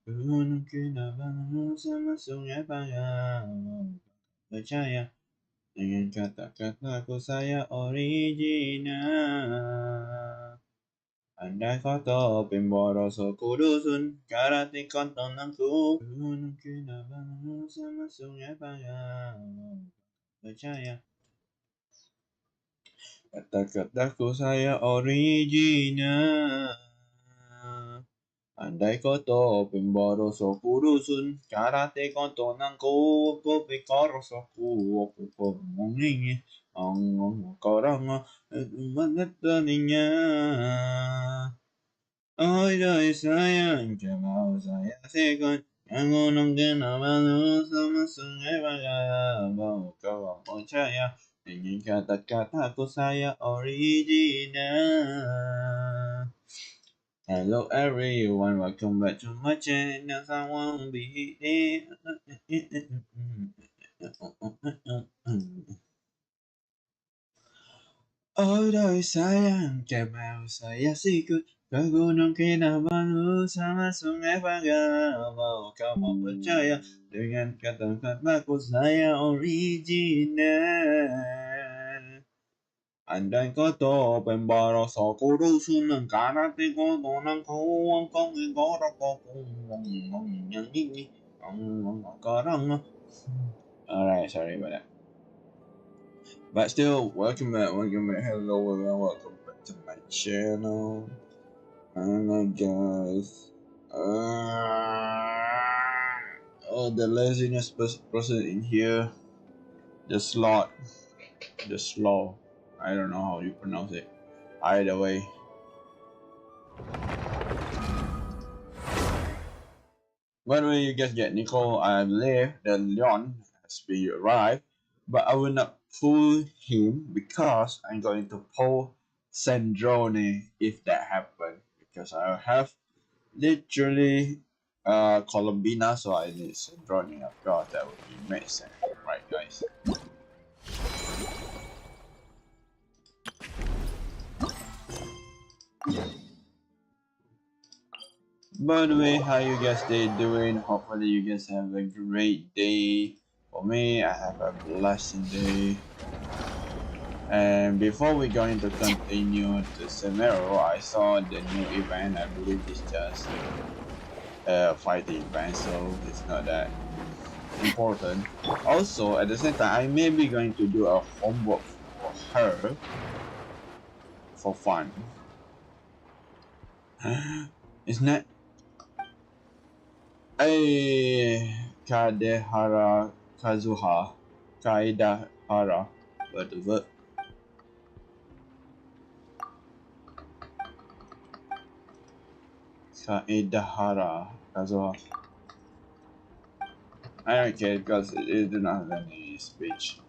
Gunung Kinabalu sama sungai Panggang percaya dengan kata-kataku saya original. Andai kata pemboroso kudusun karate kontonanku. Gunung Kinabalu sama sungai Panggang percaya kata-kataku saya original. Andai kata pemboroso kudusun karate kontonanku kopi korosoku aku ngomongin ngomong korang mengetaninya. Oh doi sayang mau saya sekon yang gunung Kinabalu sama sungai Panggang mau kau percaya dengan kata-kataku saya original. Hello everyone, welcome back to my channel. Someone be here. Oh doi sayang, mau saya sikut ke gunung Kinabalu sama sungai Panggang. Mau kamu percaya dengan kata-kataku saya original. Andai kata pemboroso kudusun karate kontonanku angkong ingkorokoku yang ini karang. Alright, sorry about that. But still, welcome back, hello everyone, welcome back to my channel. Alright guys. Oh, the laziness person in here. The slow. I don't know how you pronounce it. Either way. By the way, you guys get Nicole, I believe the Leon has been arrived, but I will not pull him because I'm going to pull Sandrone if that happens. Because I have literally Columbina, so I need Sandrone. Of course, that would be amazing. Right, guys. By the way, how you guys doing? Hopefully you guys have a great day. For me, I have a blessing day. And before we going to continue the scenario, I saw the new event. I believe it's just a fighting event, so it's not that important. Also, at the same time, I may be going to do a homework for her for fun. It's not. Kadehara Kazuha. Kaidahara. What the fuck? Kaidahara Kazuha. I don't care because it do not have any speech.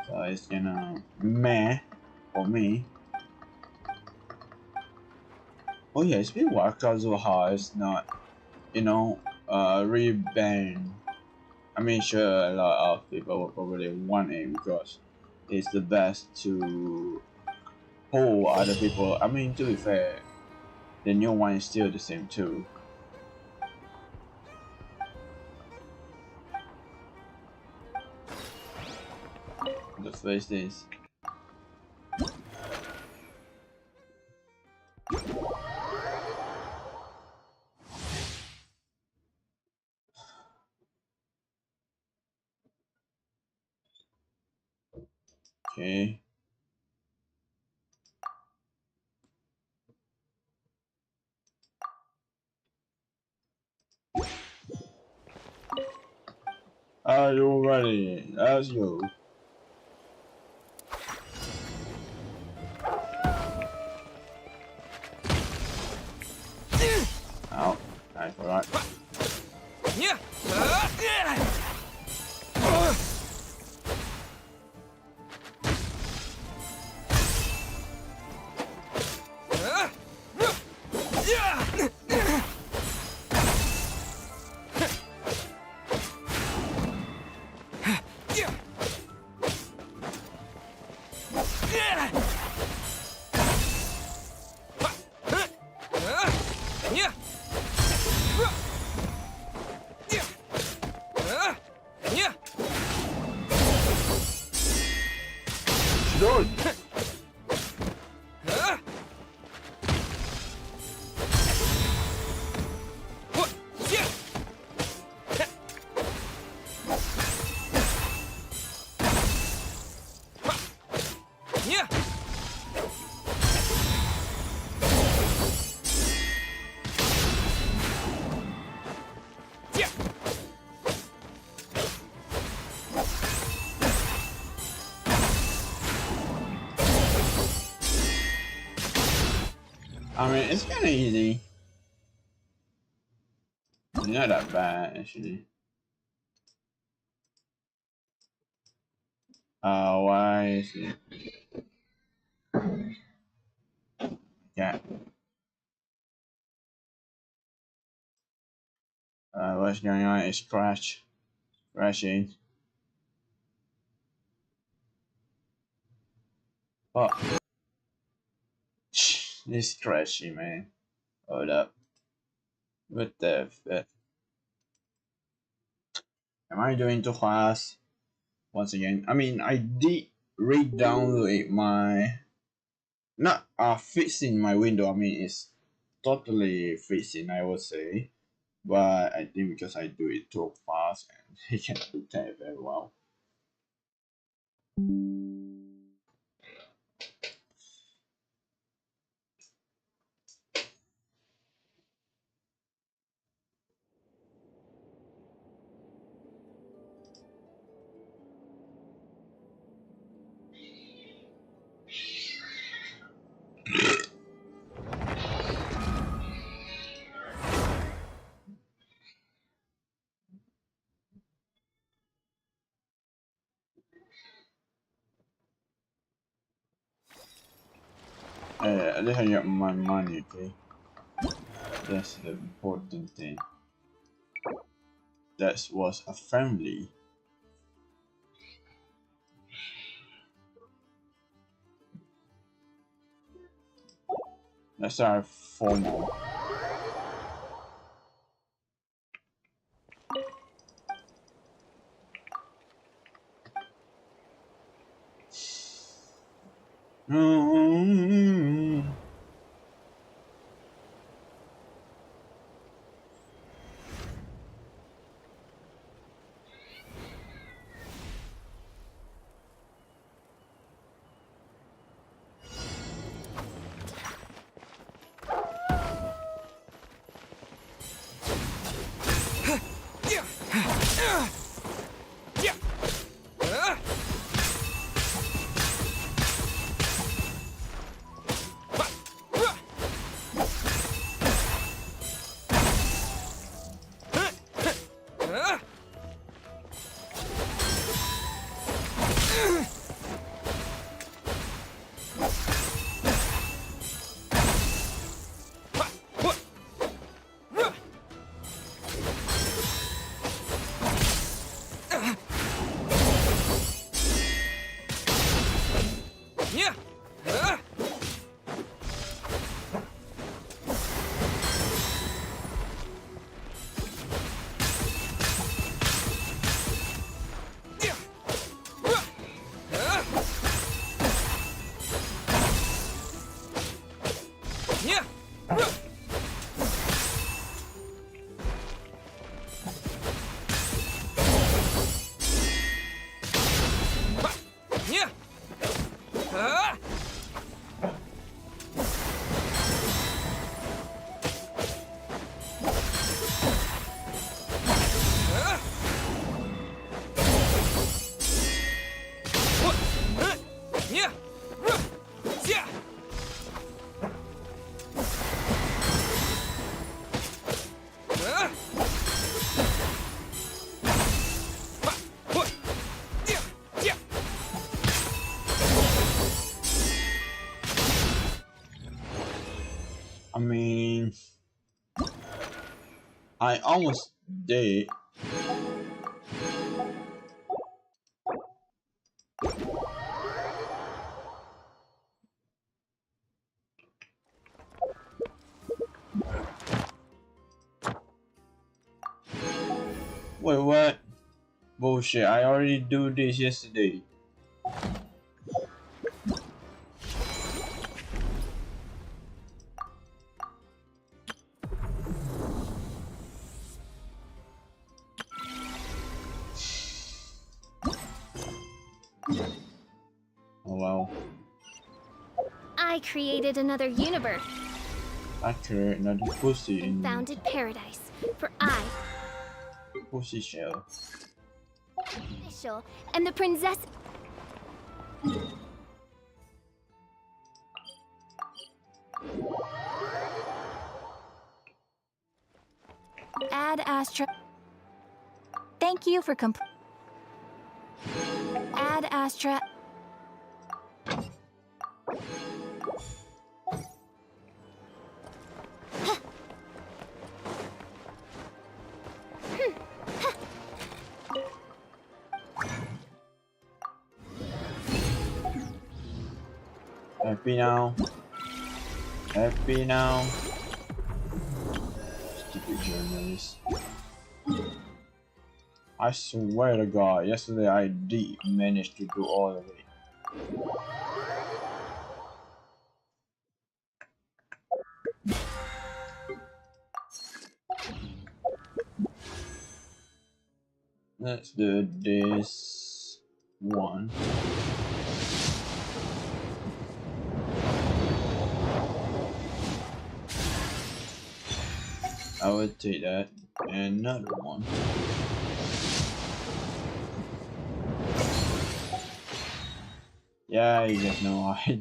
So it's kinda meh for me. Oh yeah, it's been what Kazuha is not, re-banned. I mean, sure, a lot of people will probably want it because it's the best to hold other people. I mean, to be fair, the new one is still the same too. The first is okay. Are you ready? Let's go. Oh, I forgot. I mean, it's kind of easy. It's not that bad, actually. Why is it? Yeah. What's going on? It's crashing. Oh, this crashing, man. Hold up. What the fuck? Am I doing too fast? Once again, I mean, I did re-download my not fixing my window. I mean, it's totally fixing, I would say, but I think because I do it too fast and it cannot detect very well. I just get my money, okay? That's the important thing. That was a family. That's our formal. I mean, I almost did. Wait, what? Bullshit, I already do this yesterday. I created another universe I create another pussy and in founded paradise. For I, pussy shell. official, and the princess. Add Astra. Thank you for Add Astra. Happy now. Happy now. Stupid journalist. I swear to God, yesterday I did manage to do all of it. Let's do this one. I would take that and another one. Yeah, you just know I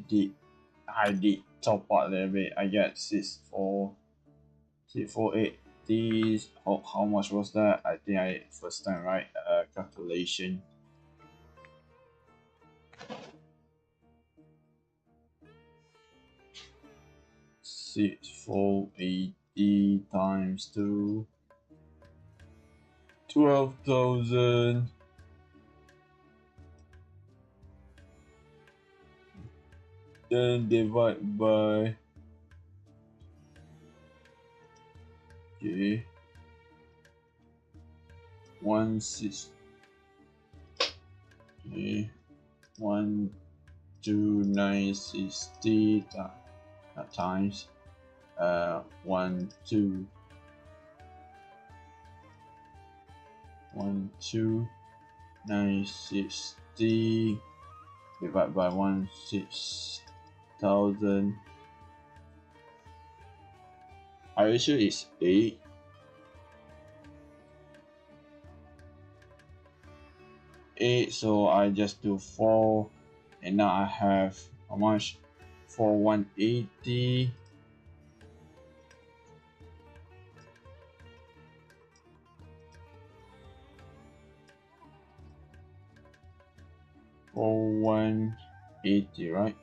did top up a little bit. I get 648. These how much was that? I think I first time right calculation. 6,480 times 2, 12,000. Then divide by 1,6. 1,2,960 times 1,2,960 divided by 16,000. Are you sure it's 8? So I just do 4, and now I have how much? 4,180. Right?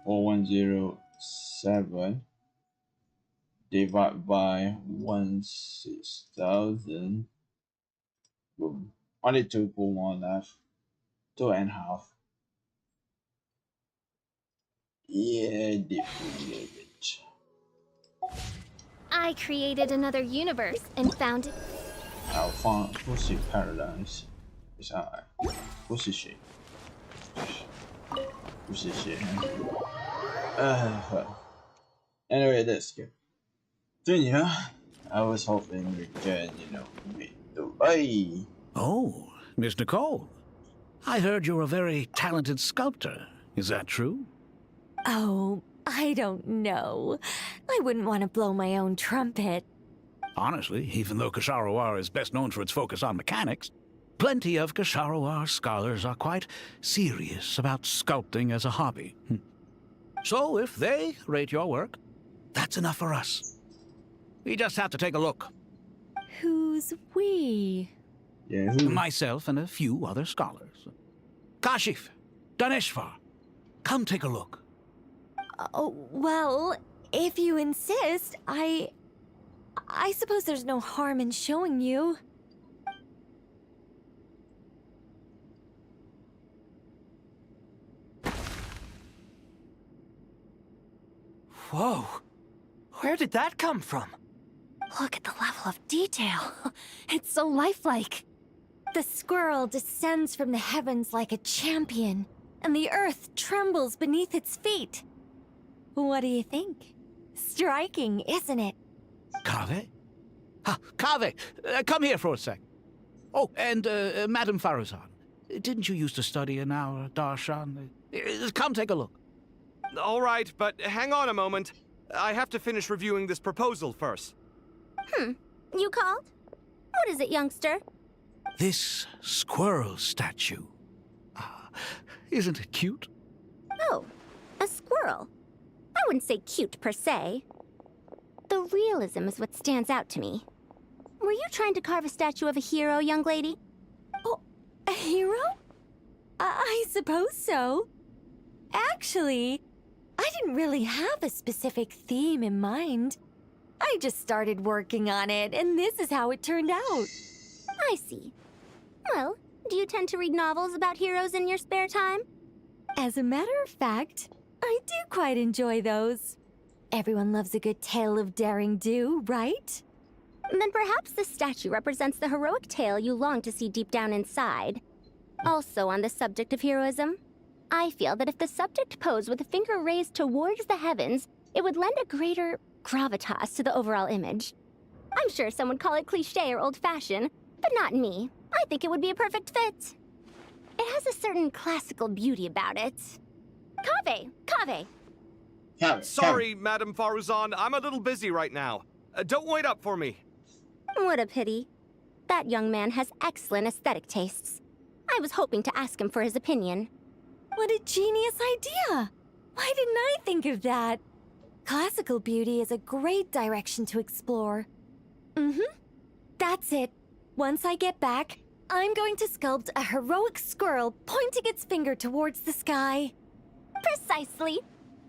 4107 divided by 16,000. Boom. Only 2 more left. 2.5. Yeah, definitely it. I created another universe and founded. I found pussy paradise. It's alright. Pussy shit. Pussy shit. Anyway, let's go. So yeah, I was hoping we can, meet Dubai. Oh, Miss Nicole. I heard you're a very talented sculptor. Is that true? Oh, I don't know. I wouldn't want to blow my own trumpet. Honestly, even though Kasharawar is best known for its focus on mechanics, plenty of Kasharawar scholars are quite serious about sculpting as a hobby. So if they rate your work, that's enough for us. We just have to take a look. Who's we? Yeah, who? Myself and a few other scholars. Kashif, Daneshvar, come take a look. Oh, well, if you insist, I suppose there's no harm in showing you. Whoa! Where did that come from? Look at the level of detail. It's so lifelike. The squirrel descends from the heavens like a champion, and the earth trembles beneath its feet. What do you think? Striking, isn't it? Kaveh? Kaveh, come here for a sec. Oh, and Madam Faruzan, didn't you used to study in our darshan? Come take a look. All right, but hang on a moment. I have to finish reviewing this proposal first. You called? What is it, youngster? This squirrel statue. Isn't it cute? Oh, a squirrel. I wouldn't say cute per se. The realism is what stands out to me. Were you trying to carve a statue of a hero, young lady? Oh, a hero? I suppose so. Actually, I didn't really have a specific theme in mind. I just started working on it, and this is how it turned out. I see. Well, do you tend to read novels about heroes in your spare time? As a matter of fact, I do quite enjoy those. Everyone loves a good tale of daring do, right? Then perhaps this statue represents the heroic tale you long to see deep down inside. Also on the subject of heroism, I feel that if the subject posed with a finger raised towards the heavens, it would lend a greater gravitas to the overall image. I'm sure some would call it cliché or old-fashioned, but not me. I think it would be a perfect fit. It has a certain classical beauty about it. Kaveh! Sorry, Madame Faruzan, I'm a little busy right now. Don't wait up for me. What a pity. That young man has excellent aesthetic tastes. I was hoping to ask him for his opinion. What a genius idea! Why didn't I think of that? Classical beauty is a great direction to explore. That's it. Once I get back, I'm going to sculpt a heroic squirrel pointing its finger towards the sky. Precisely.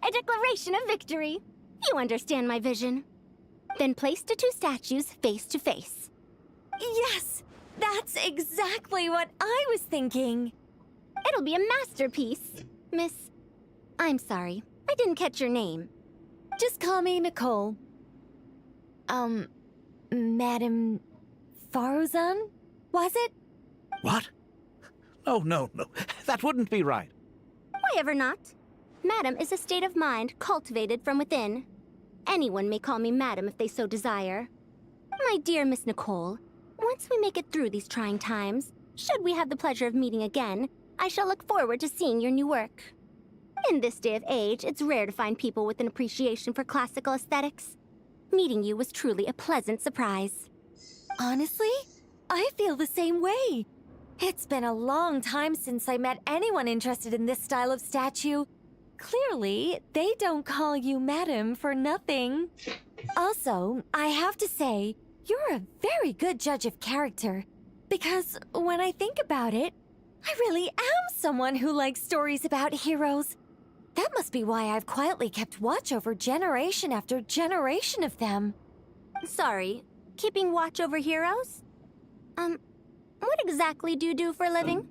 A declaration of victory. You understand my vision. Then place the two statues face to face. Yes! That's exactly what I was thinking. It'll be a masterpiece. Miss... I'm sorry. I didn't catch your name. Just call me Nicole. Madame... Faruzan? Was it? What? No. That wouldn't be right. Why ever not? Madam is a state of mind cultivated from within. Anyone may call me Madam if they so desire. My dear Miss Nicole, once we make it through these trying times, should we have the pleasure of meeting again, I shall look forward to seeing your new work. In this day of age, it's rare to find people with an appreciation for classical aesthetics. Meeting you was truly a pleasant surprise. Honestly, I feel the same way. It's been a long time since I met anyone interested in this style of statue. Clearly, they don't call you Madam for nothing. Also, I have to say, you're a very good judge of character. Because when I think about it, I really am someone who likes stories about heroes. That must be why I've quietly kept watch over generation after generation of them. Sorry, keeping watch over heroes? What exactly do you do for a living?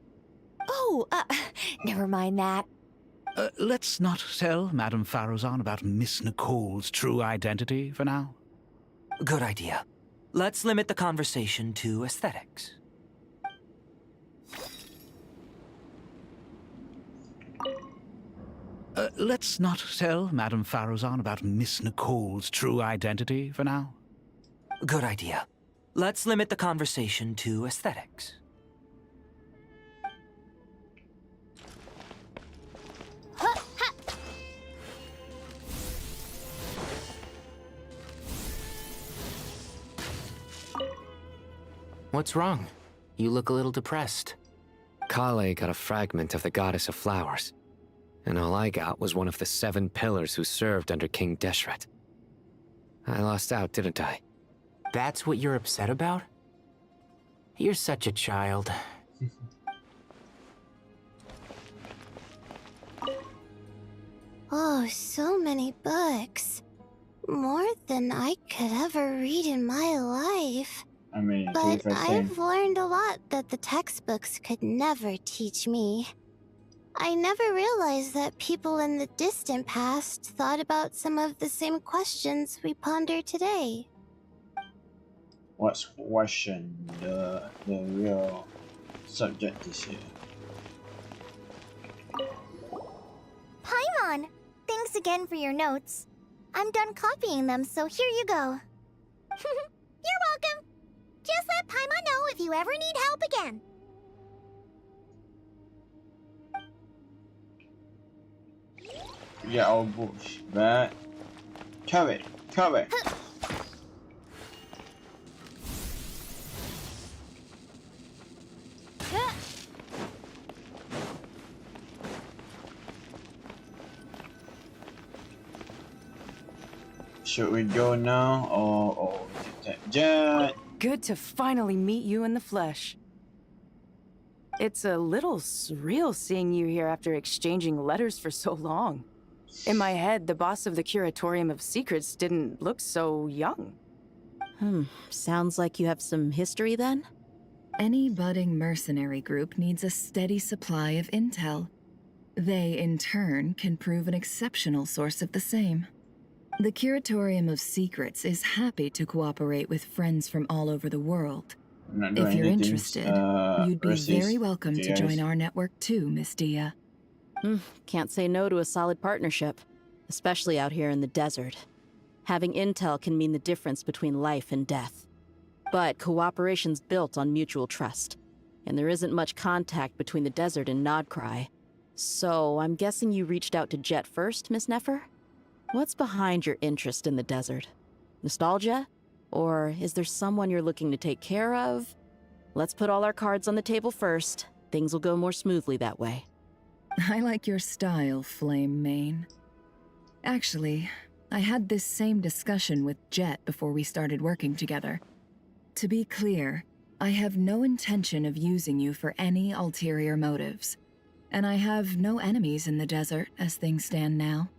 Oh, never mind that. Let's not tell Madame Faruzan about Miss Nicole's true identity for now. Good idea. Let's limit the conversation to aesthetics. Let's not tell Madame Faruzan about Miss Nicole's true identity for now. Good idea. Let's limit the conversation to aesthetics. What's wrong? You look a little depressed. Kale got a fragment of the Goddess of Flowers, and all I got was one of the 7 pillars who served under King Deshret. I lost out, didn't I? That's what you're upset about? You're such a child. Oh, so many books. More than I could ever read in my life. I mean, But I've learned a lot that the textbooks could never teach me. I never realized that people in the distant past thought about some of the same questions we ponder today. What's question the real subject is here? Paimon, thanks again for your notes. I'm done copying them, so here you go. You're welcome. Just let Paimon know if you ever need help again. get our bush back. Cover. Should we go now or get that jet? Good to finally meet you in the flesh. It's a little surreal seeing you here after exchanging letters for so long. In my head, the boss of the Curatorium of Secrets didn't look so young. Sounds like you have some history then? Any budding mercenary group needs a steady supply of intel. They, in turn, can prove an exceptional source of the same. The Curatorium of Secrets is happy to cooperate with friends from all over the world. If you're interested, you'd be very welcome to join our network too, Miss Dia. Can't say no to a solid partnership, especially out here in the desert. Having intel can mean the difference between life and death. But cooperation's built on mutual trust, and there isn't much contact between the desert and Nodcry. So I'm guessing you reached out to Jet first, Miss Nefer? What's behind your interest in the desert? Nostalgia? Or is there someone you're looking to take care of? Let's put all our cards on the table first. Things will go more smoothly that way. I like your style, Flame Mane. Actually, I had this same discussion with Jet before we started working together. To be clear, I have no intention of using you for any ulterior motives. And I have no enemies in the desert as things stand now.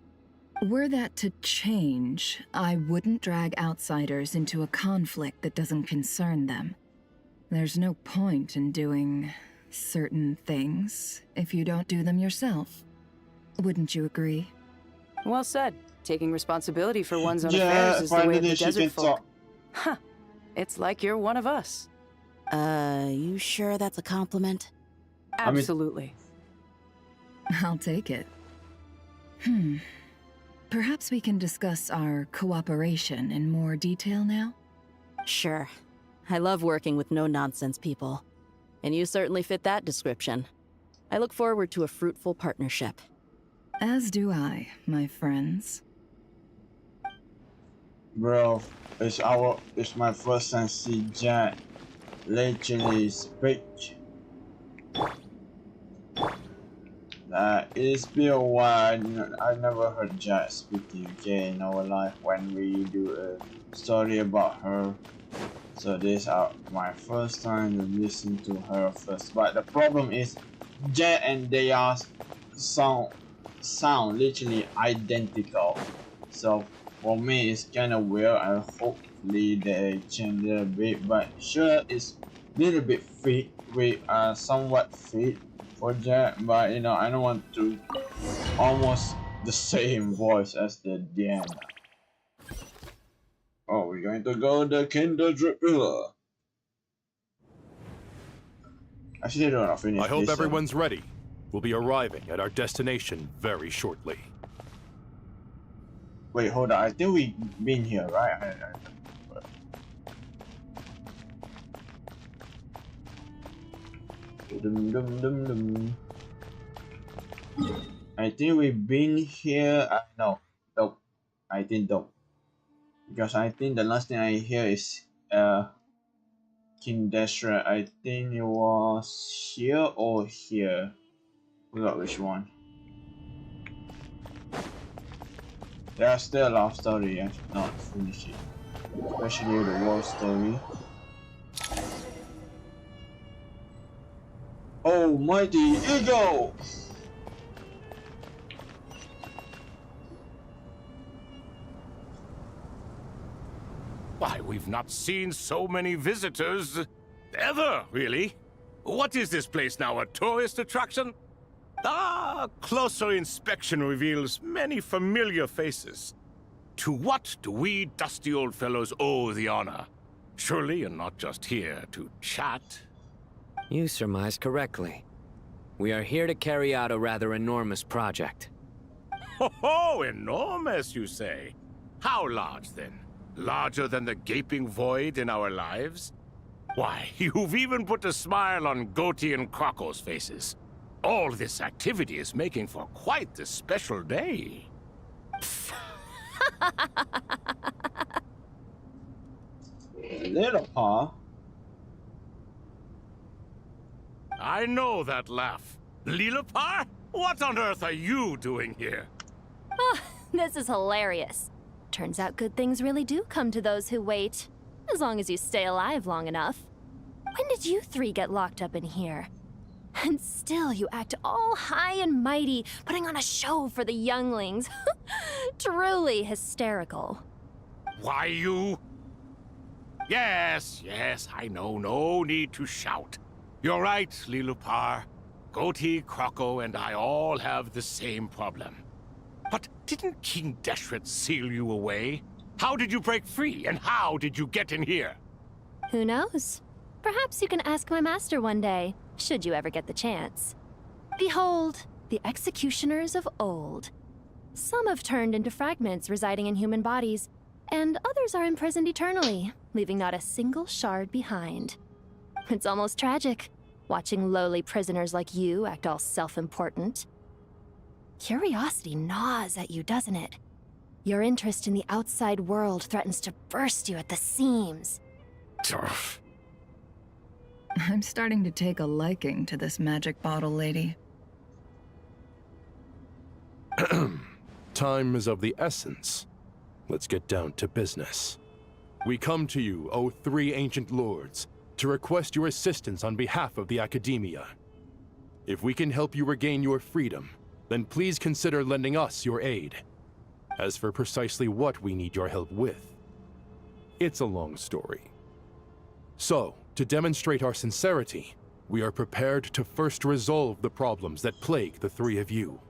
Were that to change, I wouldn't drag outsiders into a conflict that doesn't concern them. There's no point in doing certain things if you don't do them yourself. Wouldn't you agree? Well said. Taking responsibility for one's own affairs is the way of the desert folk. Huh. It's like you're one of us. You sure that's a compliment? Absolutely. I'll take it. Perhaps we can discuss our cooperation in more detail now? Sure. I love working with no-nonsense people. And you certainly fit that description. I look forward to a fruitful partnership. As do I, my friends. Bro, it's my first time see Jet literally speak. It's been a while. I never heard Jet speaking again in our life when we do a story about her. So this is my first time to listen to her first. But the problem is, Jet and Deya's sound literally identical. So for me, it's kind of weird. I hopefully they change a little bit, but sure, it's a little bit fit. We are somewhat fit for Jet, but you know, I don't want to almost the same voice as the Diana. Oh, we're going to go the Kindred Pillar. Actually, I don't know. Finish. I hope everyone's ready. We'll be arriving at our destination very shortly. Wait, hold on. I think we've been here, right? I think we've been here. No, nope. I think nope. Because I think the last thing I hear is King Deshret. I think it was here or here. Forgot which one. There's still a lot of story I should not finish it. Especially the war story. Oh, mighty eagle! Why, we've not seen so many visitors ever, really. What is this place now, a tourist attraction? Ah, closer inspection reveals many familiar faces. To what do we dusty old fellows owe the honor? Surely you're not just here to chat. You surmise correctly. We are here to carry out a rather enormous project. Ho, enormous, you say? How large, then? Larger than the gaping void in our lives? Why, you've even put a smile on Goatee and Crocco's faces. All this activity is making for quite the special day. Little paw. I know that laugh. Lilipar? What on earth are you doing here? Oh, this is hilarious. Turns out good things really do come to those who wait. As long as you stay alive long enough. When did you three get locked up in here? And still you act all high and mighty, putting on a show for the younglings. Truly hysterical. Why, you... Yes, I know. No need to shout. You're right, Lilipar. Goatee, Croco, and I all have the same problem. But didn't King Deshret seal you away? How did you break free, and how did you get in here? Who knows? Perhaps you can ask my master one day, should you ever get the chance. Behold, the executioners of old. Some have turned into fragments residing in human bodies, and others are imprisoned eternally, leaving not a single shard behind. It's almost tragic, watching lowly prisoners like you act all self-important. Curiosity gnaws at you, doesn't it? Your interest in the outside world threatens to burst you at the seams. Turf. I'm starting to take a liking to this magic bottle lady. Time is of the essence. Let's get down to business. We come to you, O three ancient lords, to request your assistance on behalf of the Academia. If we can help you regain your freedom, then please consider lending us your aid. As for precisely what we need your help with, it's a long story. So, to demonstrate our sincerity, we are prepared to first resolve the problems that plague the three of you.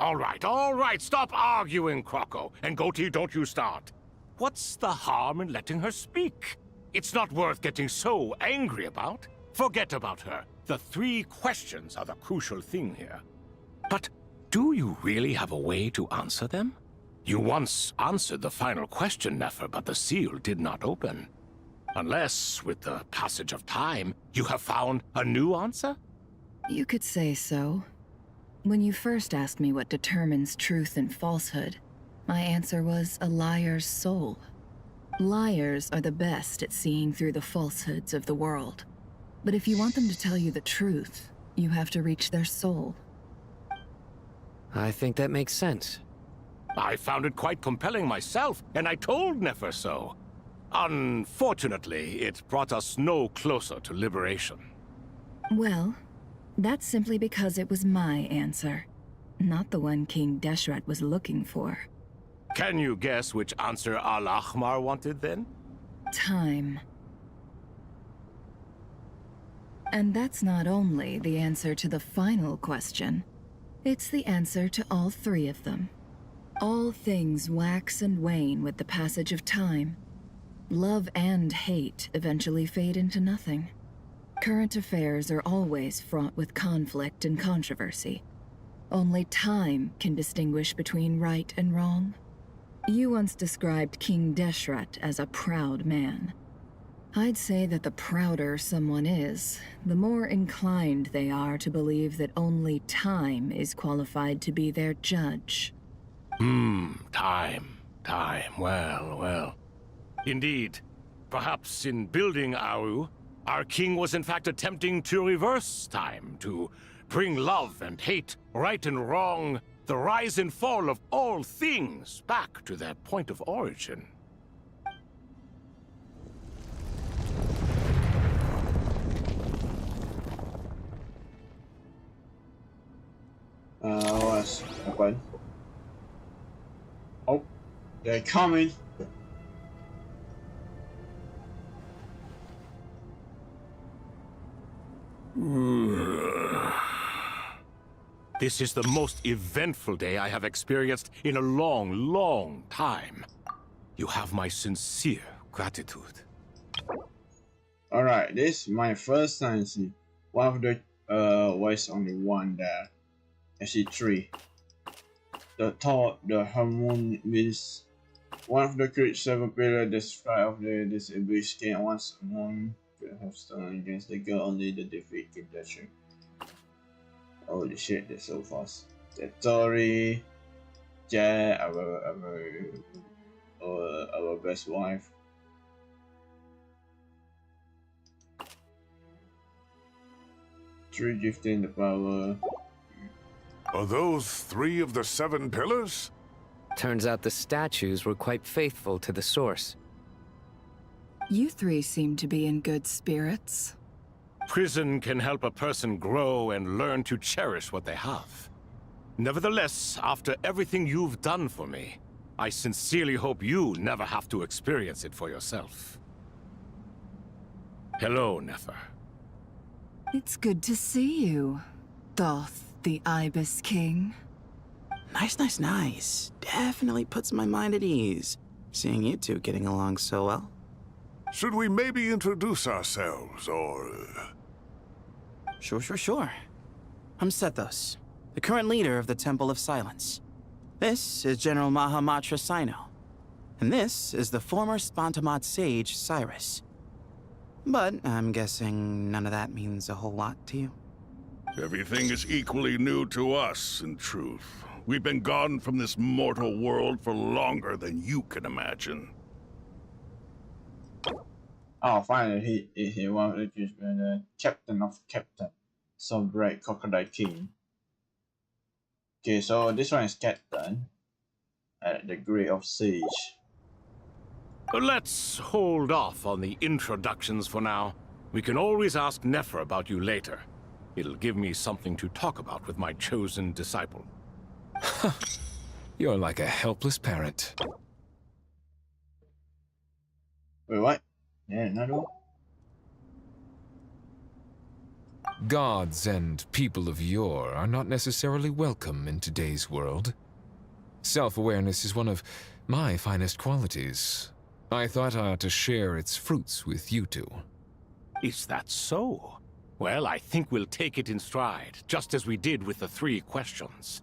All right, stop arguing, Croco. And Goatee, don't you start. What's the harm in letting her speak? It's not worth getting so angry about. Forget about her. The three questions are the crucial thing here. But do you really have a way to answer them? You once answered the final question, Nefer, but the seal did not open. Unless, with the passage of time, you have found a new answer? You could say so. When you first asked me what determines truth and falsehood, my answer was a liar's soul. Liars are the best at seeing through the falsehoods of the world. But if you want them to tell you the truth, you have to reach their soul. I think that makes sense. I found it quite compelling myself, and I told Nefer so. Unfortunately, it brought us no closer to liberation. Well, that's simply because it was my answer, not the one King Deshret was looking for. Can you guess which answer Al-Ahmar wanted then? Time. And that's not only the answer to the final question, it's the answer to all three of them. All things wax and wane with the passage of time. Love and hate eventually fade into nothing. Current affairs are always fraught with conflict and controversy. Only time can distinguish between right and wrong. You once described King Deshret as a proud man. I'd say that the prouder someone is, the more inclined they are to believe that only time is qualified to be their judge. Time. Well. Indeed. Perhaps in building Aru, our king was in fact attempting to reverse time, to bring love and hate, right and wrong, the rise and fall of all things back to their point of origin. What's open? Oh, they're coming. This is the most eventful day I have experienced in a long time. You have my sincere gratitude. Alright, this is my first time see one of the was only one there. I see three. The thought, the harmony means one of the great seven pillars, the stride of this abyss can once one could have stood against the girl, only the defeat can touch her. Holy shit, they're so fast. The story. Jet, our best wife. Three gifting the power. Are those 3 of the 7 pillars? Turns out the statues were quite faithful to the source. You three seem to be in good spirits. Prison can help a person grow and learn to cherish what they have. Nevertheless, after everything you've done for me, I sincerely hope you never have to experience it for yourself. Hello, Nefer. It's good to see you, Thoth, the Ibis King. Nice. Definitely puts my mind at ease, seeing you two getting along so well. Should we maybe introduce ourselves, or... Sure. I'm Sethos, the current leader of the Temple of Silence. This is General Mahamatra Sino, and this is the former Spantamad sage, Cyrus. But I'm guessing none of that means a whole lot to you. Everything is equally new to us, in truth. We've been gone from this mortal world for longer than you can imagine. Oh, finally, he wanted to be the captain of captain. So great, Crocodile King. Okay, so this one is captain at the Grade of Siege. Let's hold off on the introductions for now. We can always ask Nefer about you later. It'll give me something to talk about with my chosen disciple. You're like a helpless parent. Wait, what? Yeah, another one? Gods and people of yore are not necessarily welcome in today's world. Self-awareness is one of my finest qualities. I thought I ought to share its fruits with you two. Is that so? Well, I think we'll take it in stride, just as we did with the 3 questions.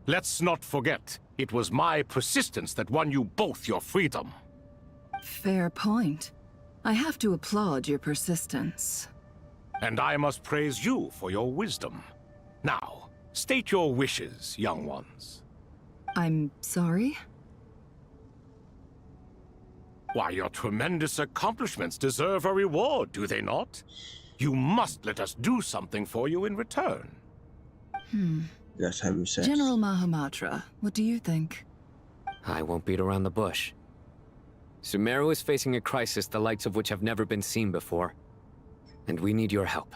Let's not forget, it was my persistence that won you both your freedom. Fair point. I have to applaud your persistence. And I must praise you for your wisdom. Now, state your wishes, young ones. I'm sorry? Why, your tremendous accomplishments deserve a reward, do they not? You must let us do something for you in return. That's how we say. General Mahamatra, what do you think? I won't beat around the bush. Sumeru is facing a crisis the likes of which have never been seen before. And we need your help.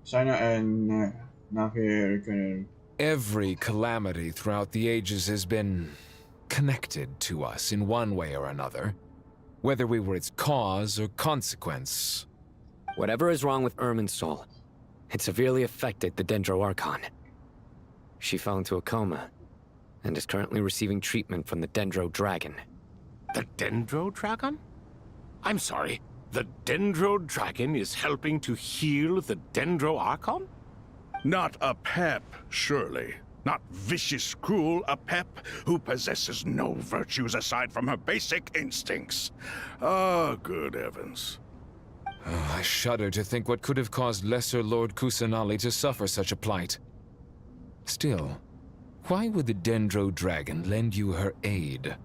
China and Navi. Every calamity throughout the ages has been connected to us in one way or another, whether we were its cause or consequence. Whatever is wrong with Irminsul, it severely affected the Dendro Archon. She fell into a coma, and is currently receiving treatment from the Dendro Dragon. The Dendro Dragon? I'm sorry, the Dendro Dragon is helping to heal the Dendro Archon? Not a pep, surely. Not vicious, cruel, a pep who possesses no virtues aside from her basic instincts. Ah, good heavens. Oh, I shudder to think what could have caused Lesser Lord Kusanali to suffer such a plight. Still, why would the Dendro Dragon lend you her aid?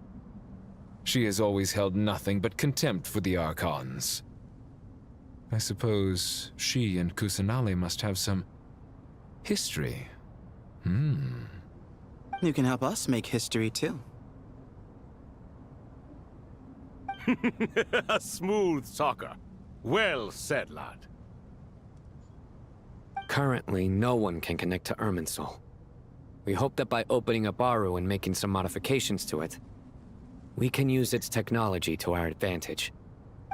She has always held nothing but contempt for the Archons. I suppose she and Kusanali must have some history. You can help us make history, too. A smooth talker. Well said, lad. Currently, no one can connect to Irminsul. We hope that by opening up Aru and making some modifications to it, we can use its technology to our advantage.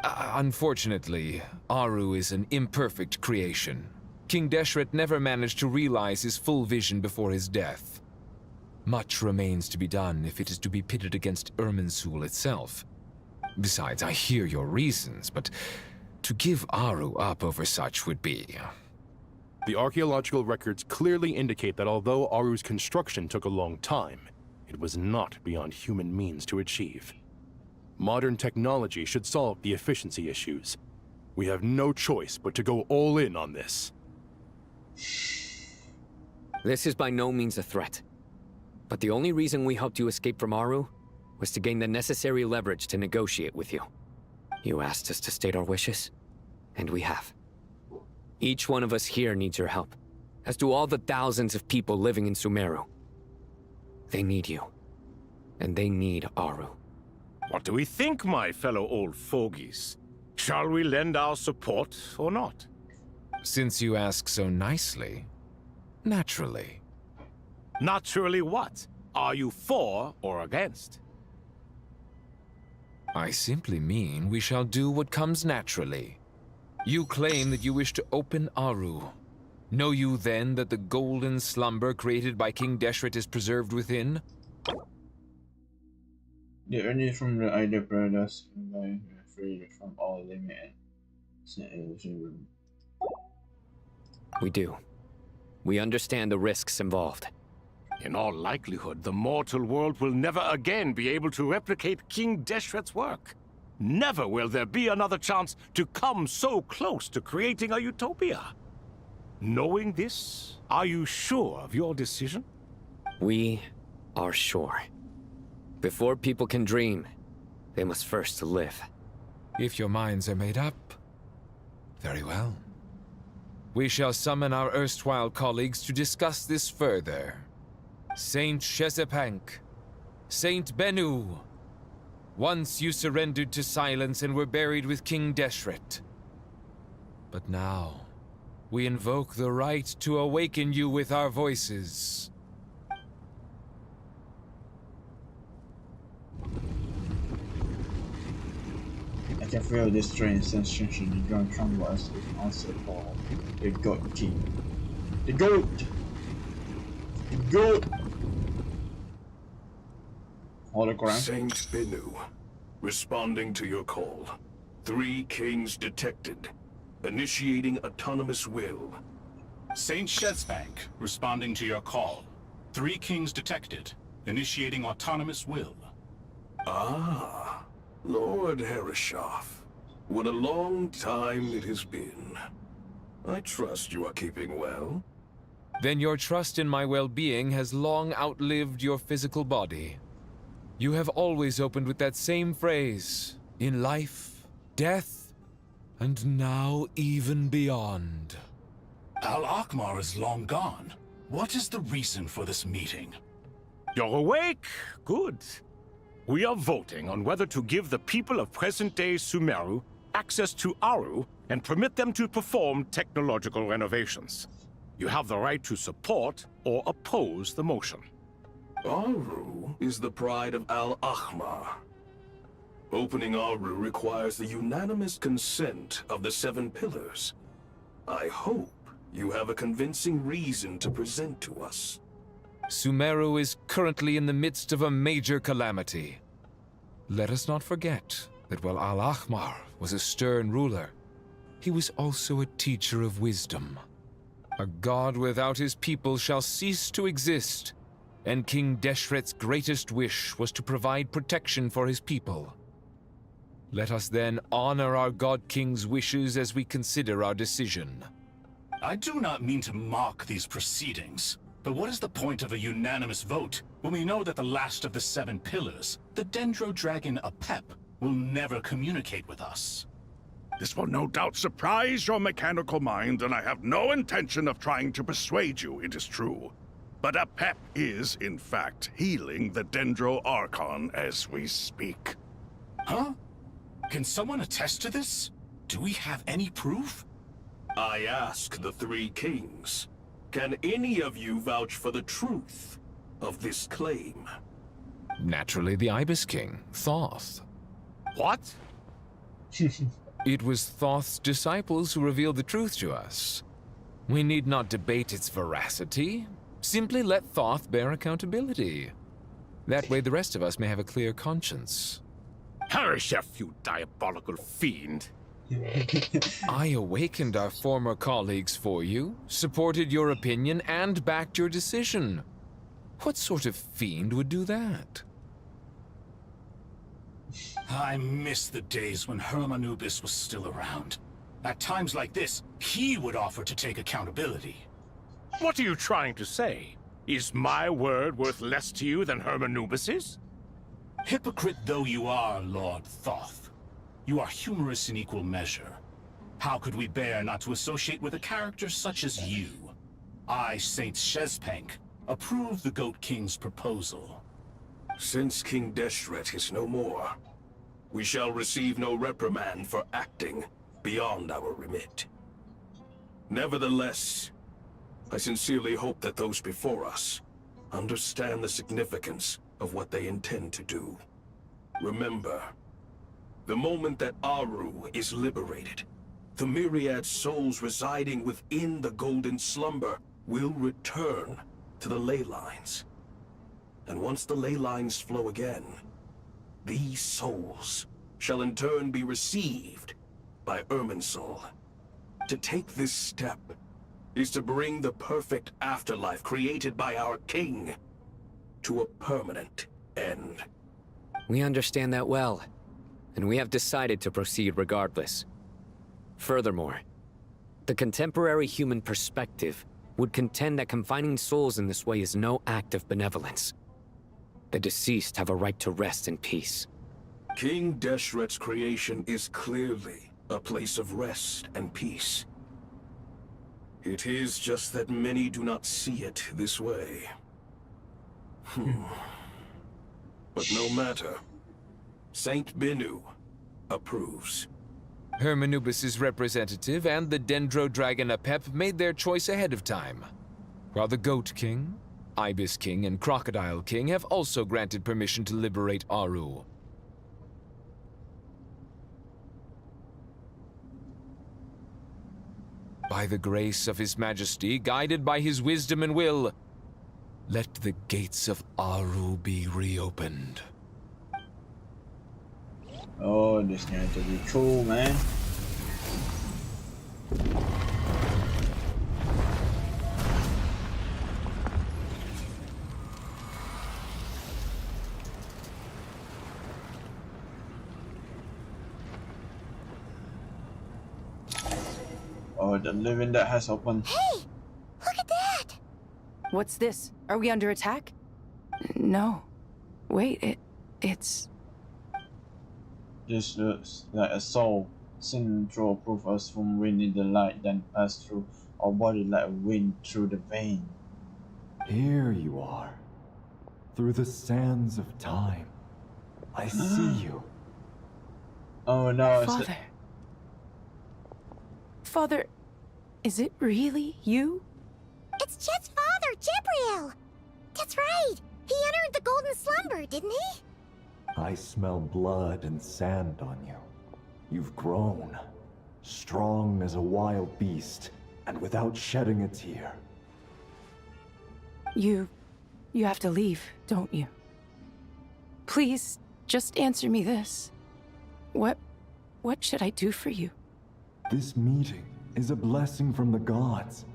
Unfortunately, Aru is an imperfect creation. King Deshret never managed to realize his full vision before his death. Much remains to be done if it is to be pitted against Irminsul itself. Besides, I hear your reasons, but to give Aru up over such would be... The archaeological records clearly indicate that although Aru's construction took a long time, it was not beyond human means to achieve. Modern technology should solve the efficiency issues. We have no choice but to go all in on this. This is by no means a threat. But the only reason we helped you escape from Aru was to gain the necessary leverage to negotiate with you. You asked us to state our wishes, and we have. Each one of us here needs your help, as do all the thousands of people living in Sumeru. They need you, and they need Aru. What do we think, my fellow old fogies? Shall we lend our support or not? Since you ask so nicely, naturally. Naturally what? Are you for or against? I simply mean we shall do what comes naturally. You claim that you wish to open Aru. Know you then that the golden slumber created by King Deshret is preserved within? The earnings from the Ida Brothers are freed from all limit. We do. We understand the risks involved. In all likelihood, the mortal world will never again be able to replicate King Deshret's work. Never will there be another chance to come so close to creating a utopia. Knowing this, are you sure of your decision? We are sure. Before people can dream, they must first live. If your minds are made up, very well. We shall summon our erstwhile colleagues to discuss this further. Saint Shezepank, Saint Bennu. Once you surrendered to silence and were buried with King Deshret. But now, we invoke the right to awaken you with our voices. I can feel this strange sensation. The ground trembles as if answered for the God King. The goat! The goat! Hologram. Saint Bennu, responding to your call. 3 kings detected. Initiating autonomous will. Saint Shezbank, responding to your call. 3 kings detected. Initiating autonomous will. Ah, Lord Herreshoff. What a long time it has been. I trust you are keeping well. Then your trust in my well-being has long outlived your physical body. You have always opened with that same phrase, in life, death, and now even beyond. Al-Akmar is long gone. What is the reason for this meeting? You're awake? Good. We are voting on whether to give the people of present-day Sumeru access to Aru and permit them to perform technological renovations. You have the right to support or oppose the motion. Aru is the pride of Al-Ahmar. Opening Aru requires the unanimous consent of the 7 pillars. I hope you have a convincing reason to present to us. Sumeru is currently in the midst of a major calamity. Let us not forget that while Al-Ahmar was a stern ruler, he was also a teacher of wisdom. A god without his people shall cease to exist, and King Deshret's greatest wish was to provide protection for his people. Let us then honor our God King's wishes as we consider our decision. I do not mean to mock these proceedings, but what is the point of a unanimous vote when we know that the last of the 7 pillars, the Dendro Dragon Apep, will never communicate with us? This will no doubt surprise your mechanical mind, and I have no intention of trying to persuade you it is true. But Apep is, in fact, healing the Dendro Archon as we speak. Huh? Can someone attest to this? Do we have any proof? I ask the 3 kings. Can any of you vouch for the truth of this claim? Naturally, the Ibis King, Thoth. What? It was Thoth's disciples who revealed the truth to us. We need not debate its veracity. Simply let Thoth bear accountability. That way the rest of us may have a clear conscience. Herreshoff, you diabolical fiend! I awakened our former colleagues for you, supported your opinion, and backed your decision. What sort of fiend would do that? I miss the days when Hermanubis was still around. At times like this, he would offer to take accountability. What are you trying to say? Is my word worth less to you than Hermanubis's? Hypocrite though you are, Lord Thoth, you are humorous in equal measure. How could we bear not to associate with a character such as you? I, Saint Shezpank, approve the Goat King's proposal. Since King Deshret is no more, we shall receive no reprimand for acting beyond our remit. Nevertheless, I sincerely hope that those before us understand the significance of what they intend to do. Remember, the moment that Aru is liberated, the myriad souls residing within the Golden Slumber will return to the ley lines. And once the ley lines flow again, these souls shall in turn be received by Irminsul. To take this step is to bring the perfect afterlife created by our king to a permanent end. We understand that well, and we have decided to proceed regardless. Furthermore, the contemporary human perspective would contend that confining souls in this way is no act of benevolence. The deceased have a right to rest in peace. King Deshret's creation is clearly a place of rest and peace. It is just that many do not see it this way. But no matter. Saint Binu approves. Hermanubis' representative and the Dendro Dragon Apep made their choice ahead of time, while the Goat King, Ibis King, and Crocodile King have also granted permission to liberate Aru. By the grace of His Majesty, guided by his wisdom and will, let the gates of Aru be reopened. Oh, this is going to be cool, man. Oh, the living that has opened. Hey! Look at that! What's this? Are we under attack? No. Wait, it's... This looks like a soul. Central proof us from within the light, then pass through our body like a wind through the vein. Here you are. Through the sands of time. I see you. Oh no, Father. Father, is it really you? It's Jet's father, Jibriel! That's right! He entered the Golden Slumber, didn't he? I smell blood and sand on you. You've grown. Strong as a wild beast, and without shedding a tear. You have to leave, don't you? Please, just answer me this. What should I do for you? This meeting is a blessing from the gods.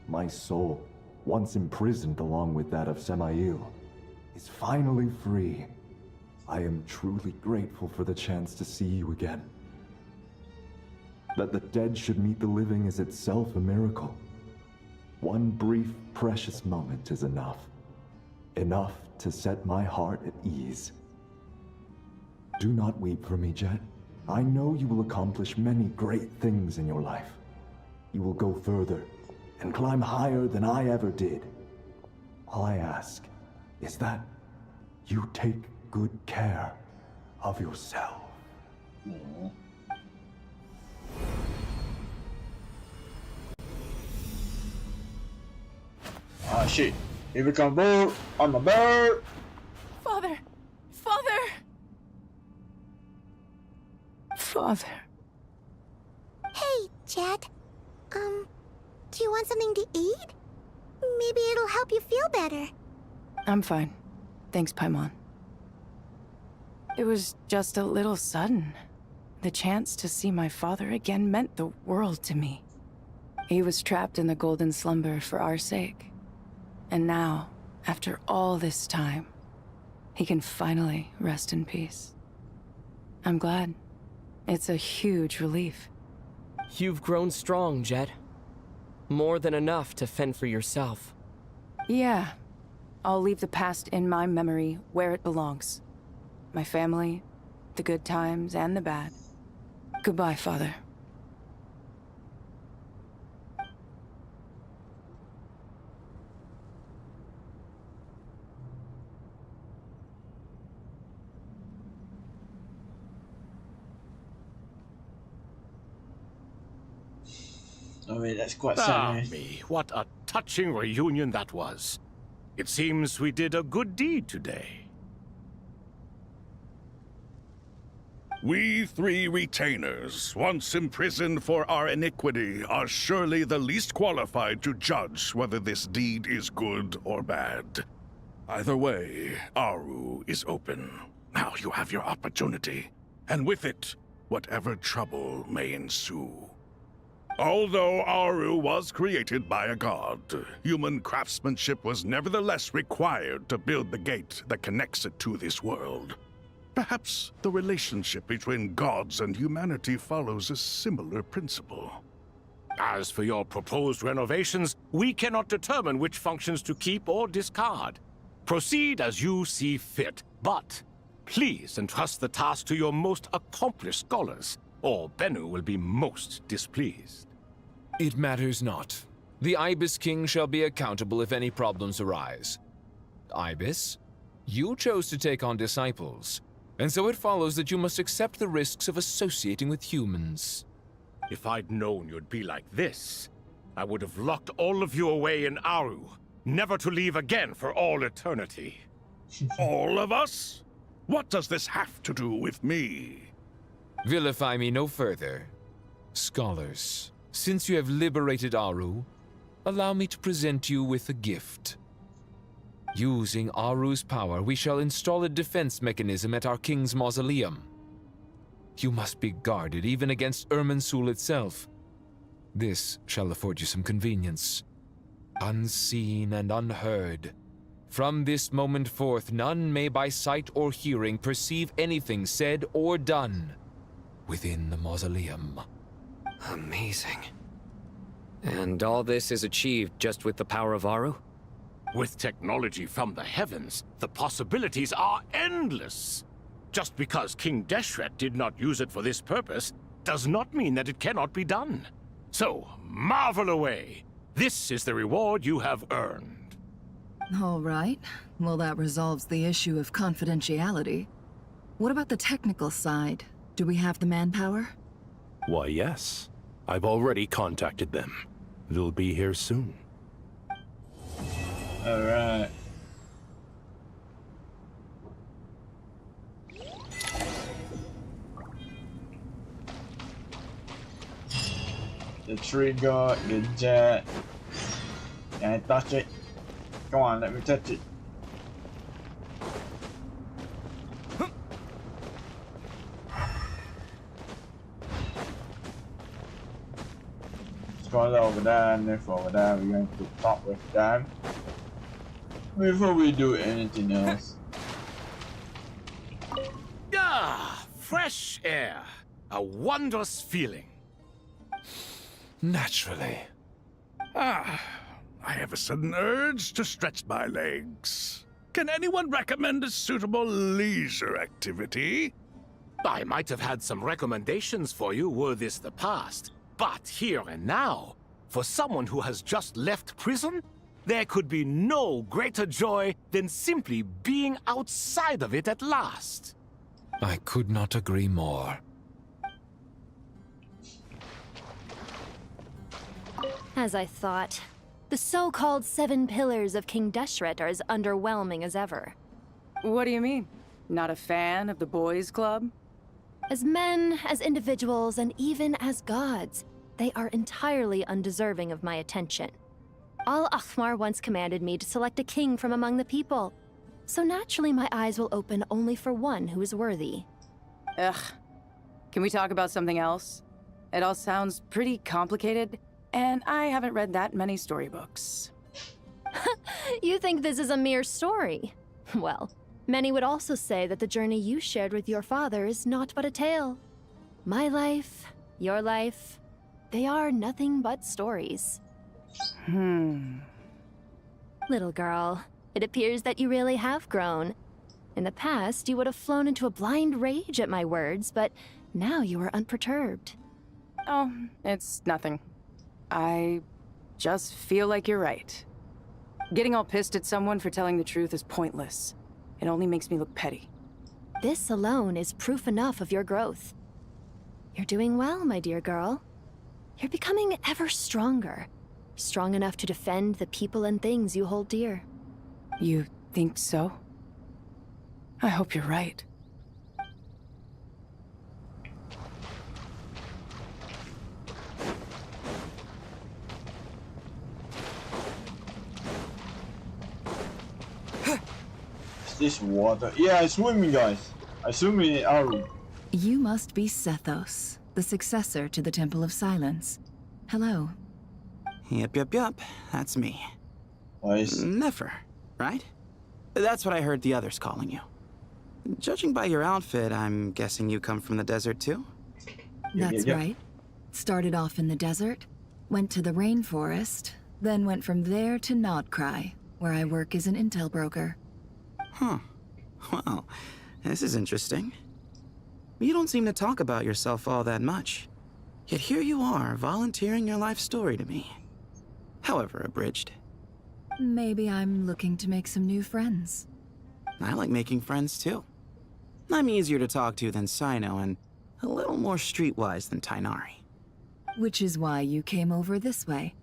My soul, once imprisoned along with that of Semail, is finally free. I am truly grateful for the chance to see you again. That the dead should meet the living is itself a miracle. One brief, precious moment is enough. Enough to set my heart at ease. Do not weep for me, Jet. I know you will accomplish many great things in your life. You will go further and climb higher than I ever did. All I ask is that you take good care of yourself. Ah shit. Here we come, bird. I'm a bird. Father! Father! Father. Hey, Jet. Do you want something to eat? Maybe it'll help you feel better. I'm fine. Thanks, Paimon. It was just a little sudden. The chance to see my father again meant the world to me. He was trapped in the Golden Slumber for our sake. And now, after all this time, he can finally rest in peace. I'm glad. It's a huge relief. You've grown strong, Jet. More than enough to fend for yourself. Yeah, I'll leave the past in my memory where it belongs. My family, the good times and the bad. Goodbye, Father. I mean, that's quite Ah, sad. me, what a touching reunion that was. It seems we did a good deed today. We three retainers, once imprisoned for our iniquity, are surely the least qualified to judge whether this deed is good or bad. Either way, Aru is open. Now you have your opportunity, and with it, whatever trouble may ensue. Although Aru was created by a god, human craftsmanship was nevertheless required to build the gate that connects it to this world. Perhaps the relationship between gods and humanity follows a similar principle. As for your proposed renovations, we cannot determine which functions to keep or discard. Proceed as you see fit, but please entrust the task to your most accomplished scholars, or Bennu will be most displeased. It matters not. The Ibis King shall be accountable if any problems arise. Ibis, you chose to take on disciples, and so it follows that you must accept the risks of associating with humans. If I'd known you'd be like this, I would have locked all of you away in Aru, never to leave again for all eternity. All of us? What does this have to do with me? Vilify me no further. Scholars, since you have liberated Aru, allow me to present you with a gift. Using Aru's power, we shall install a defense mechanism at our king's mausoleum. You must be guarded even against Irminsul itself. This shall afford you some convenience. Unseen and unheard. From this moment forth, none may by sight or hearing perceive anything said or done within the mausoleum. Amazing. And all this is achieved just with the power of Aru? With technology from the heavens, the possibilities are endless. Just because King Deshret did not use it for this purpose does not mean that it cannot be done. So, marvel away. This is the reward you have earned. All right. Well, that resolves the issue of confidentiality. What about the technical side? Do we have the manpower? Why, yes. I've already contacted them. They'll be here soon. Alright. The trigger, the jet. Can't touch it. Come on, let me touch it. Let's go over there, and if over there, we're going to talk with them before we do anything else. Ah, fresh air. A wondrous feeling. Naturally. Ah, I have a sudden urge to stretch my legs. Can anyone recommend a suitable leisure activity? I might have had some recommendations for you were this the past, but here and now, for someone who has just left prison, there could be no greater joy than simply being outside of it at last. I could not agree more. As I thought. The so-called 7 pillars of King Deshret are as underwhelming as ever. What do you mean? Not a fan of the boys' club? As men, as individuals, and even as gods, they are entirely undeserving of my attention. Al-Akhmar once commanded me to select a king from among the people, so naturally my eyes will open only for one who is worthy. Ugh. Can we talk about something else? It all sounds pretty complicated, and I haven't read that many storybooks. You think this is a mere story? Well, many would also say that the journey you shared with your father is not but a tale. My life, your life, they are nothing but stories. Hmm. Little girl, It appears that you really have grown. In the past, you would have flown into a blind rage at my words, but now you are unperturbed. Oh, it's nothing. I just feel like you're right. Getting all pissed at someone for telling the truth is pointless. It only makes me look petty. This alone is proof enough of your growth. You're doing well, my dear girl. You're becoming ever stronger. Strong enough to defend the people and things you hold dear. You think so? I hope you're right. Is this water? Yeah, it's swimming, guys. I swim in our. You must be Sethos, the successor to the Temple of Silence. Hello. Yep. That's me. Nice. Nefer, right? That's what I heard the others calling you. Judging by your outfit, I'm guessing you come from the desert too? That's right. Started off in the desert, went to the rainforest, then went from there to Nodcry, where I work as an intel broker. Huh. Well, this is interesting. You don't seem to talk about yourself all that much. Yet here you are, volunteering your life story to me. However abridged. Maybe I'm looking to make some new friends. I like making friends too. I'm easier to talk to than Sino and a little more streetwise than Tainari. Which is why you came over this way,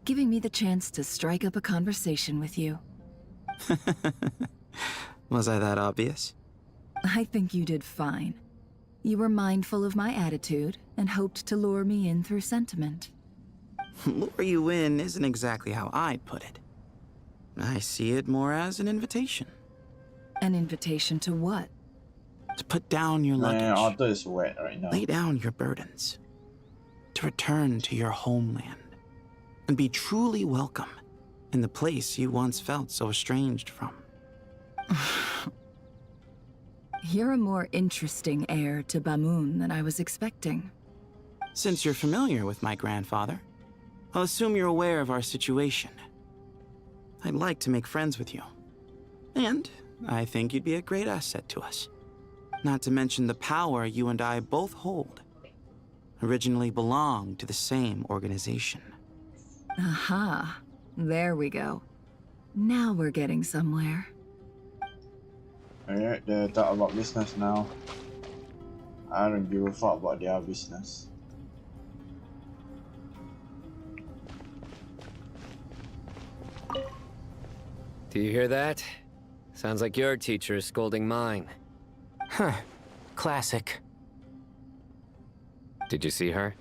giving me the chance to strike up a conversation with you. Was I that obvious? I think you did fine. You were mindful of my attitude and hoped to lure me in through sentiment. Lure you in isn't exactly how I'd put it. I see it more as an invitation. An invitation to what? To put down your luggage. Man, Arthur is wet right now. Lay down your burdens. To return to your homeland. And be truly welcome in the place you once felt so estranged from. You're a more interesting heir to Bamun than I was expecting. Since you're familiar with my grandfather, I'll assume you're aware of our situation. I'd like to make friends with you. And I think you'd be a great asset to us. Not to mention the power you and I both hold. Originally belonged to the same organization. Aha. There we go. Now we're getting somewhere. Alright, they talk about business now. I don't give a fuck about their business. Do you hear that? Sounds like your teacher is scolding mine. Huh. Classic. Did you see her?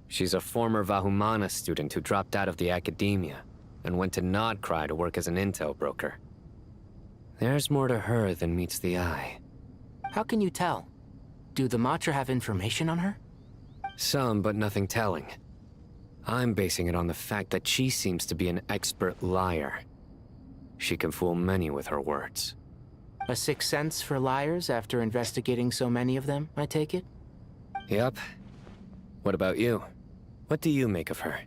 She's a former Vahumana student who dropped out of the academia and went to Nodcry to work as an intel broker. There's more to her than meets the eye. How can you tell? Do the Matra have information on her? Some, but nothing telling. I'm basing it on the fact that she seems to be an expert liar. She can fool many with her words. A sixth sense for liars after investigating so many of them, I take it? Yep. What about you? What do you make of her?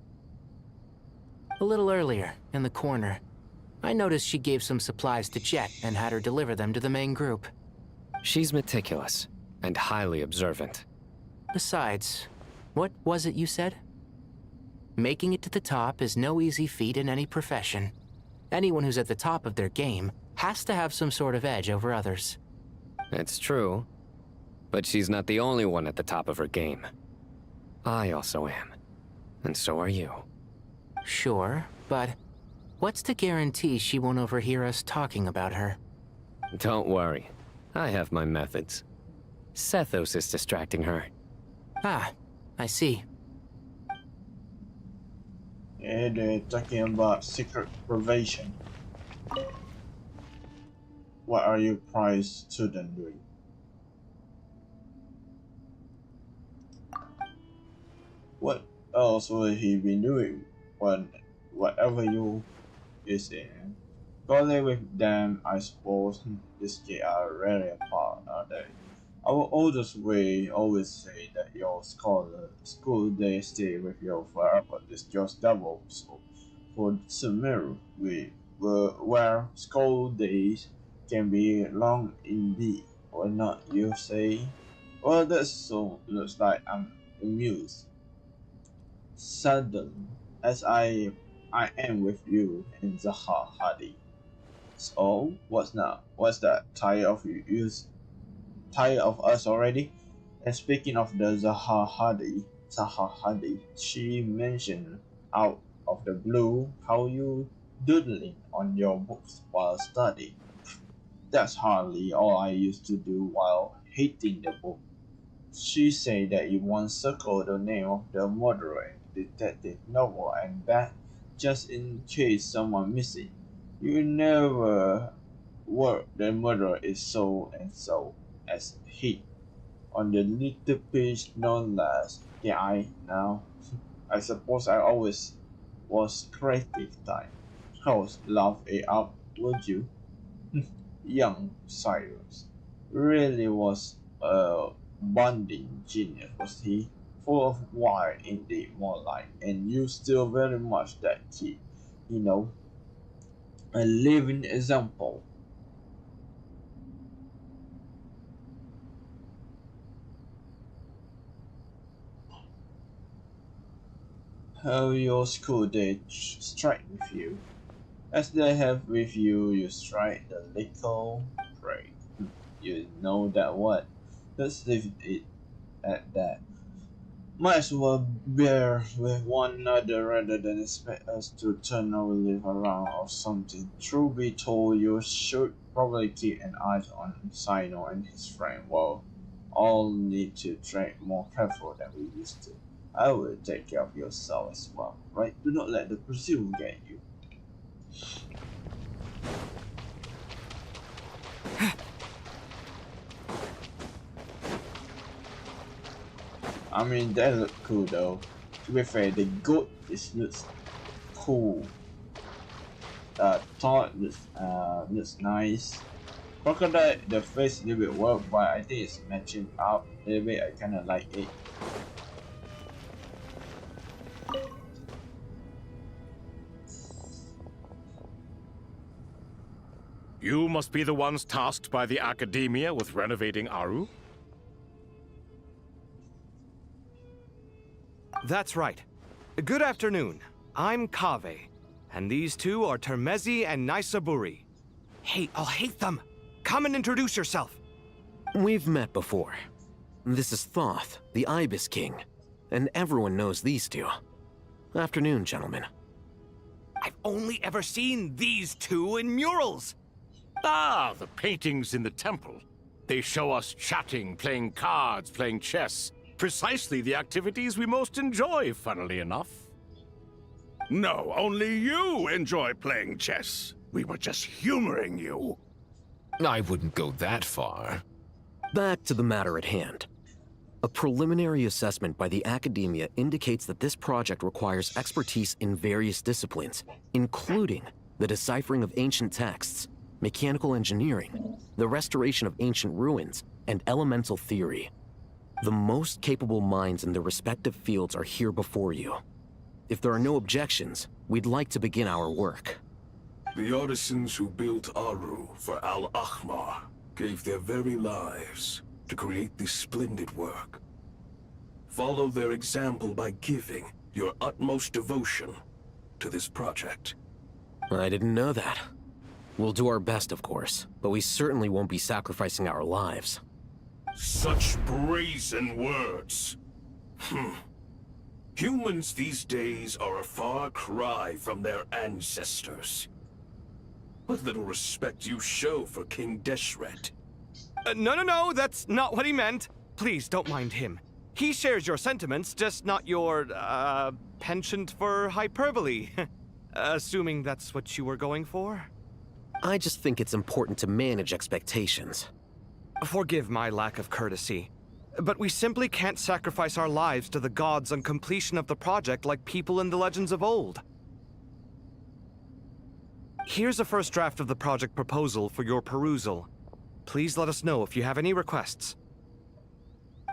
A little earlier, in the corner, I noticed she gave some supplies to Jet and had her deliver them to the main group. She's meticulous and highly observant. Besides, what was it you said? Making it to the top is no easy feat in any profession. Anyone who's at the top of their game has to have some sort of edge over others. It's true, but she's not the only one at the top of her game. I also am, and so are you. Sure, but what's to guarantee she won't overhear us talking about her? Don't worry, I have my methods. Sethos is distracting her. Ah, I see. Yeah, they're talking about secret probation. What are your prize student doing? What else will he be doing when whatever you is in? Calling with them, I suppose. These kids are rarely apart, are they? Our oldest way always say that your school day stay with you forever. This just double. So for Sumeru, we where school days can be long indeed, or not, you say? Well, that so looks like I'm amused. Sudden, as I am with you in Zaha Hadi. So, what's now? What's that? Tired of us already? And speaking of the Zaha Hadi, she mentioned out of the blue how you doodling on your books while studying. That's hardly all I used to do while hating the book. She said that you once circled the name of the murderer in detective novel and that just in case someone missing. You never word the murderer is so and so as he on the little page no less. Yeah, I know. I suppose I always was creative time. House laugh it up, would you? Young Cyrus really was a bonding genius, was he? Full of wire indeed, more like, and you still very much that kid, you know, a living example. How your school day strike with you? As they have with you, you strike the little prey. You know that what? Let's leave it at that. Might as well bear with one another rather than expect us to turn our life around or something. Truth be told, you should probably keep an eye on Sino and his friend. Well, all need to tread more careful than we used to. I will take care of yourself as well, right? Do not let the pursuit get you. I mean, that look cool though. To be fair, the goat looks cool. Thought looks nice. Crocodile, the face a little bit work, but I think it's matching up a little bit. I kind of like it. You must be the ones tasked by the Academia with renovating Aru? That's right. Good afternoon. I'm Kaveh, and these two are Termezi and Naisaburi. Hey, I'll hate them. Come and introduce yourself. We've met before. This is Thoth, the Ibis King, and everyone knows these two. Afternoon, gentlemen. I've only ever seen these two in murals. Ah, the paintings in the temple. They show us chatting, playing cards, playing chess. Precisely the activities we most enjoy, funnily enough. No, only you enjoy playing chess. We were just humoring you. I wouldn't go that far. Back to the matter at hand. A preliminary assessment by the Academia indicates that this project requires expertise in various disciplines, including the deciphering of ancient texts, mechanical engineering, the restoration of ancient ruins, and elemental theory. The most capable minds in their respective fields are here before you. If there are no objections, we'd like to begin our work. The artisans who built Aru for Al-Ahmar gave their very lives to create this splendid work. Follow their example by giving your utmost devotion to this project. I didn't know that. We'll do our best, of course, but we certainly won't be sacrificing our lives. Such brazen words. Humans these days are a far cry from their ancestors. What little respect you show for King Deshret. No, that's not what he meant. Please, don't mind him. He shares your sentiments, just not your, penchant for hyperbole. Assuming that's what you were going for? I just think it's important to manage expectations. Forgive my lack of courtesy, but we simply can't sacrifice our lives to the gods on completion of the project like people in the legends of old. Here's a first draft of the project proposal for your perusal. Please let us know if you have any requests.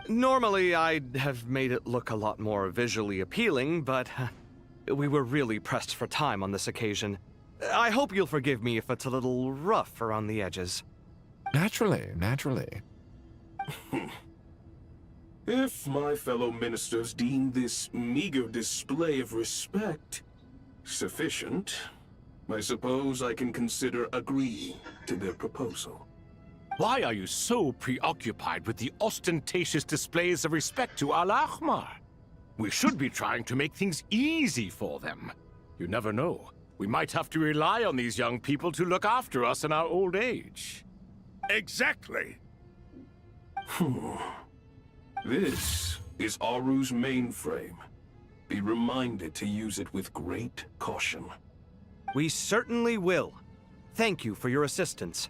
Normally, I'd have made it look a lot more visually appealing, but we were really pressed for time on this occasion. I hope you'll forgive me if it's a little rough around the edges. Naturally, naturally. If my fellow ministers deem this meager display of respect sufficient, I suppose I can consider agreeing to their proposal. Why are you so preoccupied with the ostentatious displays of respect to Al-Ahmar? We should be trying to make things easy for them. You never know. We might have to rely on these young people to look after us in our old age. Exactly. This is Aru's mainframe. Be reminded to use it with great caution. We certainly will. Thank you for your assistance.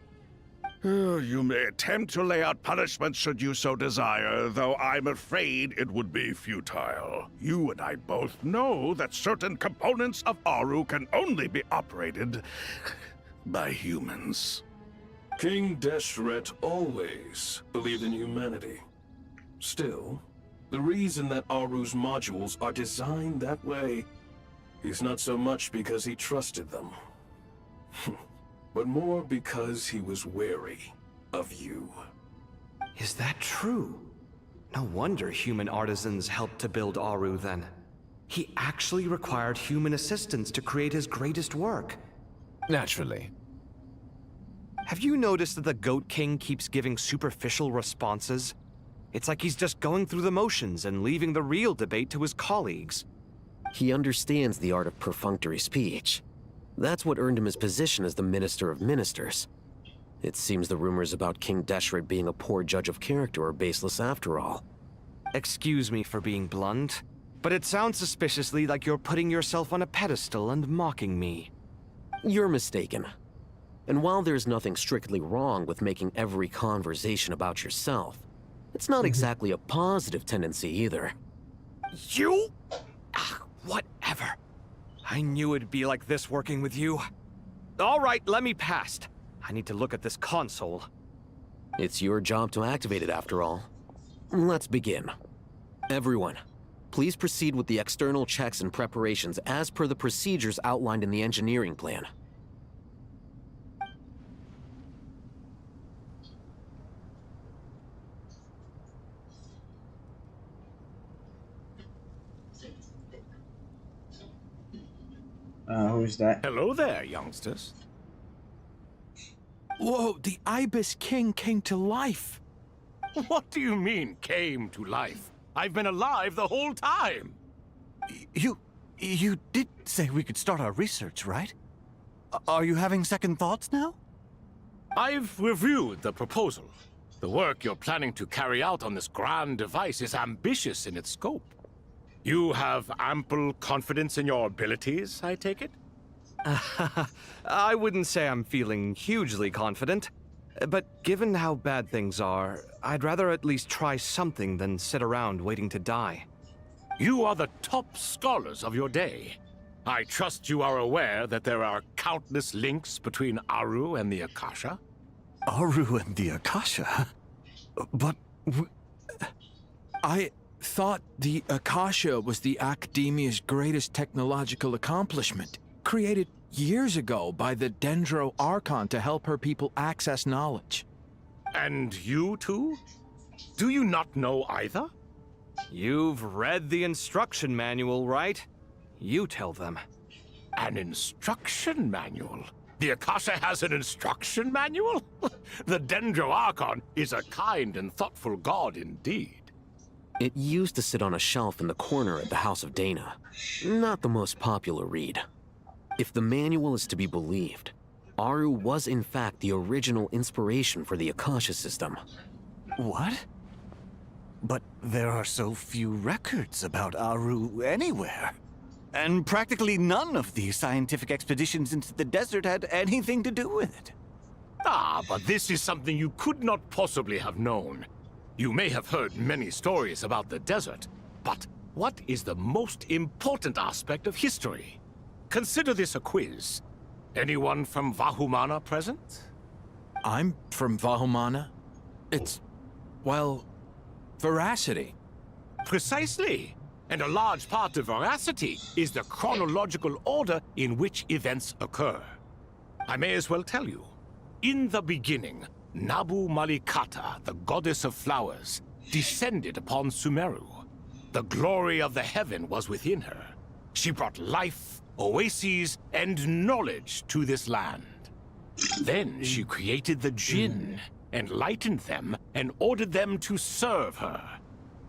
You may attempt to lay out punishment should you so desire, though I'm afraid it would be futile. You and I both know that certain components of Aru can only be operated by humans. King Deshret always believed in humanity. Still, the reason that Aru's modules are designed that way is not so much because he trusted them, but more because he was wary of you. Is that true? No wonder human artisans helped to build Aru then. He actually required human assistance to create his greatest work. Naturally. Have you noticed that the Goat King keeps giving superficial responses? It's like he's just going through the motions and leaving the real debate to his colleagues. He understands the art of perfunctory speech. That's what earned him his position as the Minister of Ministers. It seems the rumors about King Deshret being a poor judge of character are baseless after all. Excuse me for being blunt, but it sounds suspiciously like you're putting yourself on a pedestal and mocking me. You're mistaken. And while there's nothing strictly wrong with making every conversation about yourself, it's not exactly a positive tendency either. You? Whatever. I knew it'd be like this working with you. All right, let me past. I need to look at this console. It's your job to activate it after all. Let's begin. Everyone, please proceed with the external checks and preparations as per the procedures outlined in the engineering plan. Who's that? Hello there, youngsters. Whoa, the Ibis King came to life. What do you mean, came to life? I've been alive the whole time. You did say we could start our research, right? Are you having second thoughts now? I've reviewed the proposal. The work you're planning to carry out on this grand device is ambitious in its scope. You have ample confidence in your abilities, I take it? I wouldn't say I'm feeling hugely confident, but given how bad things are, I'd rather at least try something than sit around waiting to die. You are the top scholars of your day. I trust you are aware that there are countless links between Aru and the Akasha? Aru and the Akasha? But I thought the Akasha was the Academia's greatest technological accomplishment, created years ago by the Dendro Archon to help her people access knowledge. And you too? Do you not know either? You've read the instruction manual, right? You tell them. An instruction manual? The Akasha has an instruction manual? The Dendro Archon is a kind and thoughtful god indeed. It used to sit on a shelf in the corner at the House of Dana. Not the most popular read. If the manual is to be believed, Aru was in fact the original inspiration for the Akasha system. What? But there are so few records about Aru anywhere. And practically none of the scientific expeditions into the desert had anything to do with it. Ah, but this is something you could not possibly have known. You may have heard many stories about the desert, but what is the most important aspect of history? Consider this a quiz. Anyone from Vahumana present? I'm from Vahumana. It's, well, veracity. Precisely. And a large part of veracity is the chronological order in which events occur. I may as well tell you. In the beginning, Nabu Malikata, the goddess of flowers, descended upon Sumeru. The glory of the heaven was within her. She brought life, oases, and knowledge to this land. Then she created the Jinn, enlightened them, and ordered them to serve her.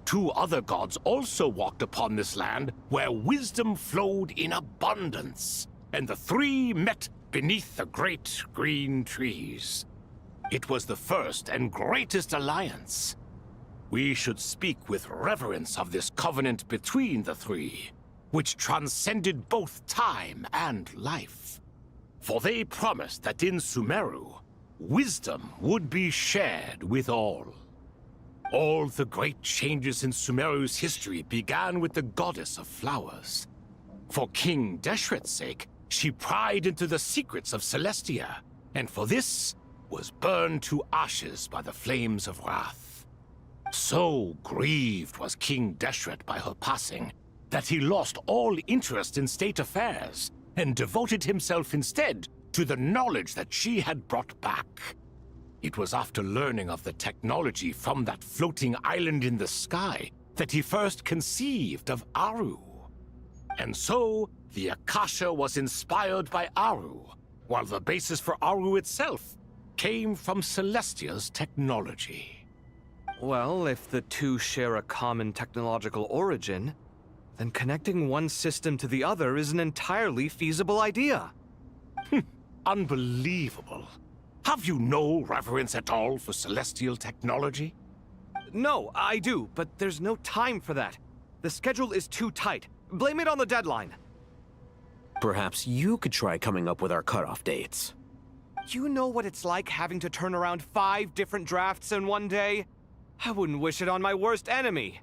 2 other gods also walked upon this land where wisdom flowed in abundance, and the 3 met beneath the great green trees. It was the first and greatest alliance. We should speak with reverence of this covenant between the 3, which transcended both time and life. For they promised that in Sumeru, wisdom would be shared with all. All the great changes in Sumeru's history began with the goddess of flowers. For King Deshret's sake, she pried into the secrets of Celestia, and for this was burned to ashes by the flames of wrath. So grieved was King Deshret by her passing, that he lost all interest in state affairs, and devoted himself instead to the knowledge that she had brought back. It was after learning of the technology from that floating island in the sky that he first conceived of Aru. And so, the Akasha was inspired by Aru, while the basis for Aru itself came from Celestia's technology. Well, if the 2 share a common technological origin, then connecting one system to the other is an entirely feasible idea. Unbelievable. Have you no reverence at all for celestial technology? No, I do, but there's no time for that. The schedule is too tight. Blame it on the deadline. Perhaps you could try coming up with our cutoff dates. You know what it's like having to turn around 5 different drafts in one day? I wouldn't wish it on my worst enemy.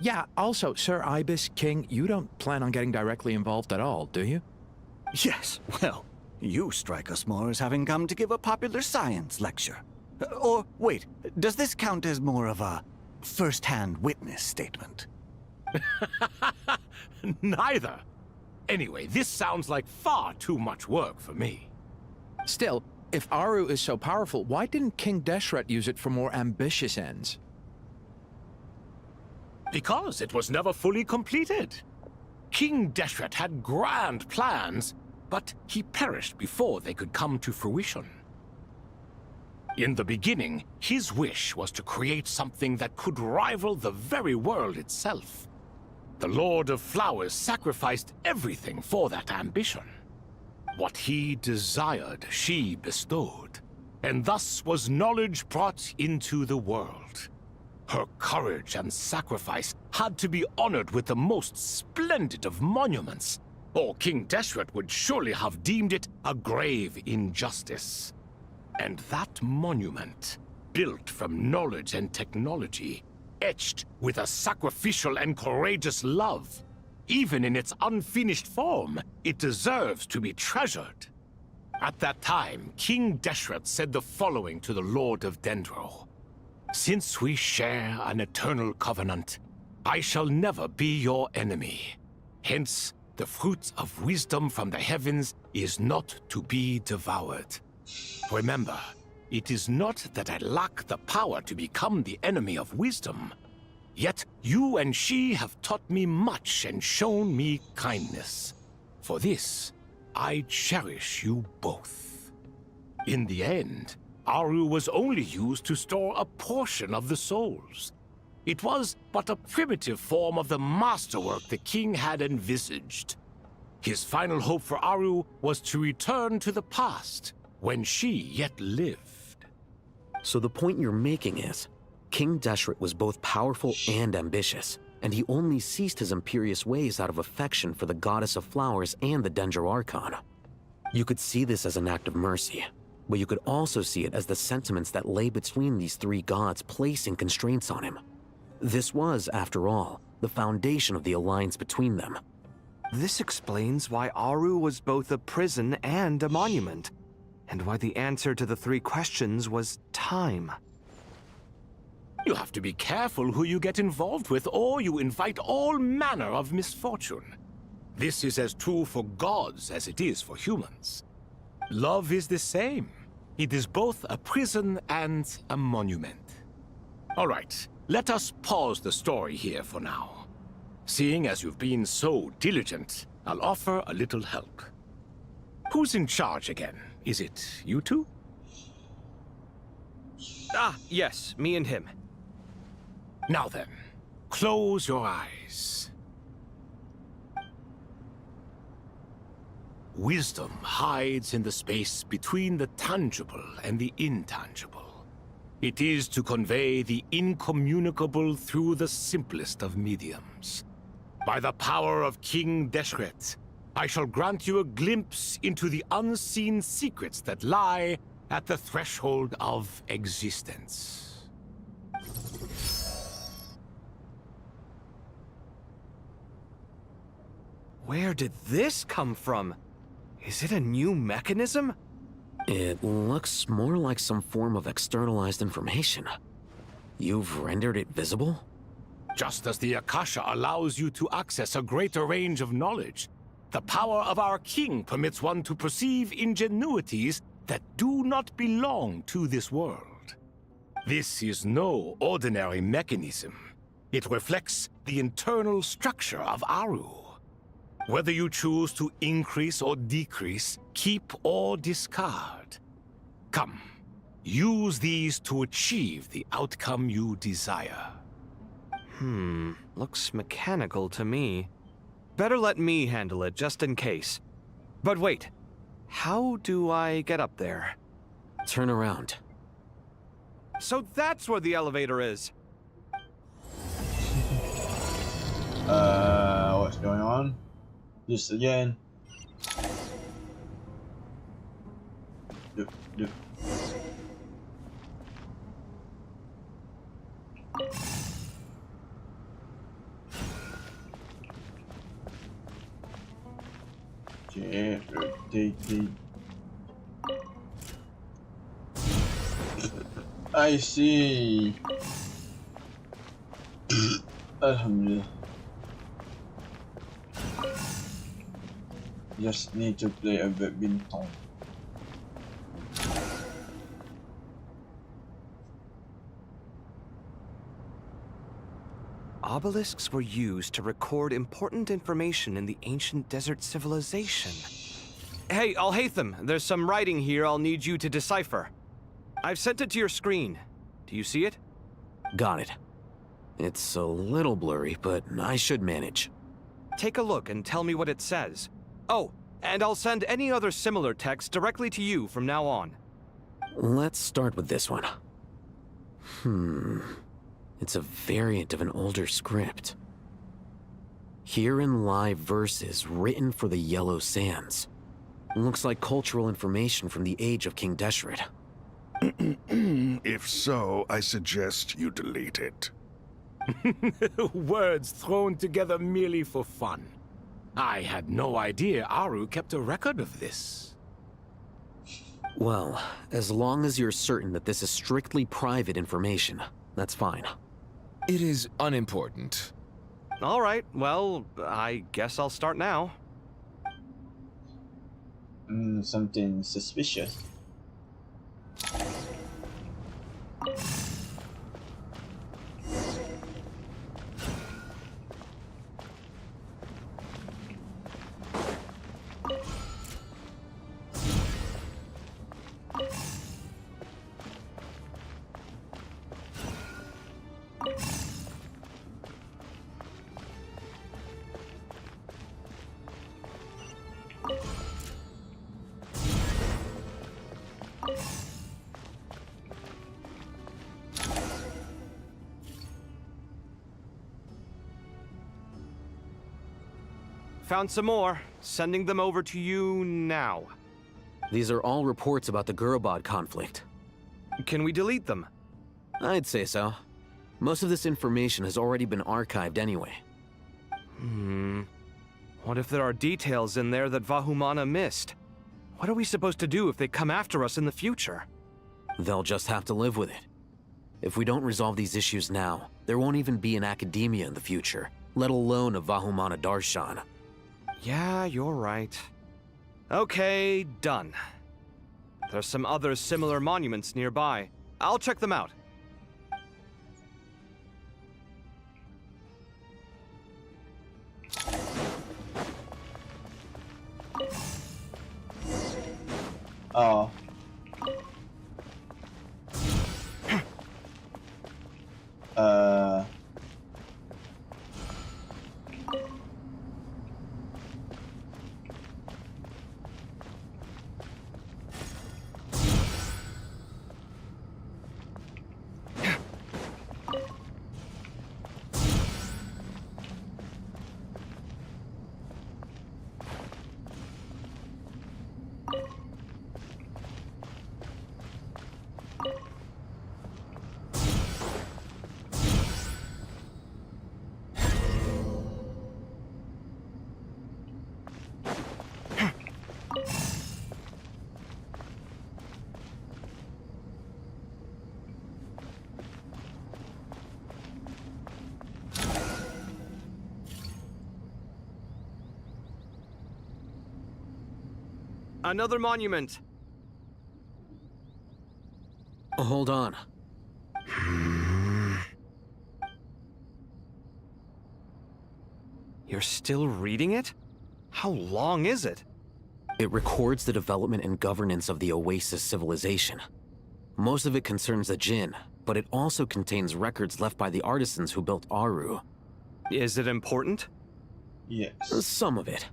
Yeah, also, Sir Ibis, King, you don't plan on getting directly involved at all, do you? Yes, well, you strike us more as having come to give a popular science lecture. Or, wait, does this count as more of a first-hand witness statement? Neither. Anyway, this sounds like far too much work for me. Still, if Aru is so powerful, why didn't King Deshret use it for more ambitious ends? Because it was never fully completed. King Deshret had grand plans, but he perished before they could come to fruition. In the beginning, his wish was to create something that could rival the very world itself. The Lord of Flowers sacrificed everything for that ambition. What he desired, she bestowed, and thus was knowledge brought into the world. Her courage and sacrifice had to be honored with the most splendid of monuments, or King Deshret would surely have deemed it a grave injustice. And that monument, built from knowledge and technology, etched with a sacrificial and courageous love, even in its unfinished form, it deserves to be treasured. At that time, King Deshret said the following to the Lord of Dendro. Since we share an eternal covenant, I shall never be your enemy. Hence, the fruit of wisdom from the heavens is not to be devoured. Remember, it is not that I lack the power to become the enemy of wisdom. Yet you and she have taught me much and shown me kindness. For this, I cherish you both. In the end, Aru was only used to store a portion of the souls. It was but a primitive form of the masterwork the king had envisaged. His final hope for Aru was to return to the past, when she yet lived. So the point you're making is, King Deshret was both powerful and ambitious, and he only ceased his imperious ways out of affection for the goddess of flowers and the Dendro Archon. You could see this as an act of mercy, but you could also see it as the sentiments that lay between these 3 gods placing constraints on him. This was, after all, the foundation of the alliance between them. This explains why Aru was both a prison and a monument, and why the answer to the 3 questions was time. You have to be careful who you get involved with, or you invite all manner of misfortune. This is as true for gods as it is for humans. Love is the same. It is both a prison and a monument. All right, let us pause the story here for now. Seeing as you've been so diligent, I'll offer a little help. Who's in charge again? Is it you two? Ah, yes, me and him. Now then, close your eyes. Wisdom hides in the space between the tangible and the intangible. It is to convey the incommunicable through the simplest of mediums. By the power of King Deshret, I shall grant you a glimpse into the unseen secrets that lie at the threshold of existence. Where did this come from? Is it a new mechanism? It looks more like some form of externalized information. You've rendered it visible? Just as the Akasha allows you to access a greater range of knowledge, the power of our king permits one to perceive ingenuities that do not belong to this world. This is no ordinary mechanism. It reflects the internal structure of Aru. Whether you choose to increase or decrease, keep or discard. Come, use these to achieve the outcome you desire. Looks mechanical to me. Better let me handle it, just in case. But wait, how do I get up there? Turn around. So that's where the elevator is. What's going on? This again. Yep. Okay, I see. Alhamdulillah. Just need to play a badminton. Obelisks were used to record important information in the ancient desert civilization. Hey, Al-Haytham, there's some writing here I'll need you to decipher. I've sent it to your screen. Do you see it? Got it. It's a little blurry, but I should manage. Take a look and tell me what it says. Oh, and I'll send any other similar text directly to you from now on. Let's start with this one. It's a variant of an older script. Herein lie verses written for the Yellow Sands. Looks like cultural information from the age of King Deshret. If so, I suggest you delete it. Words thrown together merely for fun. I had no idea Aru kept a record of this. Well, as long as you're certain that this is strictly private information, that's fine. It is unimportant. All right, well, I guess I'll start now. Something suspicious. Found some more. Sending them over to you now. These are all reports about the Gurubad conflict. Can we delete them? I'd say so. Most of this information has already been archived anyway. What if there are details in there that Vahumana missed? What are we supposed to do if they come after us in the future? They'll just have to live with it. If we don't resolve these issues now, there won't even be an academia in the future, let alone a Vahumana Darshan. Yeah, you're right. Okay, done. There's some other similar monuments nearby. I'll check them out. Oh. Uh. Another monument. Hold on. You're still reading it? How long is it? It records the development and governance of the Oasis civilization. Most of it concerns the Jinn, but it also contains records left by the artisans who built Aru. Is it important? Yes. Some of it.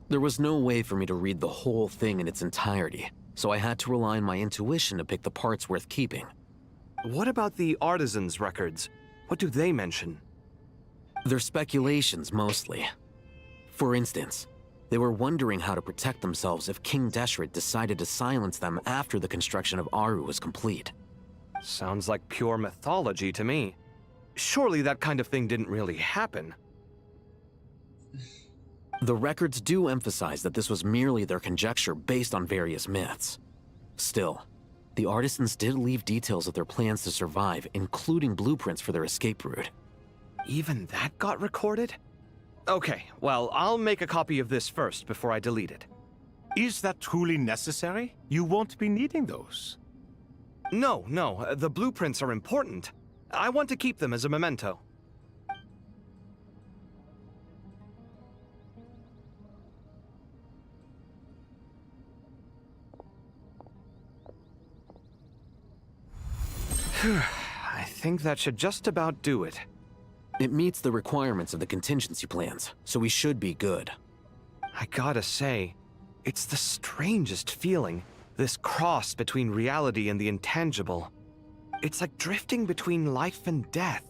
There was no way for me to read the whole thing in its entirety, so I had to rely on my intuition to pick the parts worth keeping. What about the artisans' records? What do they mention? They're speculations, mostly. For instance, they were wondering how to protect themselves if King Deshret decided to silence them after the construction of Aru was complete. Sounds like pure mythology to me. Surely that kind of thing didn't really happen. The records do emphasize that this was merely their conjecture based on various myths. Still, the artisans did leave details of their plans to survive, including blueprints for their escape route. Even that got recorded? Okay, well, I'll make a copy of this first before I delete it. Is that truly necessary? You won't be needing those. No, the blueprints are important. I want to keep them as a memento. I think that should just about do it. It meets the requirements of the contingency plans, so we should be good. I gotta say, it's the strangest feeling, this cross between reality and the intangible. It's like drifting between life and death,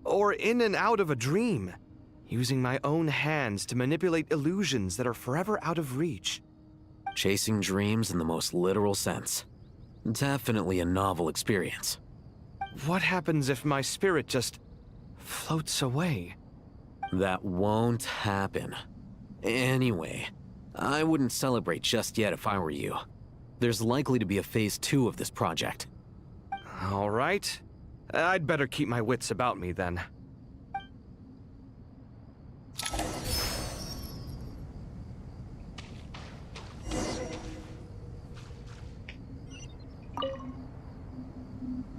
or in and out of a dream, using my own hands to manipulate illusions that are forever out of reach. Chasing dreams in the most literal sense. Definitely a novel experience. What happens if my spirit just floats away? That won't happen. Anyway, I wouldn't celebrate just yet if I were you. There's likely to be a phase 2 of this project. All right. I'd better keep my wits about me then.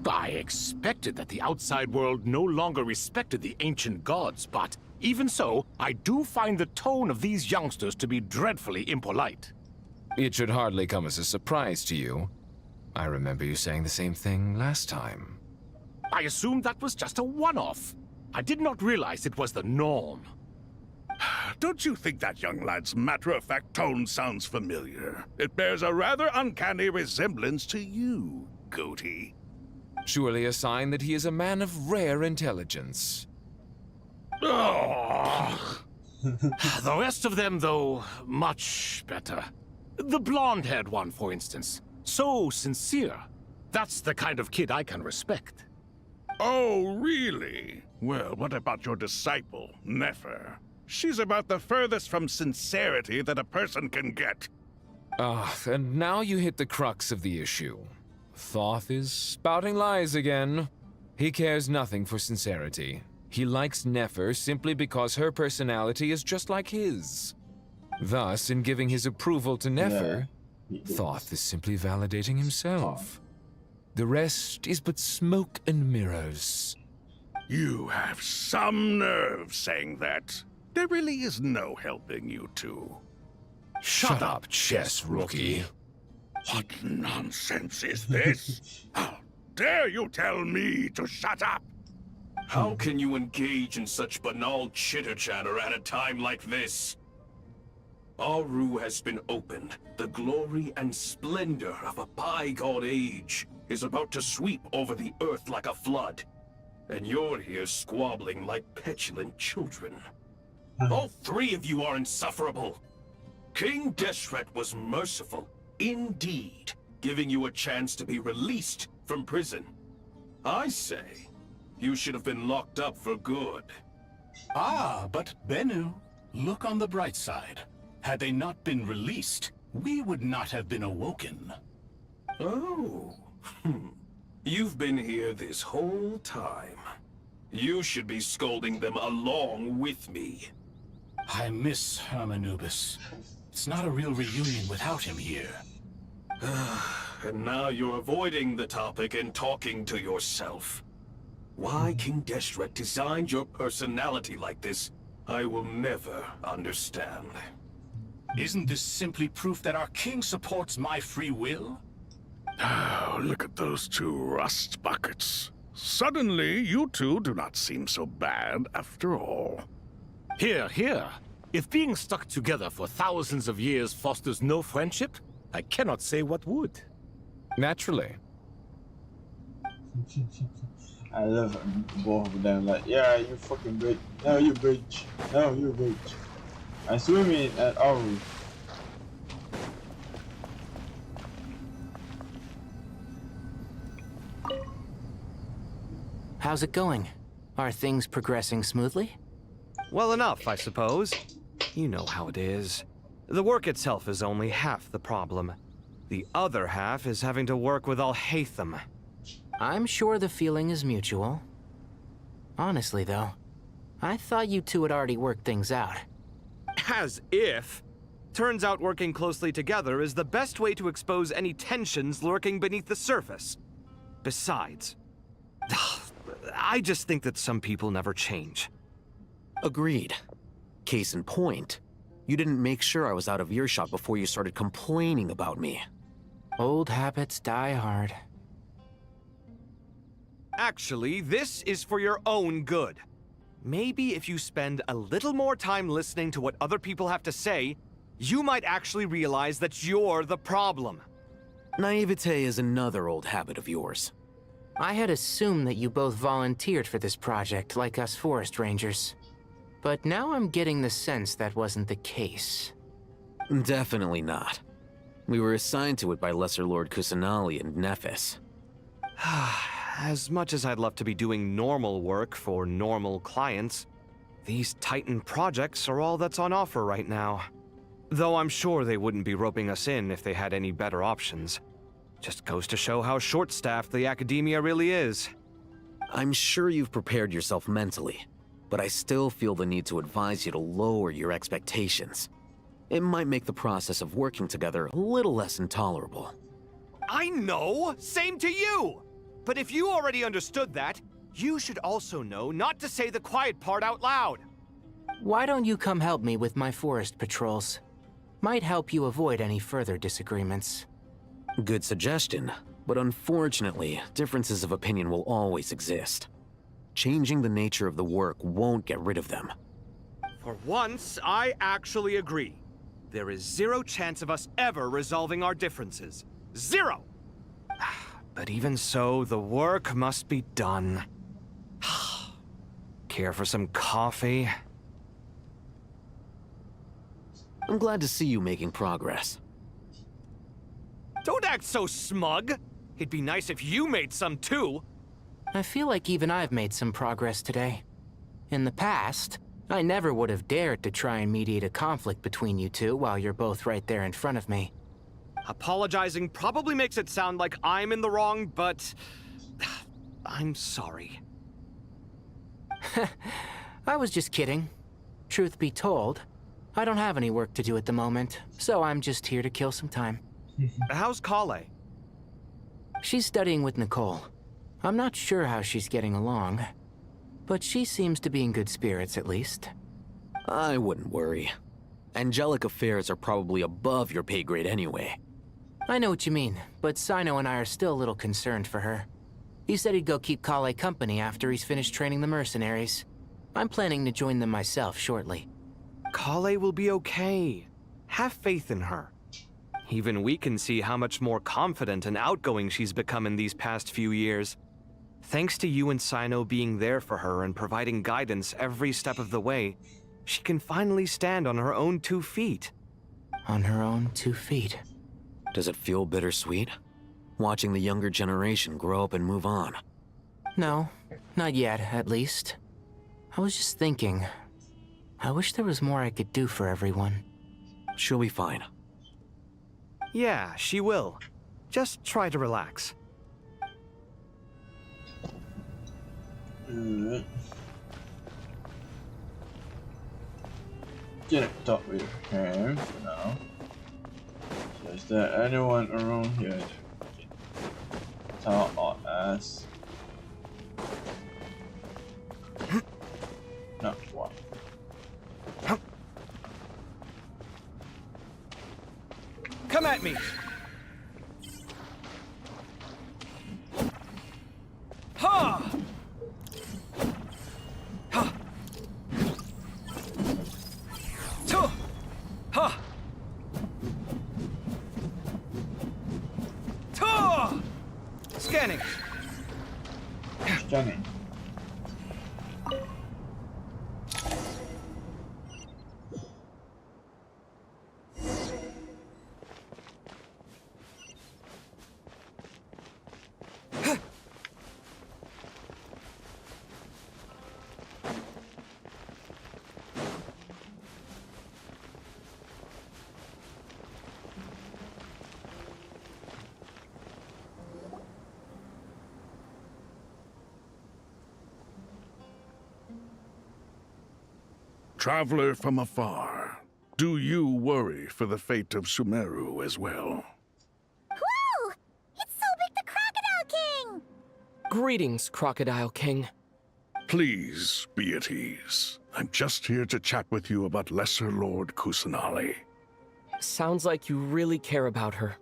I expected that the outside world no longer respected the ancient gods, but even so, I do find the tone of these youngsters to be dreadfully impolite. It should hardly come as a surprise to you. I remember you saying the same thing last time. I assumed that was just a one-off. I did not realize it was the norm. Don't you think that young lad's matter-of-fact tone sounds familiar? It bears a rather uncanny resemblance to you, Goatee. Surely a sign that he is a man of rare intelligence. Oh. The rest of them, though, much better. The blonde-haired one, for instance. So sincere. That's the kind of kid I can respect. Oh, really? Well, what about your disciple, Nefer? She's about the furthest from sincerity that a person can get. Ah, and now you hit the crux of the issue. Thoth is spouting lies again. He cares nothing for sincerity. He likes Nefer simply because her personality is just like his. Thus, in giving his approval to Nefer, Thoth is simply validating himself. The rest is but smoke and mirrors. You have some nerve saying that. There really is no helping you two. Shut up, chess rookie. What nonsense is this? How dare you tell me to shut up? How can you engage in such banal chitter-chatter at a time like this? Aru has been opened. The glory and splendor of a bygone age is about to sweep over the earth like a flood. And you're here squabbling like petulant children. All three of you are insufferable. King Deshret was merciful, indeed, giving you a chance to be released from prison. I say, you should have been locked up for good. Ah, but Bennu, look on the bright side. Had they not been released, we would not have been awoken. Oh, you've been here this whole time. You should be scolding them along with me. I miss Hermanubis. It's not a real reunion without him here. And now you're avoiding the topic and talking to yourself. Why King Deshret designed your personality like this, I will never understand. Isn't this simply proof that our king supports my free will? Oh, look at those two rust buckets. Suddenly, you two do not seem so bad after all. Here, here. If being stuck together for thousands of years fosters no friendship, I cannot say what would. Naturally. I love both of them. Like, yeah, you fucking bitch. No, you bitch. No, you bitch. I'm swimming at Aru. How's it going? Are things progressing smoothly? Well enough, I suppose. You know how it is. The work itself is only half the problem. The other half is having to work with Al-Haytham. I'm sure the feeling is mutual. Honestly, though, I thought you two had already worked things out. As if. Turns out working closely together is the best way to expose any tensions lurking beneath the surface. Besides, I just think that some people never change. Agreed. Case in point, you didn't make sure I was out of earshot before you started complaining about me. Old habits die hard. Actually, this is for your own good. Maybe if you spend a little more time listening to what other people have to say, you might actually realize that you're the problem. Naivete is another old habit of yours. I had assumed that you both volunteered for this project, like us forest rangers. But now I'm getting the sense that wasn't the case. Definitely not. We were assigned to it by Lesser Lord Kusanali and Nephis. As much as I'd love to be doing normal work for normal clients, these Titan projects are all that's on offer right now. Though I'm sure they wouldn't be roping us in if they had any better options. Just goes to show how short-staffed the academia really is. I'm sure you've prepared yourself mentally, but I still feel the need to advise you to lower your expectations. It might make the process of working together a little less intolerable. I know! Same to you! But if you already understood that, you should also know not to say the quiet part out loud. Why don't you come help me with my forest patrols? Might help you avoid any further disagreements. Good suggestion, but unfortunately, differences of opinion will always exist. Changing the nature of the work won't get rid of them. For once, I actually agree. There is zero chance of us ever resolving our differences. Zero! But even so, the work must be done. Care for some coffee? I'm glad to see you making progress. Don't act so smug! It'd be nice if you made some too! I feel like even I've made some progress today. In the past, I never would have dared to try and mediate a conflict between you two while you're both right there in front of me. Apologizing probably makes it sound like I'm in the wrong, but I'm sorry. I was just kidding. Truth be told, I don't have any work to do at the moment, so I'm just here to kill some time. How's Kale? She's studying with Nicole. I'm not sure how she's getting along, but she seems to be in good spirits at least. I wouldn't worry. Angelic affairs are probably above your pay grade anyway. I know what you mean, but Sino and I are still a little concerned for her. He said he'd go keep Kale company after he's finished training the mercenaries. I'm planning to join them myself shortly. Kale will be okay. Have faith in her. Even we can see how much more confident and outgoing she's become in these past few years. Thanks to you and Sino being there for her and providing guidance every step of the way, she can finally stand on her own 2 feet. On her own 2 feet. Does it feel bittersweet? Watching the younger generation grow up and move on? No, not yet, at least. I was just thinking, I wish there was more I could do for everyone. She'll be fine. Yeah, she will. Just try to relax. Alright. Get up top with him for now. So is there anyone around here that we can talk or ask? Not one. Come at me! Ha! Ha! Tuh! Ha! Tuh! Scanning. Scanning. Traveler from afar, do you worry for the fate of Sumeru as well? Whoa! It's Sobek the Crocodile King! Greetings, Crocodile King. Please be at ease. I'm just here to chat with you about Lesser Lord Kusanali. Sounds like you really care about her.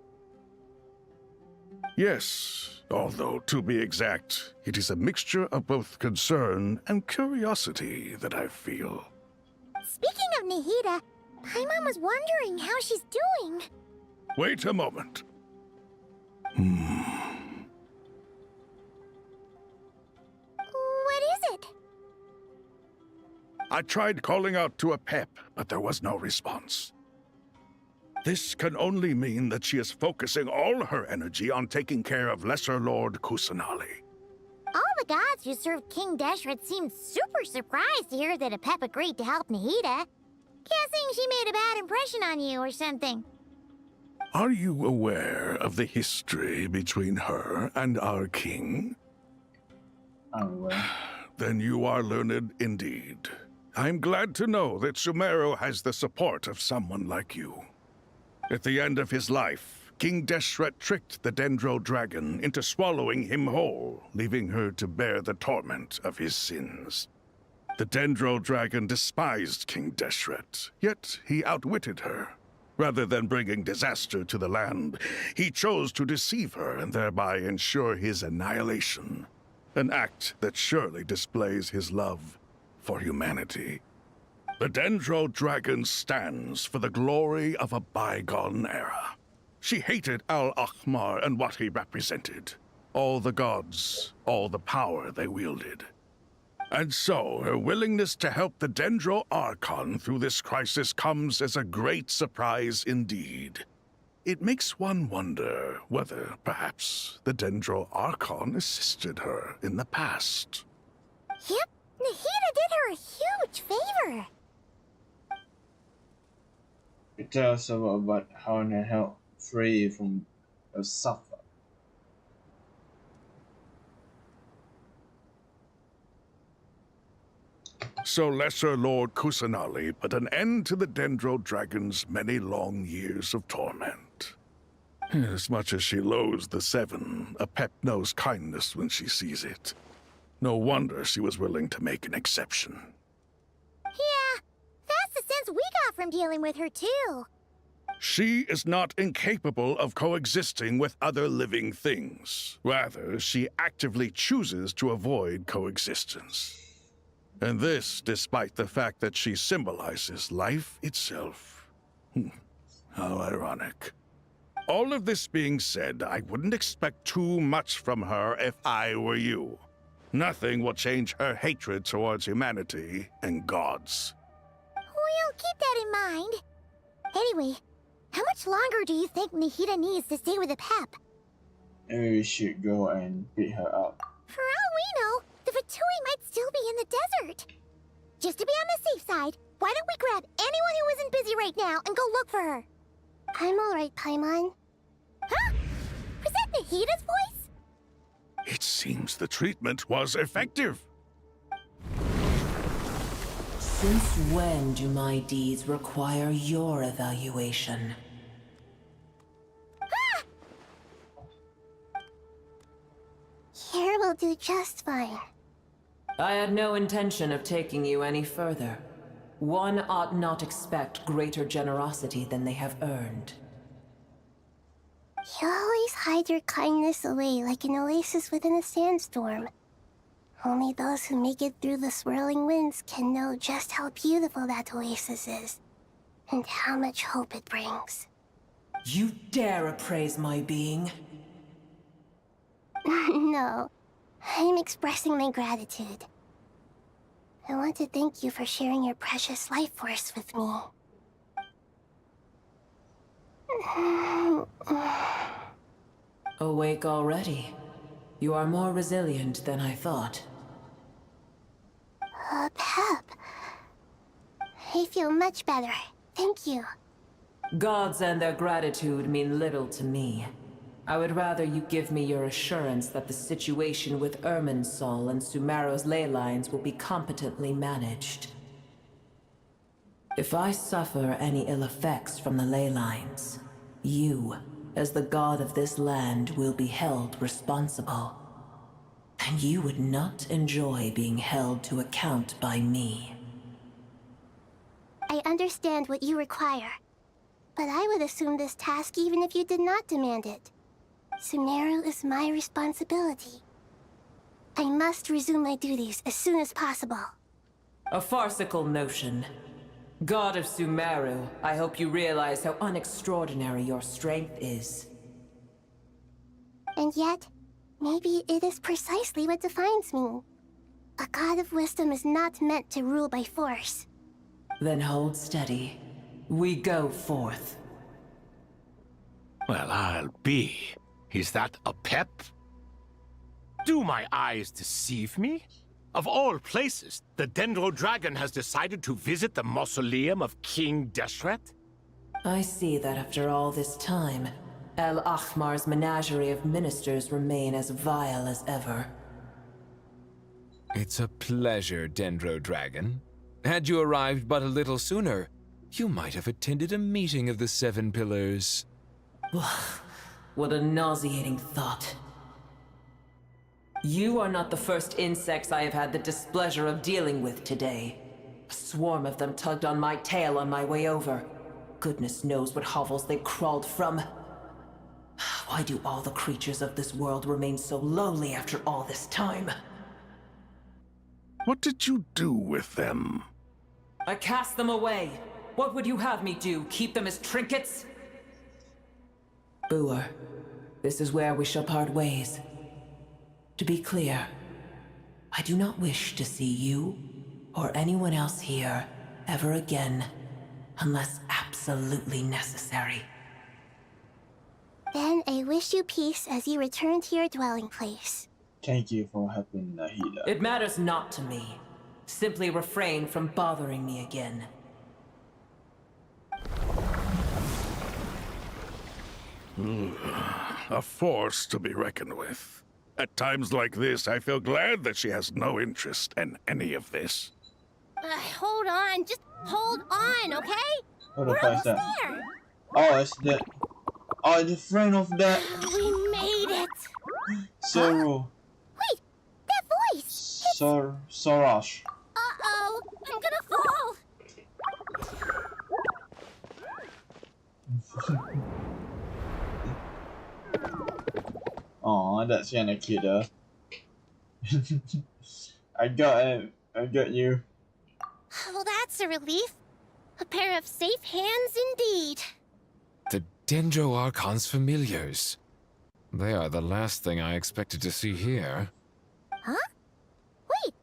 Yes, although to be exact, it is a mixture of both concern and curiosity that I feel. Speaking of Nahida, Paimon was wondering how she's doing. Wait a moment. What is it? I tried calling out to a pep, but there was no response. This can only mean that she is focusing all her energy on taking care of Lesser Lord Kusanali. All the gods who served King Deshret seemed super surprised to hear that a pep agreed to help Nahida. Guessing she made a bad impression on you or something. Are you aware of the history between her and our king? Then you are learned indeed. I'm glad to know that Sumeru has the support of someone like you. At the end of his life, King Deshret tricked the Dendro Dragon into swallowing him whole, leaving her to bear the torment of his sins. The Dendro Dragon despised King Deshret, yet he outwitted her. Rather than bringing disaster to the land, he chose to deceive her and thereby ensure his annihilation. An act that surely displays his love for humanity. The Dendro Dragon stands for the glory of a bygone era. She hated Al-Akhmar and what he represented. All the gods, all the power they wielded. And so, her willingness to help the Dendro Archon through this crisis comes as a great surprise indeed. It makes one wonder whether, perhaps, the Dendro Archon assisted her in the past. Yep, Nahida did her a huge favor. It tells about how to help free from the suffer. So Lesser Lord Kusanali put an end to the Dendro Dragon's many long years of torment. As much as she loathes the Seven, a pep knows kindness when she sees it. No wonder she was willing to make an exception. Yeah, that's the sense we got from dealing with her, too. She is not incapable of coexisting with other living things. Rather, she actively chooses to avoid coexistence. And this despite the fact that she symbolizes life itself. How ironic. All of this being said, I wouldn't expect too much from her if I were you. Nothing will change her hatred towards humanity and gods. We'll keep that in mind. Anyway, how much longer do you think Nahida needs to stay with the Pep? Maybe we should go and pick her up. For all we know, the Fatui might still be in the desert. Just to be on the safe side, why don't we grab anyone who isn't busy right now and go look for her? I'm alright, Paimon. Huh? Was that Nahida's voice? It seems the treatment was effective. Since when do my deeds require your evaluation? Here will do just fine. I had no intention of taking you any further. One ought not expect greater generosity than they have earned. You always hide your kindness away like an oasis within a sandstorm. Only those who make it through the swirling winds can know just how beautiful that oasis is, and how much hope it brings. You dare appraise my being? No, I'm expressing my gratitude. I want to thank you for sharing your precious life force with me. Awake already? You are more resilient than I thought. Pep. I feel much better. Thank you. Gods and their gratitude mean little to me. I would rather you give me your assurance that the situation with Irminsul and Sumeru's ley lines will be competently managed. If I suffer any ill effects from the ley lines, you, as the god of this land, will be held responsible. And you would not enjoy being held to account by me. I understand what you require, but I would assume this task even if you did not demand it. Sumeru is my responsibility. I must resume my duties as soon as possible. A farcical notion. God of Sumeru, I hope you realize how unextraordinary your strength is. And yet, maybe it is precisely what defines me. A god of wisdom is not meant to rule by force. Then hold steady. We go forth. Well, I'll be. Is that a pep? Do my eyes deceive me? Of all places, the Dendro Dragon has decided to visit the mausoleum of King Deshret? I see that after all this time, El Ahmar's menagerie of ministers remain as vile as ever. It's a pleasure, Dendro Dragon. Had you arrived but a little sooner, you might have attended a meeting of the Seven Pillars. What a nauseating thought. You are not the first insects I have had the displeasure of dealing with today. A swarm of them tugged on my tail on my way over. Goodness knows what hovels they crawled from. Why do all the creatures of this world remain so lowly after all this time? What did you do with them? I cast them away. What would you have me do? Keep them as trinkets? Boer, this is where we shall part ways. To be clear, I do not wish to see you or anyone else here ever again, unless absolutely necessary. Then I wish you peace as you return to your dwelling place. Thank you for helping Nahida. It matters not to me. Simply refrain from bothering me again. A force to be reckoned with. At times like this, I feel glad that she has no interest in any of this. Hold on, just hold on, okay? What We're the fuck is almost that? there. Oh, it's the... Oh, the friend of that We made it! Zoro. Wait, that voice! Sorash. Uh-oh, I'm gonna fall! Oh, that's kinda cute though. I got you. Well, that's a relief. A pair of safe hands indeed. The Dendro Archon's familiars. They are the last thing I expected to see here. Huh? Wait,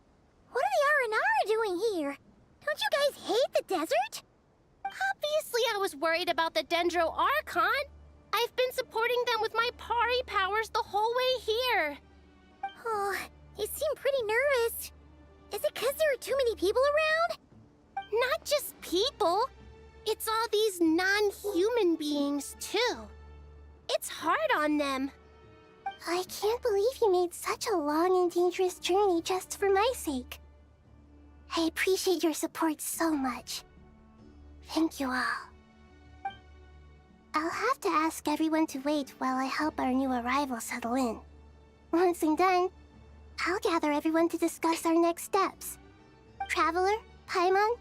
what are the Aranara doing here? Don't you guys hate the desert? Obviously I was worried about the Dendro Archon. I've been supporting them with my Pari powers the whole way here. Oh, you seem pretty nervous. Is it because there are too many people around? Not just people. It's all these non-human beings, too. It's hard on them. I can't believe you made such a long and dangerous journey just for my sake. I appreciate your support so much. Thank you all. I'll have to ask everyone to wait while I help our new arrival settle in. Once I'm done, I'll gather everyone to discuss our next steps. Traveler, Paimon,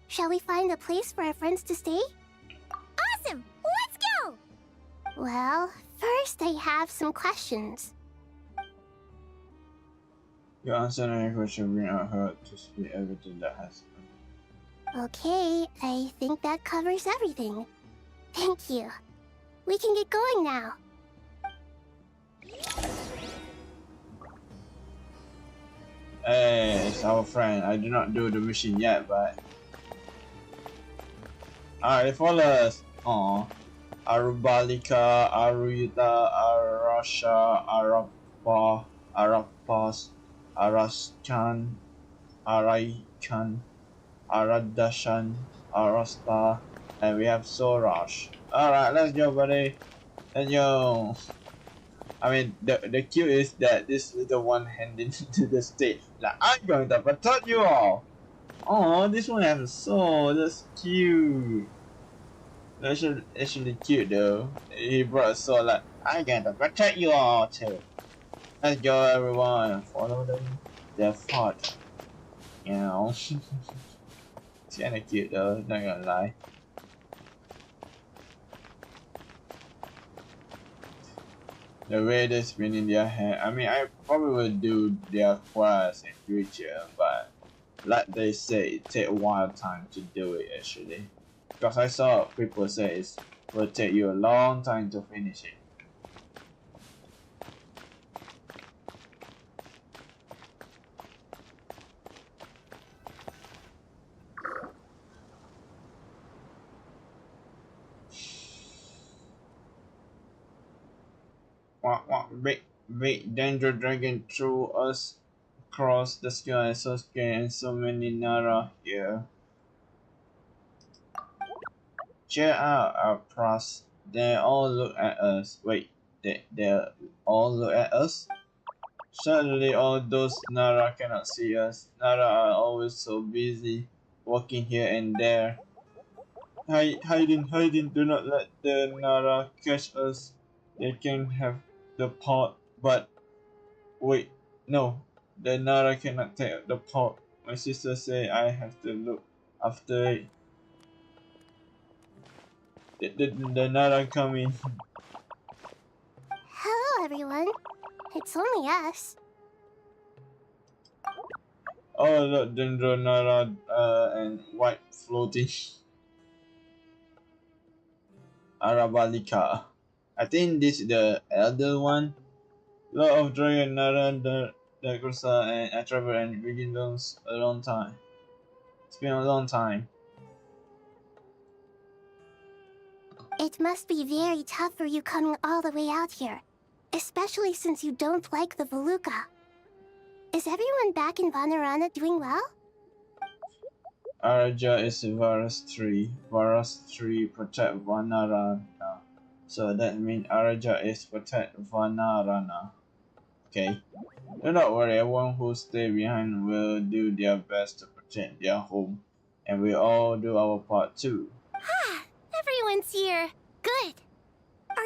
shall we find a place for our friends to stay? Awesome! Let's go! Well, first I have some questions. Your answer any question bring out her to speak everything that has happened. Okay, I think that covers everything. Thank you. We can get going now. Hey, it's our friend. I do not do the mission yet, but... Alright, follow us. Aww. Arubalika, Aruyuta, Arasha, Arapa, Arapas, Araskan, Araikan, Aradashan, Arasta, and we have Sorash. Alright, let's go, buddy. Let's go. I mean, the cute is that this little one handed to the stage. Like, I'm going to protect you all. Oh, this one has a soul. That's cute. That's actually cute though. He brought a soul like, I'm going to protect you all too. Let's go, everyone. Follow them. Their thought. You know. It's kinda cute though, not gonna lie. The way they spin in their hair. I mean, I probably will do their quest in future, but like they say, it take a while time to do it actually. Because I saw people say it will take you a long time to finish it. Big danger dragon threw us across the sky, so scared, and so many Nara here. Cheer out, our pros. They all look at us. Wait, they all look at us? Suddenly all those Nara cannot see us. Nara are always so busy, walking here and there. Hiding, do not let the Nara catch us. They can have the pot, but wait, no, the Nara cannot take the pot. My sister say I have to look after it. The Nara coming. Hello, everyone. It's only us. Oh, look, Dendro Nara and white floating. Arabalika. I think this is the elder one. Lot of Dragon Nara, the Kursa, and I travel and begin those a long time. It's been a long time. It must be very tough for you coming all the way out here, especially since you don't like the Voluka. Is everyone back in Vanarana doing well? Araja is Varas 3. Varas 3 protect Vanarana. So that means Araja is protect Vanarana. Okay. Do not worry, everyone who stay behind will do their best to protect their home. And we all do our part too. Everyone's here. Good. Are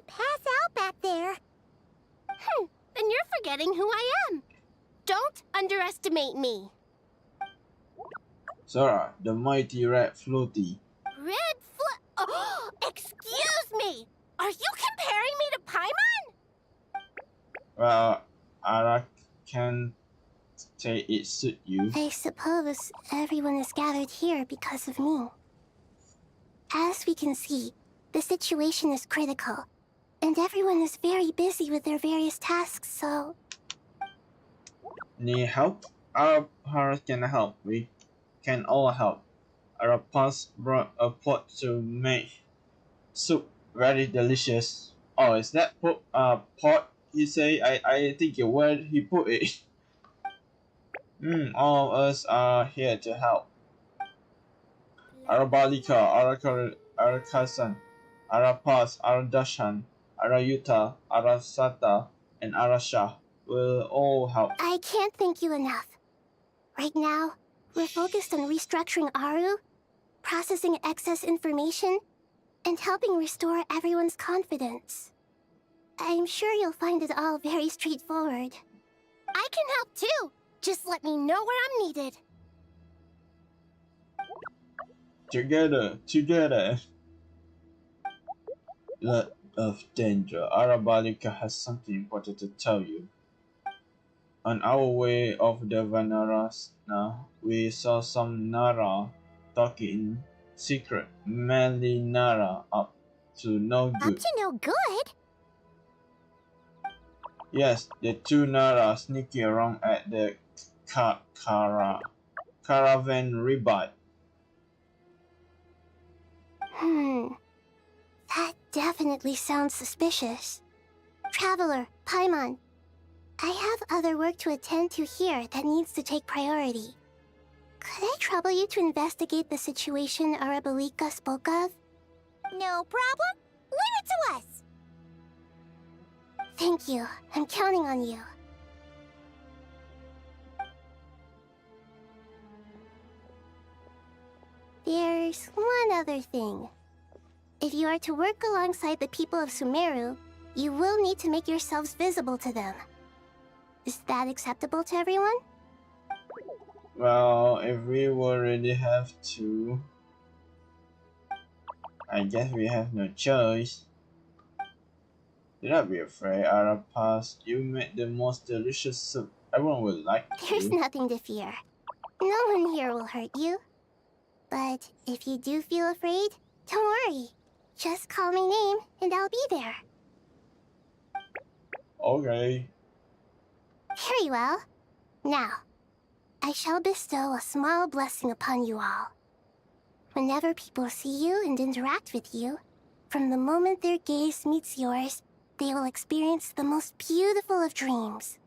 to pass out back there. Then you're forgetting who I am. Don't underestimate me. Sora, the mighty red floaty. Oh, excuse me! Are you comparing me to Paimon? Well, I can't say it suit you. I suppose everyone is gathered here because of me. As we can see, the situation is critical, and everyone is very busy with their various tasks, so... Need help? Our heart can help. We can all help. Our boss brought a pot to make soup very delicious. Oh, is that pot he say? I think where he put it. All of us are here to help. Arabalika, Arakasan, Arapas, Aradashan, Arayuta, Arasata, and Arasha will all help. I can't thank you enough. Right now, we're focused on restructuring Aru, processing excess information, and helping restore everyone's confidence. I'm sure you'll find it all very straightforward. I can help too. Just let me know where I'm needed. Together. Lot of danger. Arabalika has something important to tell you. On our way of the Vanarasna, we saw some Nara talking in secret. Mainly Nara up to no good. Up to no good? Yes, the two Nara sneaking around at the caravan rebut. That definitely sounds suspicious. Traveler, Paimon, I have other work to attend to here that needs to take priority. Could I trouble you to investigate the situation Arabalika spoke of? No problem. Leave it to us. Thank you. I'm counting on you. There's one other thing. If you are to work alongside the people of Sumeru, you will need to make yourselves visible to them. Is that acceptable to everyone? Well, if we already have to, I guess we have no choice. Do not be afraid, Arapas. You made the most delicious soup. Everyone will like There's you. nothing to fear. No one here will hurt you. But if you do feel afraid, don't worry. Just call my name and I'll be there. Okay. Very well. Now, I shall bestow a small blessing upon you all. Whenever people see you and interact with you, from the moment their gaze meets yours, they will experience the most beautiful of dreams.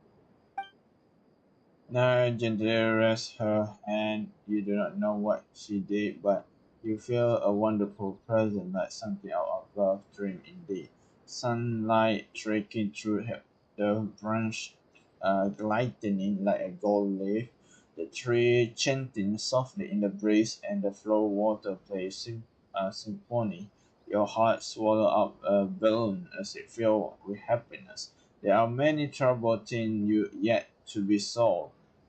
Now gently rest her hand. You do not know what she did, but you feel a wonderful presence, like something out of love dream indeed. Sunlight streaking through the branch, lightening like a gold leaf. The tree chanting softly in the breeze, and the flow water plays symphony. Your heart swallow up a balloon as it filled with happiness. There are many troubled things you yet to be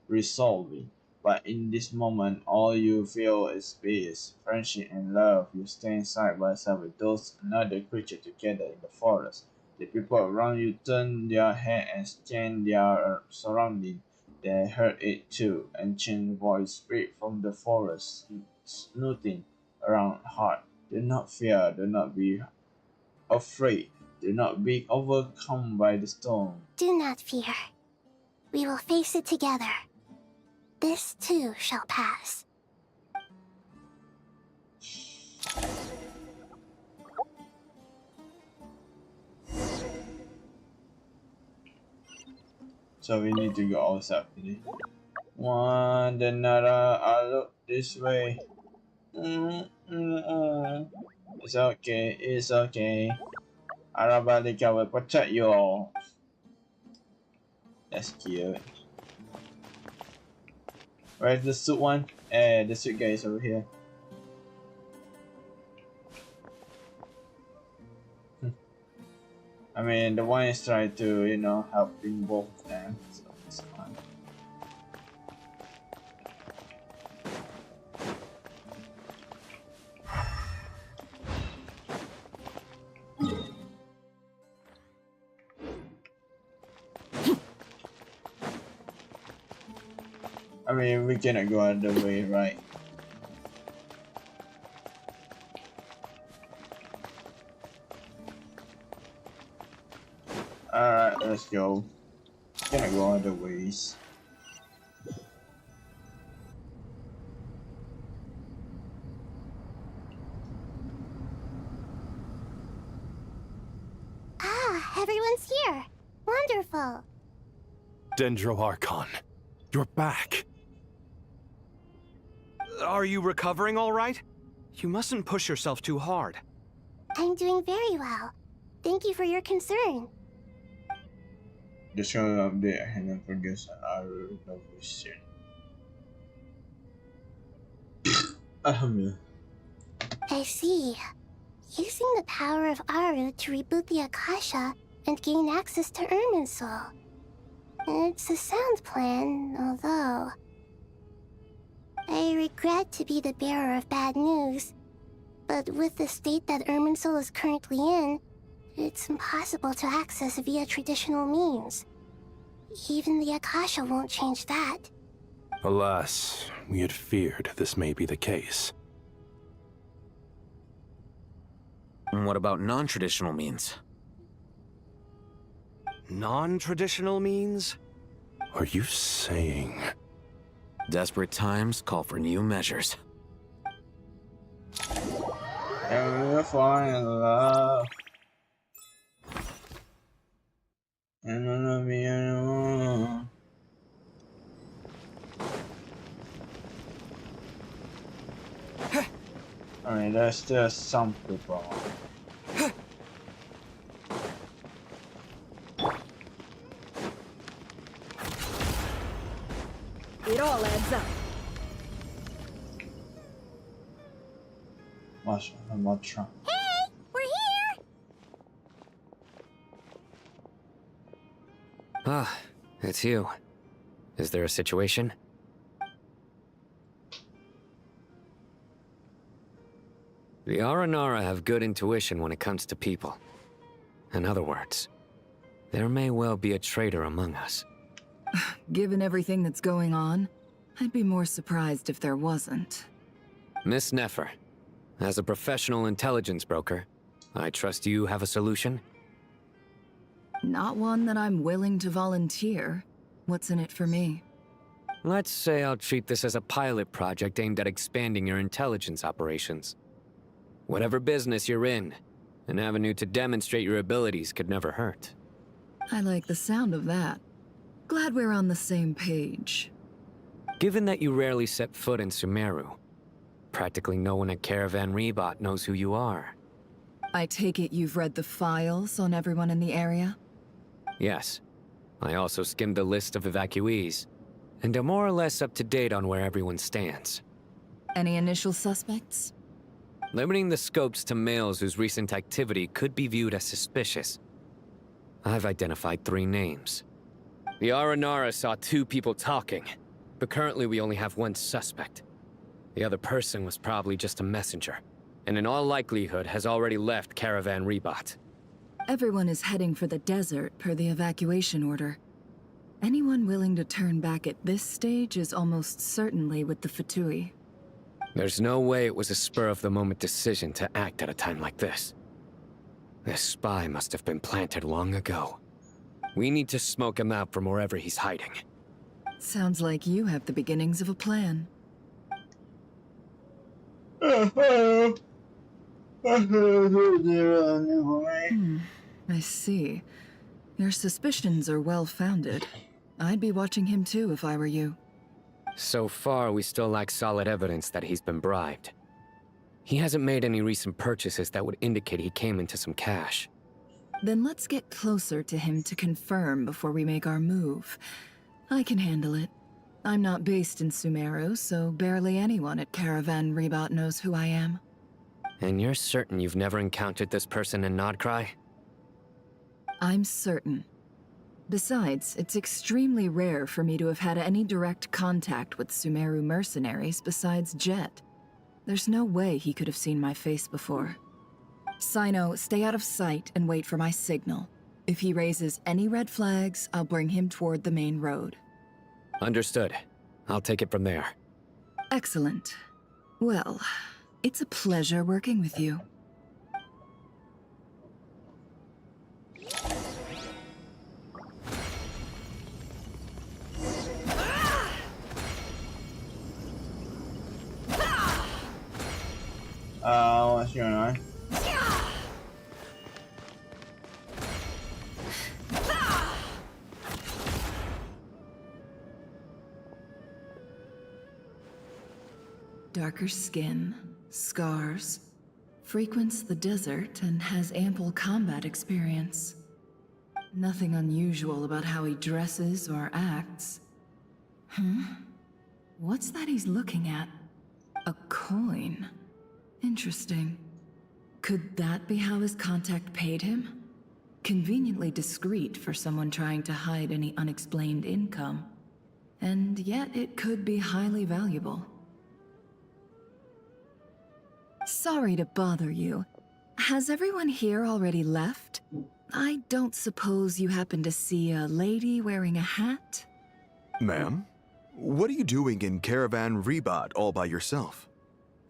resolving. But in this moment, all you feel is peace, friendship, and love. You stand side by side with those another creature together in the forest. The people around you turn their head and scan their surrounding. They heard it too. Ancient voice speak from the forest, snooting around hard. Do not fear, do not be afraid, do not be overcome by the storm. Do not fear. We will face it together. This too shall pass. So we need to go outside. One, then another. I look this way. It's okay, it's okay. Arabalika will protect you all. That's cute. Where's the suit one? The suit guy is over here. I mean, the one is trying to, you know, helping both of them, so it's fine. I mean, we cannot go out of the way, right? Alright, let's go. Cannot go other ways. Ah, everyone's here. Wonderful. Dendro Archon, you're back. Are you recovering all right? You mustn't push yourself too hard. I'm doing very well. Thank you for your concern. Just gonna update and then forget our notification. I see. Using the power of Aru to reboot the Akasha and gain access to Irminsul. It's a sound plan, although... I regret to be the bearer of bad news, but with the state that Irminsul is currently in, it's impossible to access via traditional means. Even the Akasha won't change that. Alas, we had feared this may be the case. And what about non-traditional means? Non-traditional means? Are you saying... Desperate times call for new measures. And we'll fall in love. And I love you anymore. I mean, there's just some people. It all adds up. Much. Hey, we're here! Ah, it's you. Is there a situation? The Aranara have good intuition when it comes to people. In other words, there may well be a traitor among us. Given everything that's going on, I'd be more surprised if there wasn't. Miss Nefer, as a professional intelligence broker, I trust you have a solution? Not one that I'm willing to volunteer. What's in it for me? Let's say I'll treat this as a pilot project aimed at expanding your intelligence operations. Whatever business you're in, an avenue to demonstrate your abilities could never hurt. I like the sound of that. Glad we're on the same page. Given that you rarely set foot in Sumeru, practically no one at Caravan Rebot knows who you are. I take it you've read the files on everyone in the area? Yes. I also skimmed the list of evacuees, and am more or less up to date on where everyone stands. Any initial suspects? Limiting the scopes to males whose recent activity could be viewed as suspicious. I've identified 3 names. The Aranara saw 2 people talking, but currently we only have 1 suspect. The other person was probably just a messenger, and in all likelihood has already left Caravan Rebot. Everyone is heading for the desert per the evacuation order. Anyone willing to turn back at this stage is almost certainly with the Fatui. There's no way it was a spur-of-the-moment decision to act at a time like this. This spy must have been planted long ago. We need to smoke him out from wherever he's hiding. Sounds like you have the beginnings of a plan. I see. Your suspicions are well-founded. I'd be watching him too if I were you. So far, we still lack solid evidence that he's been bribed. He hasn't made any recent purchases that would indicate he came into some cash. Then let's get closer to him to confirm before we make our move. I can handle it. I'm not based in Sumeru, so barely anyone at Caravan Rebot knows who I am. And you're certain you've never encountered this person in Nodcry? I'm certain. Besides, it's extremely rare for me to have had any direct contact with Sumeru mercenaries besides Jet. There's no way he could have seen my face before. Sino, stay out of sight and wait for my signal. If he raises any red flags, I'll bring him toward the main road. Understood. I'll take it from there. Excellent. Well, it's a pleasure working with you. What's going on? Darker skin, scars, frequents the desert and has ample combat experience. Nothing unusual about how he dresses or acts. What's that he's looking at? A coin. Interesting. Could that be how his contact paid him? Conveniently discreet for someone trying to hide any unexplained income. And yet it could be highly valuable. Sorry to bother you. Has everyone here already left? I don't suppose you happen to see a lady wearing a hat? Ma'am? What are you doing in Caravan Rebat all by yourself?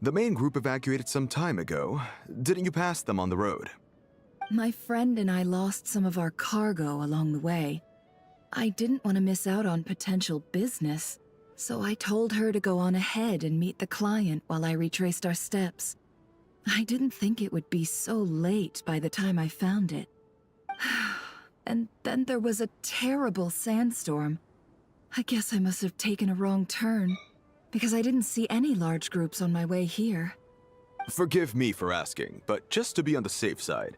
The main group evacuated some time ago. Didn't you pass them on the road? My friend and I lost some of our cargo along the way. I didn't want to miss out on potential business, so I told her to go on ahead and meet the client while I retraced our steps. I didn't think it would be so late by the time I found it. And then there was a terrible sandstorm. I guess I must have taken a wrong turn, because I didn't see any large groups on my way here. Forgive me for asking, but just to be on the safe side,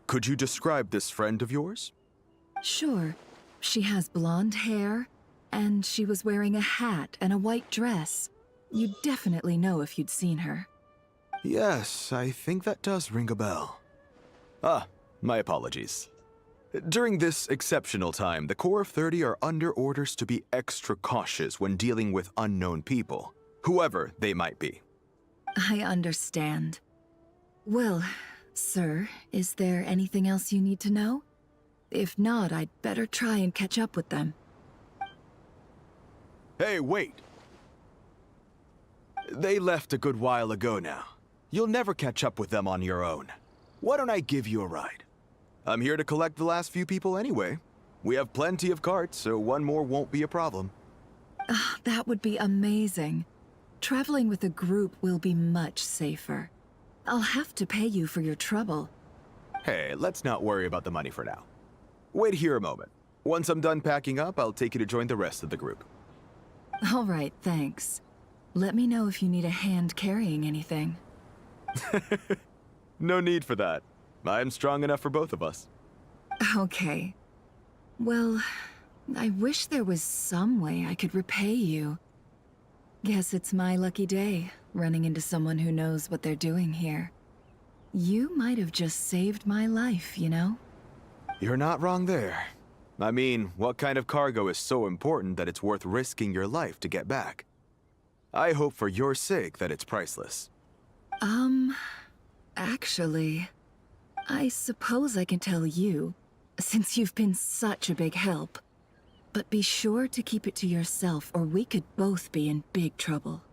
could you describe this friend of yours? Sure. She has blonde hair, and she was wearing a hat and a white dress. You'd definitely know if you'd seen her. Yes, I think that does ring a bell. Ah, my apologies. During this exceptional time, the Corps of 30 are under orders to be extra cautious when dealing with unknown people, whoever they might be. I understand. Well, sir, is there anything else you need to know? If not, I'd better try and catch up with them. Hey, wait! They left a good while ago now. You'll never catch up with them on your own. Why don't I give you a ride? I'm here to collect the last few people anyway. We have plenty of carts, so one more won't be a problem. That would be amazing. Traveling with a group will be much safer. I'll have to pay you for your trouble. Hey, let's not worry about the money for now. Wait here a moment. Once I'm done packing up, I'll take you to join the rest of the group. All right, thanks. Let me know if you need a hand carrying anything. No need for that. I'm strong enough for both of us. Okay. Well, I wish there was some way I could repay you. Guess it's my lucky day, running into someone who knows what they're doing here. You might have just saved my life, you know? You're not wrong there. I mean, what kind of cargo is so important that it's worth risking your life to get back? I hope for your sake that it's priceless. Actually, I suppose I can tell you, since you've been such a big help. But be sure to keep it to yourself, or we could both be in big trouble.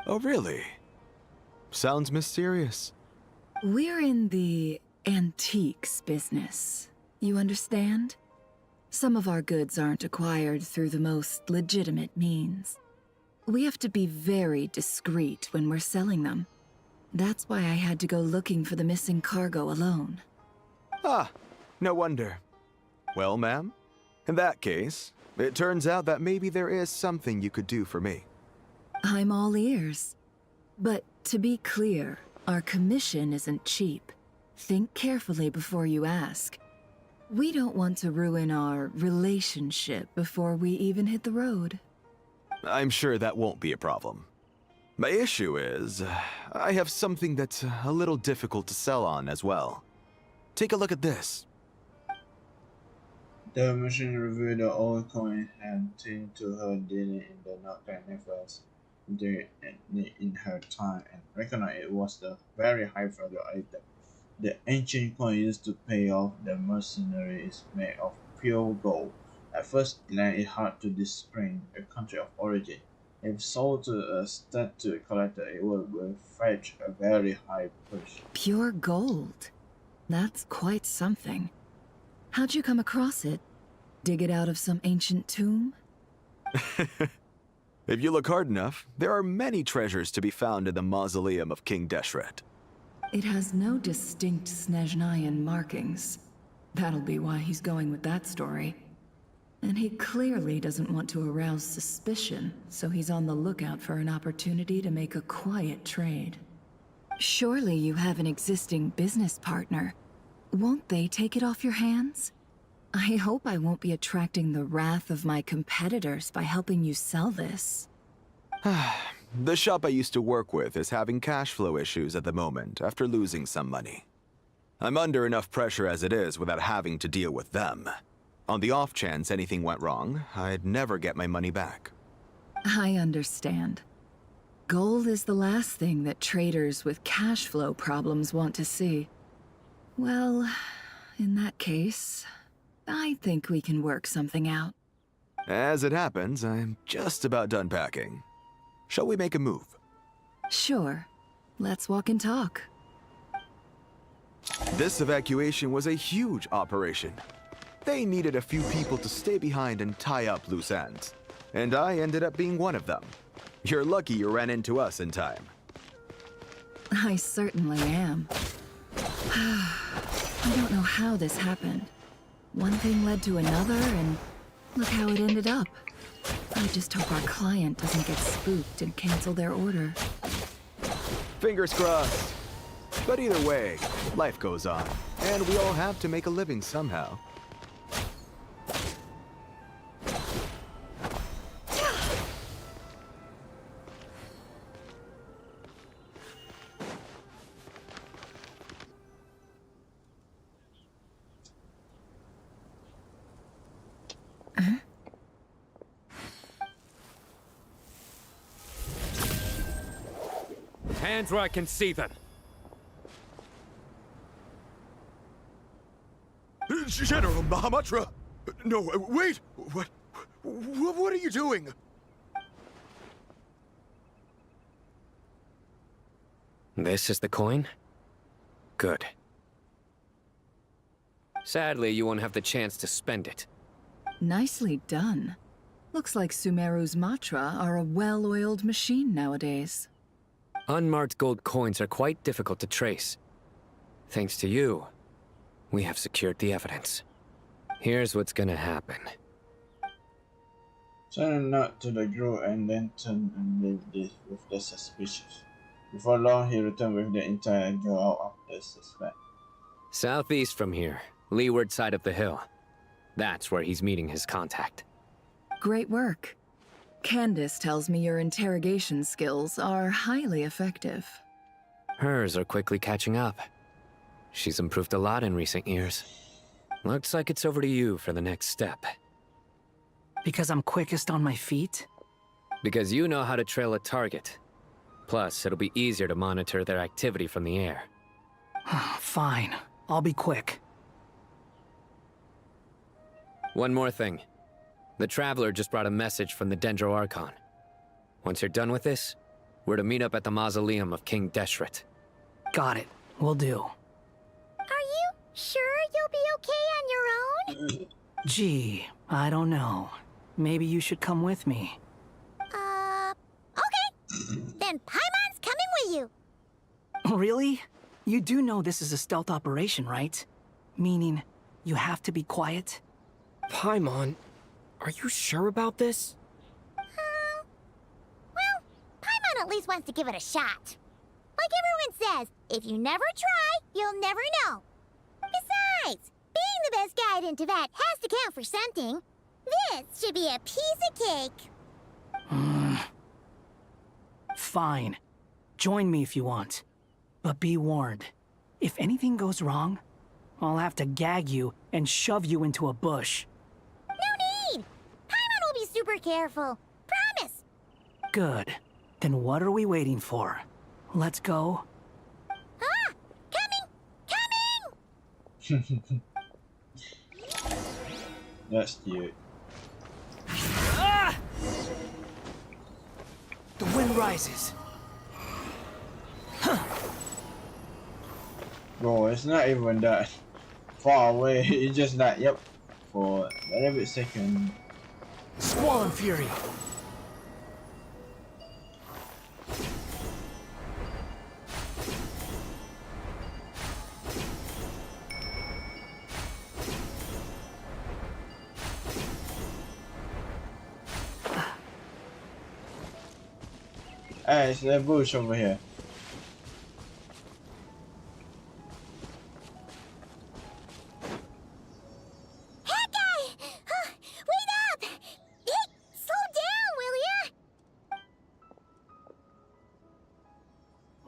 Oh, really? Sounds mysterious. We're in the antiques business. You understand? Some of our goods aren't acquired through the most legitimate means. We have to be very discreet when we're selling them. That's why I had to go looking for the missing cargo alone. Ah, no wonder. Well, ma'am, in that case, it turns out that maybe there is something you could do for me. I'm all ears. But to be clear, our commission isn't cheap. Think carefully before you ask. We don't want to ruin our relationship before we even hit the road. I'm sure that won't be a problem. My issue is, I have something that's a little difficult to sell on as well. Take a look at this. The machine revealed the old coin and turned to her daily in the notepad nevertheless in her time and recognized it was the very high value item. The ancient coin used to pay off the mercenary is made of pure gold. At first glance it's hard to discern the country of origin. If sold to a statue collector it will fetch a very high price. Pure gold. That's quite something. How'd you come across it? Dig it out of some ancient tomb? If you look hard enough, there are many treasures to be found in the mausoleum of King Deshret. It has no distinct Snezhnayan markings. That'll be why he's going with that story. And he clearly doesn't want to arouse suspicion, so he's on the lookout for an opportunity to make a quiet trade. Surely you have an existing business partner. Won't they take it off your hands? I hope I won't be attracting the wrath of my competitors by helping you sell this. The shop I used to work with is having cash flow issues at the moment after losing some money. I'm under enough pressure as it is without having to deal with them. On the off chance anything went wrong, I'd never get my money back. I understand. Gold is the last thing that traders with cash flow problems want to see. Well, in that case, I think we can work something out. As it happens, I'm just about done packing. Shall we make a move? Sure. Let's walk and talk. This evacuation was a huge operation. They needed a few people to stay behind and tie up loose ends. And I ended up being one of them. You're lucky you ran into us in time. I certainly am. I don't know how this happened. One thing led to another, and look how it ended up. I just hope our client doesn't get spooked and cancel their order. Fingers crossed. But either way, life goes on, and we all have to make a living somehow. Hands where I can see them. General Mahamatra! No, wait! What are you doing? This is the coin? Good. Sadly, you won't have the chance to spend it. Nicely done. Looks like Sumeru's Matra are a well-oiled machine nowadays. Unmarked gold coins are quite difficult to trace. Thanks to you, we have secured the evidence. Here's what's gonna happen. Send a note to the group and then turn and leave this with the suspicious. Before long, he returned with the entire girl out of the suspect. Southeast from here, leeward side of the hill. That's where he's meeting his contact. Great work. Candace tells me your interrogation skills are highly effective. Hers are quickly catching up. She's improved a lot in recent years. Looks like it's over to you for the next step. Because I'm quickest on my feet? Because you know how to trail a target. Plus, it'll be easier to monitor their activity from the air. Fine. I'll be quick. One more thing. The Traveler just brought a message from the Dendro Archon. Once you're done with this, we're to meet up at the mausoleum of King Deshret. Got it. Will do. Are you sure you'll be okay on your own? Gee, I don't know. Maybe you should come with me. Okay. Then Paimon's coming with you. Really? You do know this is a stealth operation, right? Meaning, you have to be quiet? Paimon, are you sure about this? Well, Paimon at least wants to give it a shot. Like everyone says, if you never try, you'll never know. Besides, being the best guide in Teyvat has to count for something. This should be a piece of cake. Fine. Join me if you want. But be warned. If anything goes wrong, I'll have to gag you and shove you into a bush. super careful. Promise! Good. Then what are we waiting for? Let's go. Ah! Coming! That's cute. Ah! The wind rises. Bro, it's not even that far away. It's just that, yep, for a little bit second. Squall and fury. Hey, it's that bush over here.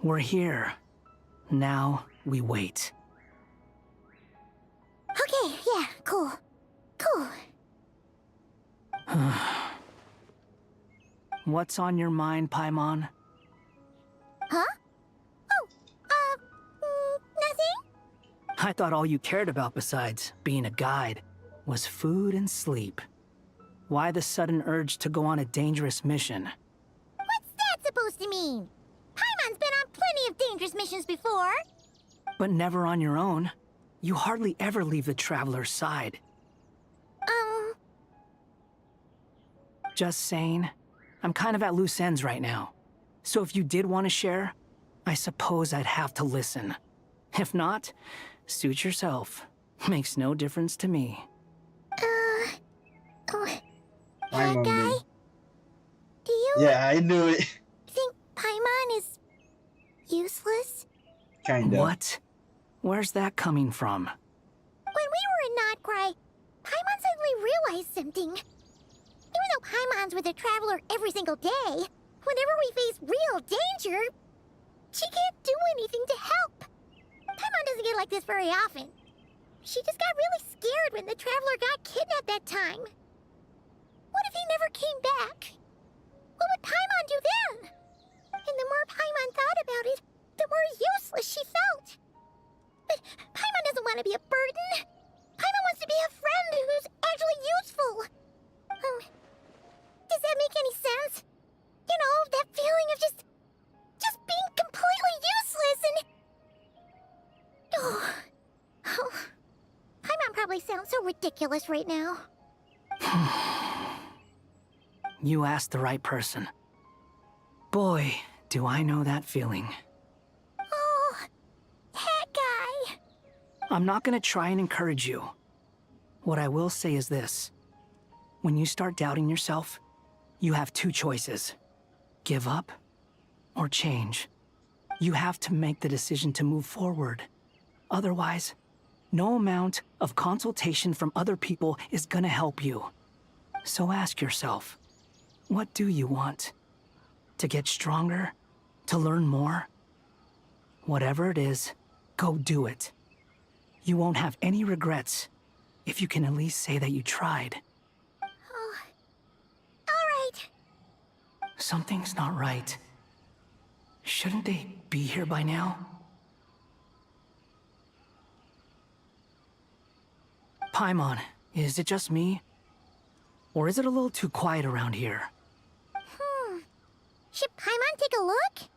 We're here. Now we wait. Okay, yeah, cool. Cool. What's on your mind, Paimon? Huh? Oh, nothing? I thought all you cared about besides being a guide was food and sleep. Why the sudden urge to go on a dangerous mission? What's that supposed to mean? Paimon's been on plenty of dangerous missions before. But never on your own. You hardly ever leave the Traveler's side. Just saying. I'm kind of at loose ends right now. So if you did want to share, I suppose I'd have to listen. If not, suit yourself. Makes no difference to me. That guy? Do you Yeah, I knew it. think Paimon is useless? Kinda. What? Where's that coming from? When we were in Notcry, Paimon suddenly realized something. Even though Paimon's with a Traveler every single day, whenever we face real danger, she can't do anything to help. Paimon doesn't get like this very often. She just got really scared when the Traveler got kidnapped that time. What if he never came back? What would Paimon do then? And the more Paimon thought about it, the more useless she felt. But Paimon doesn't want to be a burden. Paimon wants to be a friend who's actually useful. Does that make any sense? You know, that feeling of just being completely useless and... Oh. Paimon probably sounds so ridiculous right now. You asked the right person. Boy, do I know that feeling. Oh, that guy. I'm not gonna try and encourage you. What I will say is this. When you start doubting yourself, you have two choices. Give up or change. You have to make the decision to move forward. Otherwise, no amount of consultation from other people is gonna help you. So ask yourself, what do you want? To get stronger? To learn more? Whatever it is, go do it. You won't have any regrets if you can at least say that you tried. Oh. All right. Something's not right. Shouldn't they be here by now? Paimon, is it just me? Or is it a little too quiet around here? Should Paimon take a look?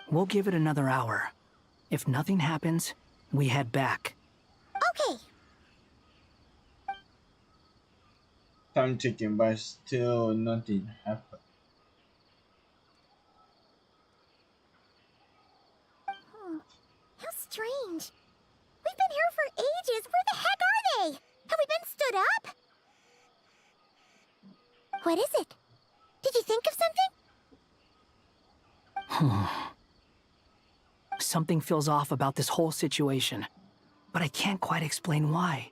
We'll give it another hour. If nothing happens, we head back. Okay. Time ticking, but still nothing happened. How strange. We've been here for ages. Where the heck are they? Have we been stood up? What is it? Did you think of something? Something feels off about this whole situation, but I can't quite explain why.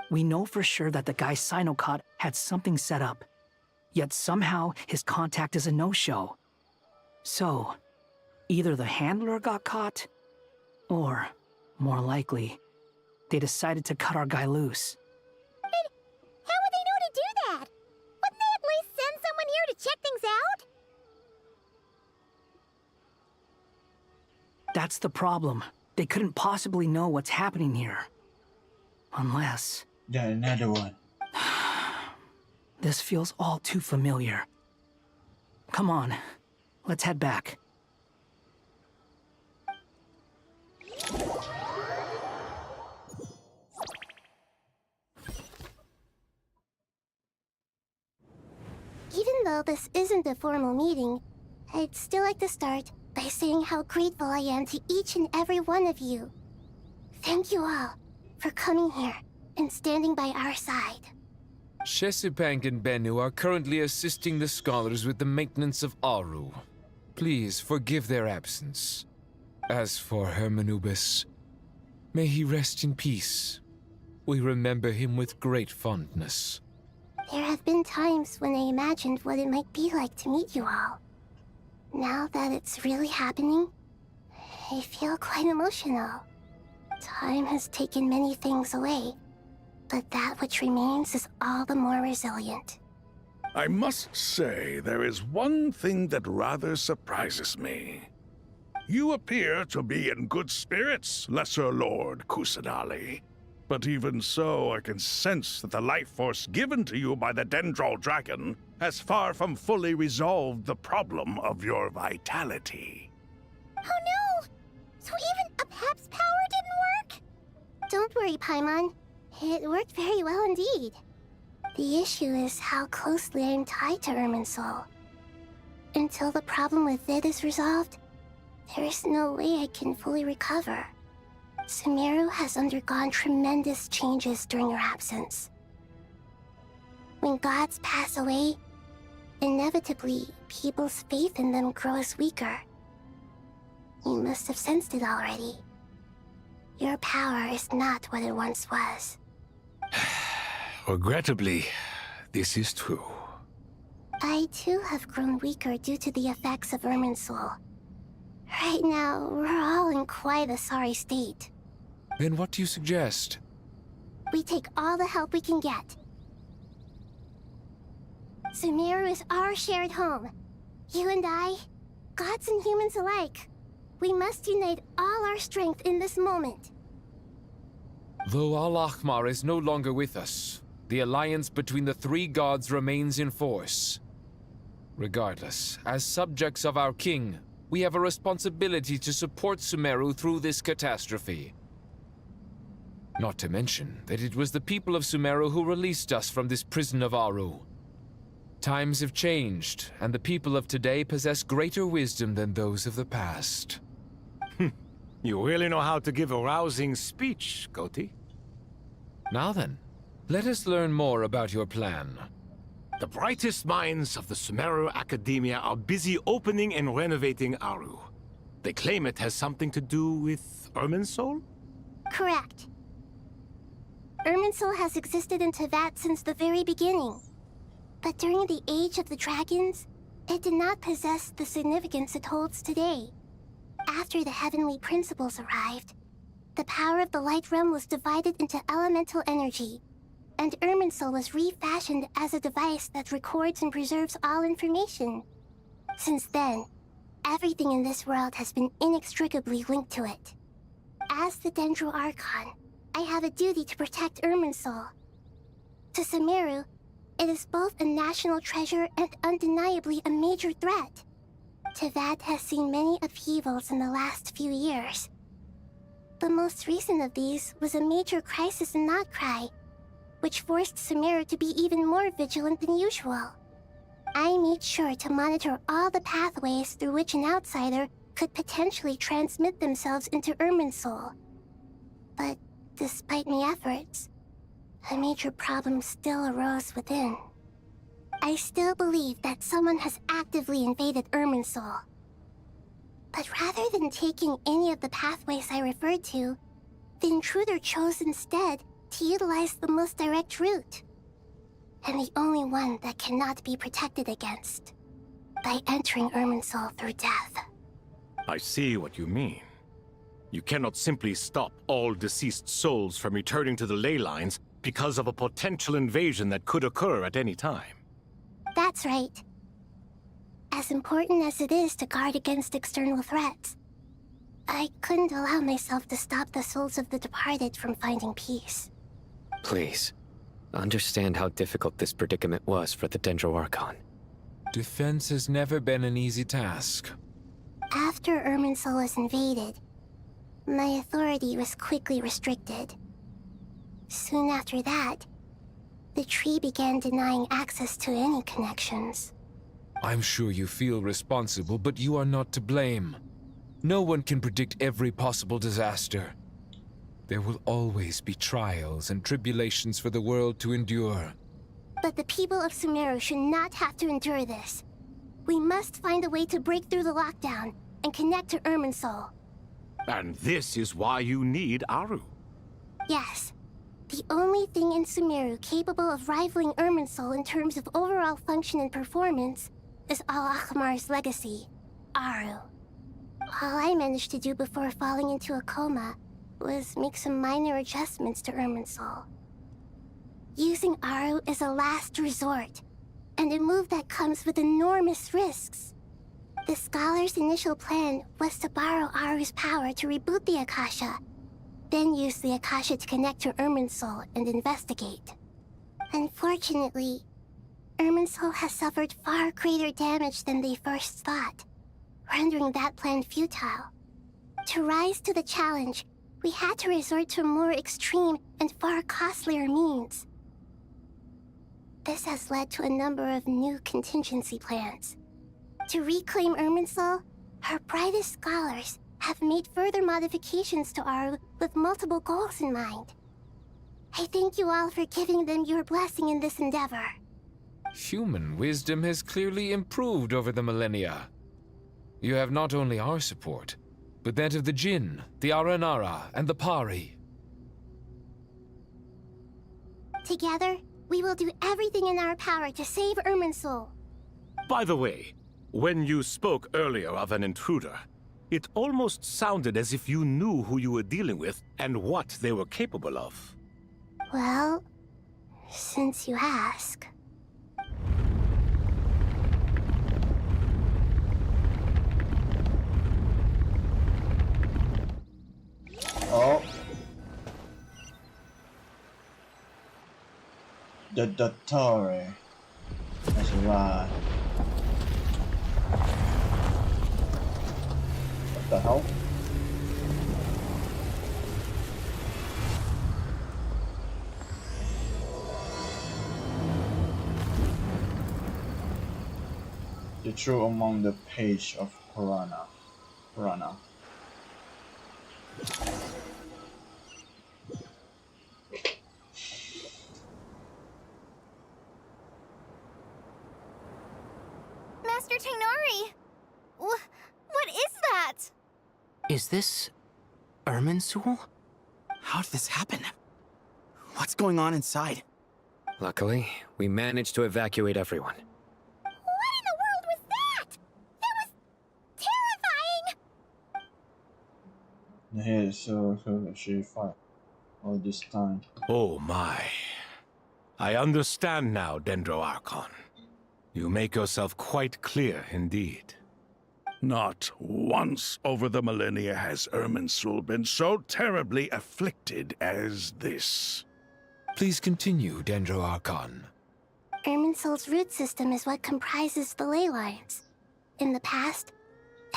We know for sure that the guy Sinocot had something set up, yet somehow his contact is a no-show. So, either the handler got caught, or, more likely, they decided to cut our guy loose. But how would they know That's the problem. They couldn't possibly know what's happening here. Unless... Then another one. This feels all too familiar. Come on, let's head back. Even though this isn't a formal meeting, I'd still like to start by saying how grateful I am to each and every one of you. Thank you all for coming here and standing by our side. Shesipank and Bennu are currently assisting the scholars with the maintenance of Aru. Please forgive their absence. As for Hermanubis, may he rest in peace. We remember him with great fondness. There have been times when I imagined what it might be like to meet you all. Now that it's really happening, I feel quite emotional. Time has taken many things away, but that which remains is all the more resilient. I must say, there is one thing that rather surprises me. You appear to be in good spirits, Lesser Lord Kusanali. But even so, I can sense that the life force given to you by the Dendral Dragon has far from fully resolved the problem of your vitality. Oh no! So even a Pep's power didn't work? Don't worry, Paimon. It worked very well indeed. The issue is how closely I'm tied to Irminsul. Until the problem with it is resolved, there is no way I can fully recover. Sumeru has undergone tremendous changes during your absence. When gods pass away, inevitably, people's faith in them grows weaker. You must have sensed it already. Your power is not what it once was. Regrettably, this is true. I too have grown weaker due to the effects of Irminsul. Right now, we're all in quite a sorry state. Then what do you suggest? We take all the help we can get. Sumeru is our shared home. You and I, gods and humans alike. We must unite all our strength in this moment. Though Al-Ahmar is no longer with us, the alliance between the three gods remains in force. Regardless, as subjects of our king, we have a responsibility to support Sumeru through this catastrophe. Not to mention that it was the people of Sumeru who released us from this prison of Aru. Times have changed, and the people of today possess greater wisdom than those of the past. You really know how to give a rousing speech, Goti. Now then, let us learn more about your plan. The brightest minds of the Sumeru Academia are busy opening and renovating Aru. They claim it has something to do with Irminsul? Correct. Irminsul has existed in Teyvat since the very beginning. But during the Age of the Dragons, it did not possess the significance it holds today. After the heavenly principles arrived, the power of the Light Realm was divided into elemental energy, and Irminsul was refashioned as a device that records and preserves all information. Since then, everything in this world has been inextricably linked to it. As the Dendro Archon, I have a duty to protect Irminsul. To Sumeru, it is both a national treasure and undeniably a major threat. Teyvat has seen many upheavals in the last few years. The most recent of these was a major crisis in Notcry, which forced Sumeru to be even more vigilant than usual. I made sure to monitor all the pathways through which an outsider could potentially transmit themselves into Irminsul. But despite my efforts, a major problem still arose within. I still believe that someone has actively invaded Irminsul. But rather than taking any of the pathways I referred to, the intruder chose instead to utilize the most direct route. And the only one that cannot be protected against. By entering Irminsul through death. I see what you mean. You cannot simply stop all deceased souls from returning to the ley lines because of a potential invasion that could occur at any time. That's right. As important as it is to guard against external threats, I couldn't allow myself to stop the souls of the departed from finding peace. Please, understand how difficult this predicament was for the Dendro Archon. Defense has never been an easy task. After Irminsul was invaded, my authority was quickly restricted. Soon after that, the tree began denying access to any connections. I'm sure you feel responsible, but you are not to blame. No one can predict every possible disaster. There will always be trials and tribulations for the world to endure. But the people of Sumeru should not have to endure this. We must find a way to break through the lockdown and connect to Irminsul. And this is why you need Aru. Yes. The only thing in Sumeru capable of rivaling Irminsul in terms of overall function and performance is Al-Akhmar's legacy, Aru. All I managed to do before falling into a coma was make some minor adjustments to Irminsul. Using Aru is a last resort, and a move that comes with enormous risks. The Scholar's initial plan was to borrow Aru's power to reboot the Akasha, then use the Akasha to connect to Irminsul and investigate. Unfortunately, Irminsul has suffered far greater damage than they first thought, rendering that plan futile. To rise to the challenge, we had to resort to a more extreme and far costlier means. This has led to a number of new contingency plans. To reclaim Irminsul, our brightest scholars have made further modifications to Aru with multiple goals in mind. I thank you all for giving them your blessing in this endeavor. Human wisdom has clearly improved over the millennia. You have not only our support, but that of the Jinn, the Aranara, and the Pari. Together, we will do everything in our power to save Irminsul. By the way, when you spoke earlier of an intruder, it almost sounded as if you knew who you were dealing with and what they were capable of. Well, since you ask. Oh. The Dottore has arrived. What the hell? The truth among the page of Purana. Master Tainari! What is that? Is this Irminsul? How did this happen? What's going on inside? Luckily, we managed to evacuate everyone. What in the world was that? That was terrifying! The head is so she fought all this time. Oh my. I understand now, Dendro Archon. You make yourself quite clear indeed. Not once over the millennia has Irminsul been so terribly afflicted as this. Please continue, Dendro Archon. Irminsul's root system is what comprises the ley lines. In the past,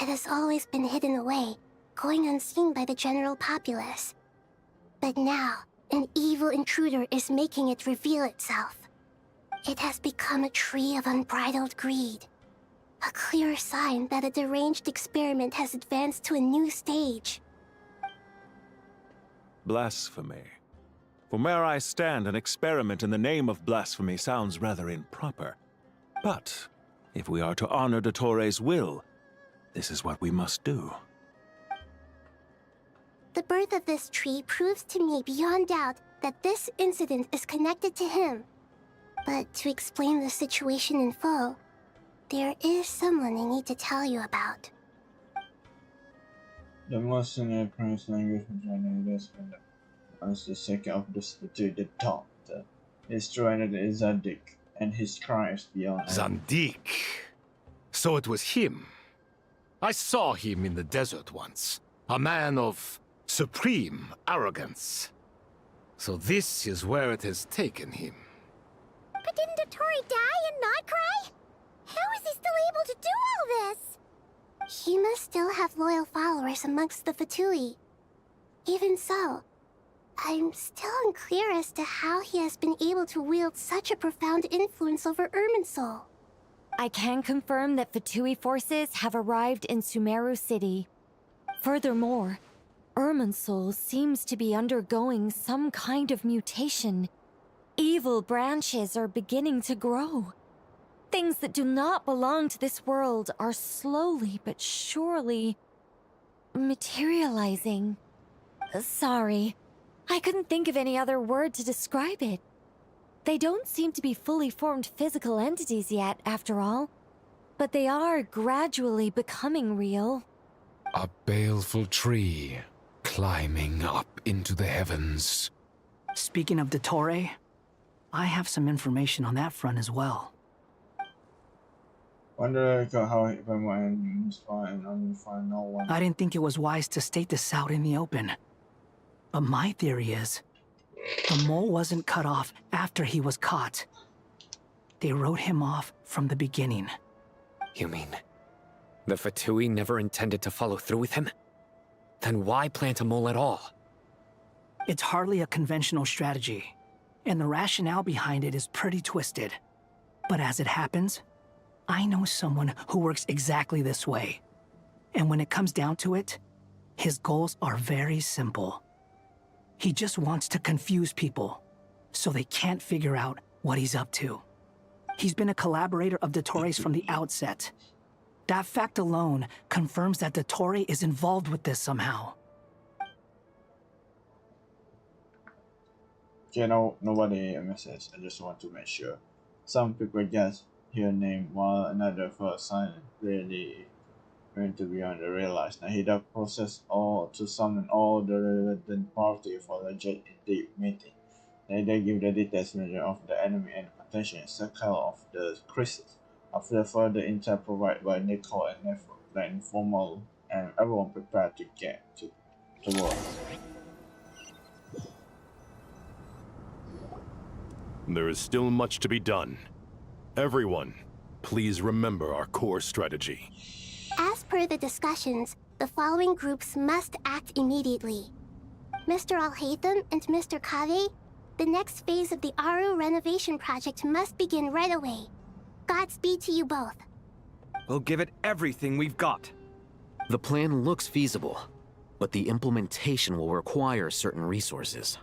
it has always been hidden away, going unseen by the general populace. But now, an evil intruder is making it reveal itself. It has become a tree of unbridled greed. A clear sign that a deranged experiment has advanced to a new stage. Blasphemy. From where I stand, an experiment in the name of blasphemy sounds rather improper. But if we are to honor Dottore's will, this is what we must do. The birth of this tree proves to me beyond doubt that this incident is connected to him. But to explain the situation in full, there is someone I need to tell you about. The most senior Prince language is as the second of the the top. His trainer is Zadik, and his crimes beyond. Zandik. So it was him. I saw him in the desert once. A man of supreme arrogance. So this is where it has taken him. But didn't Dottore die and not cry? How is he still able to do all this? He must still have loyal followers amongst the Fatui. Even so, I'm still unclear as to how he has been able to wield such a profound influence over Irminsul. I can confirm that Fatui forces have arrived in Sumeru City. Furthermore, Irminsul seems to be undergoing some kind of mutation. Evil branches are beginning to grow. Things that do not belong to this world are slowly but surely materializing. Sorry, I couldn't think of any other word to describe it. They don't seem to be fully formed physical entities yet, after all. But they are gradually becoming real. A baleful tree climbing up into the heavens. Speaking of Dottore, I have some information on that front as well. Wonder how he and find no one. I didn't think it was wise to state this out in the open. But my theory is, the mole wasn't cut off after he was caught. They wrote him off from the beginning. You mean the Fatui never intended to follow through with him? Then why plant a mole at all? It's hardly a conventional strategy, and the rationale behind it is pretty twisted. But as it happens, I know someone who works exactly this way. And when it comes down to it, his goals are very simple. He just wants to confuse people, so they can't figure out what he's up to. He's been a collaborator of Dottore's from the outset. That fact alone confirms that Dottore is involved with this somehow. Okay, no, nobody message. I just want to make sure. Some people just hear name while another first sign really going to be on the realize. Now he does process all to summon all the relevant party for the jet deep meeting. Then they give the details measure of the enemy and potential circle of the crystals. After further intel provided by Nicole and Nefer, the informal and everyone prepared to get to work. There is still much to be done. Everyone, please remember our core strategy. As per the discussions, the following groups must act immediately. Mr. Alhaitham and Mr. Kave, the next phase of the Aru renovation project must begin right away. Godspeed to you both. We'll give it everything we've got. The plan looks feasible, but the implementation will require certain resources.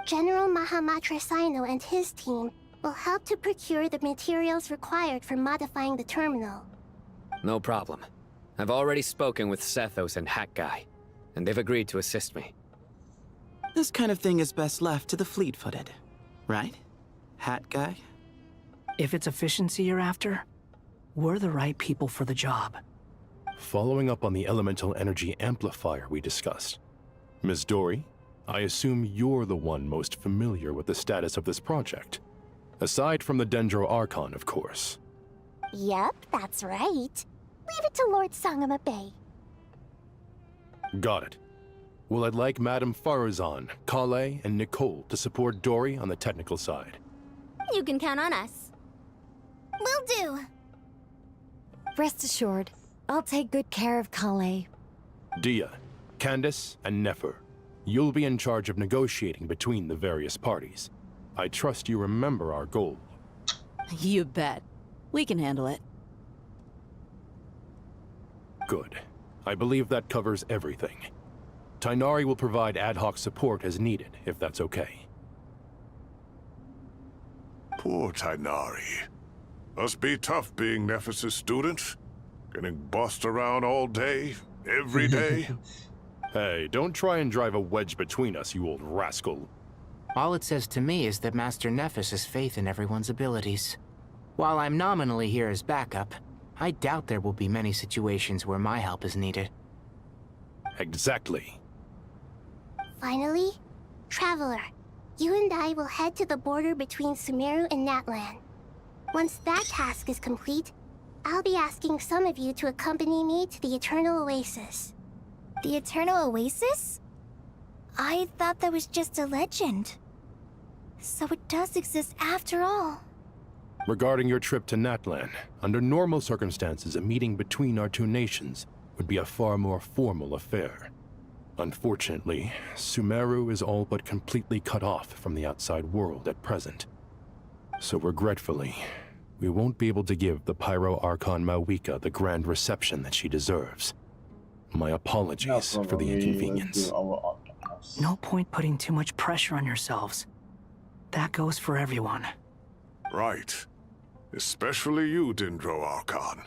General Mahamatra Sino and his team will help to procure the materials required for modifying the terminal. No problem. I've already spoken with Sethos and Hat Guy, and they've agreed to assist me. This kind of thing is best left to the fleet-footed, right? Hat Guy? If it's efficiency you're after, we're the right people for the job. Following up on the elemental energy amplifier we discussed, Ms. Dory, I assume you're the one most familiar with the status of this project. Aside from the Dendro Archon, of course. Yep, that's right. Leave it to Lord Sangama Bay. Got it. Well, I'd like Madame Farazan, Kale, and Nicole to support Dory on the technical side. You can count on us. Will do. Rest assured, I'll take good care of Kale. Dia, Candace, and Nefer, you'll be in charge of negotiating between the various parties. I trust you remember our goal. You bet. We can handle it. Good. I believe that covers everything. Tainari will provide ad hoc support as needed, if that's okay. Poor Tainari. Must be tough being Nephis' student. Getting bossed around all day, every day. Hey, don't try and drive a wedge between us, you old rascal. All it says to me is that Master Nephis has faith in everyone's abilities. While I'm nominally here as backup, I doubt there will be many situations where my help is needed. Exactly. Finally, Traveler, you and I will head to the border between Sumeru and Natlan. Once that task is complete, I'll be asking some of you to accompany me to the Eternal Oasis. The Eternal Oasis? I thought that was just a legend. So it does exist after all. Regarding your trip to Natlan, under normal circumstances, a meeting between our two nations would be a far more formal affair. Unfortunately, Sumeru is all but completely cut off from the outside world at present. So regretfully, we won't be able to give the Pyro Archon Mawika the grand reception that she deserves. My apologies for the inconvenience. No point putting too much pressure on yourselves. That goes for everyone. Right. Especially you, Dendro Archon.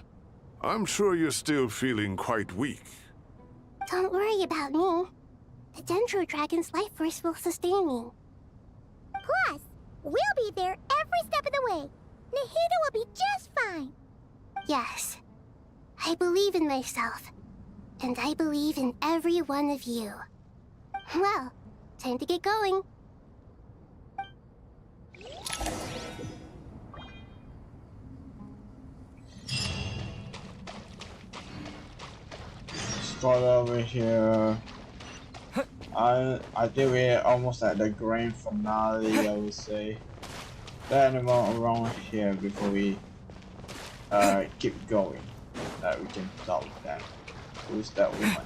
I'm sure you're still feeling quite weak. Don't worry about me. The Dendro Dragon's life force will sustain me. Plus, we'll be there every step of the way. Nahida will be just fine. Yes, I believe in myself. And I believe in every one of you. Well, time to get going. Start over here. I think we're almost at the grand finale, I would say. There anyone around here before we keep going that we can talk with them. Who's that woman?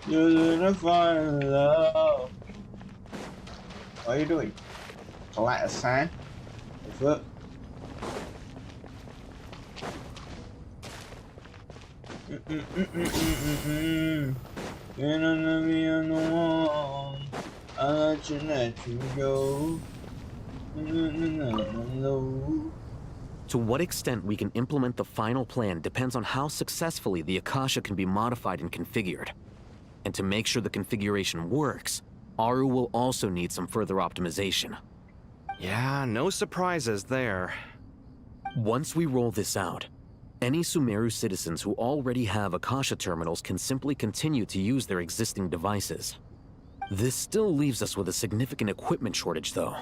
You're gonna find love. What are you doing? Collect a sand? Look. I'll let you go. To what extent we can implement the final plan depends on how successfully the Akasha can be modified and configured. And to make sure the configuration works, Aru will also need some further optimization. Yeah, no surprises there. Once we roll this out, any Sumeru citizens who already have Akasha terminals can simply continue to use their existing devices. This still leaves us with a significant equipment shortage, though.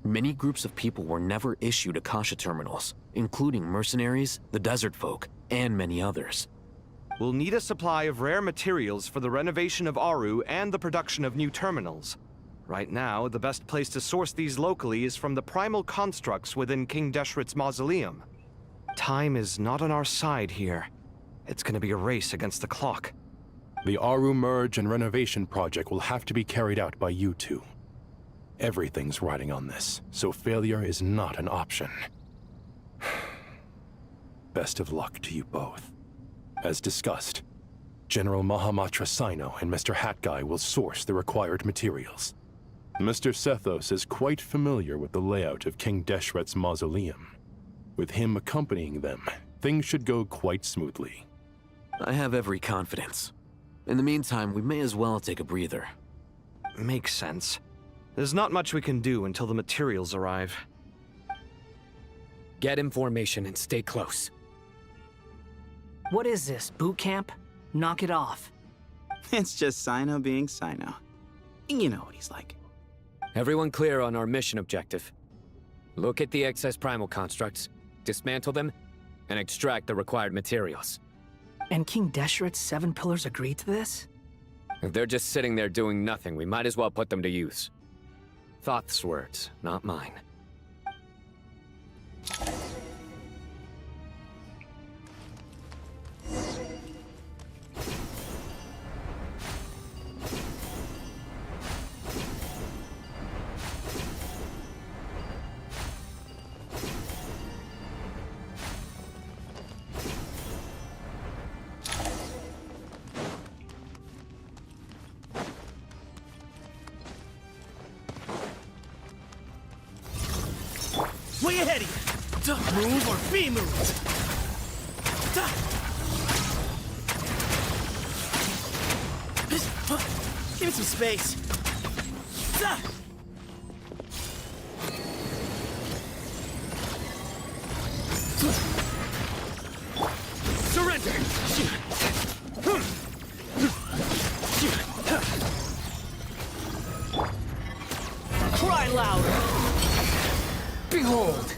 Many groups of people were never issued Akasha terminals, including mercenaries, the desert folk, and many others. We'll need a supply of rare materials for the renovation of Aru and the production of new terminals. Right now, the best place to source these locally is from the primal constructs within King Deshret's mausoleum. Time is not on our side here. It's gonna be a race against the clock. The Aru merge and renovation project will have to be carried out by you two. Everything's riding on this, so failure is not an option. Best of luck to you both. As discussed, General Mahamatra Sino and Mr. Hatguy will source the required materials. Mr. Sethos is quite familiar with the layout of King Deshret's mausoleum. With him accompanying them, things should go quite smoothly. I have every confidence. In the meantime, we may as well take a breather. Makes sense. There's not much we can do until the materials arrive. Get in formation and stay close. What is this, boot camp? Knock it off. It's just Sino being Sino. You know what he's like. Everyone clear on our mission objective. Look at the excess primal constructs, dismantle them, and extract the required materials. And King Deshret's 7 pillars agreed to this? If they're just sitting there doing nothing, we might as well put them to use. Thoth's words, not mine. Way ahead of you! Move or be moved! Give me some space! Surrender! Cry louder! Behold!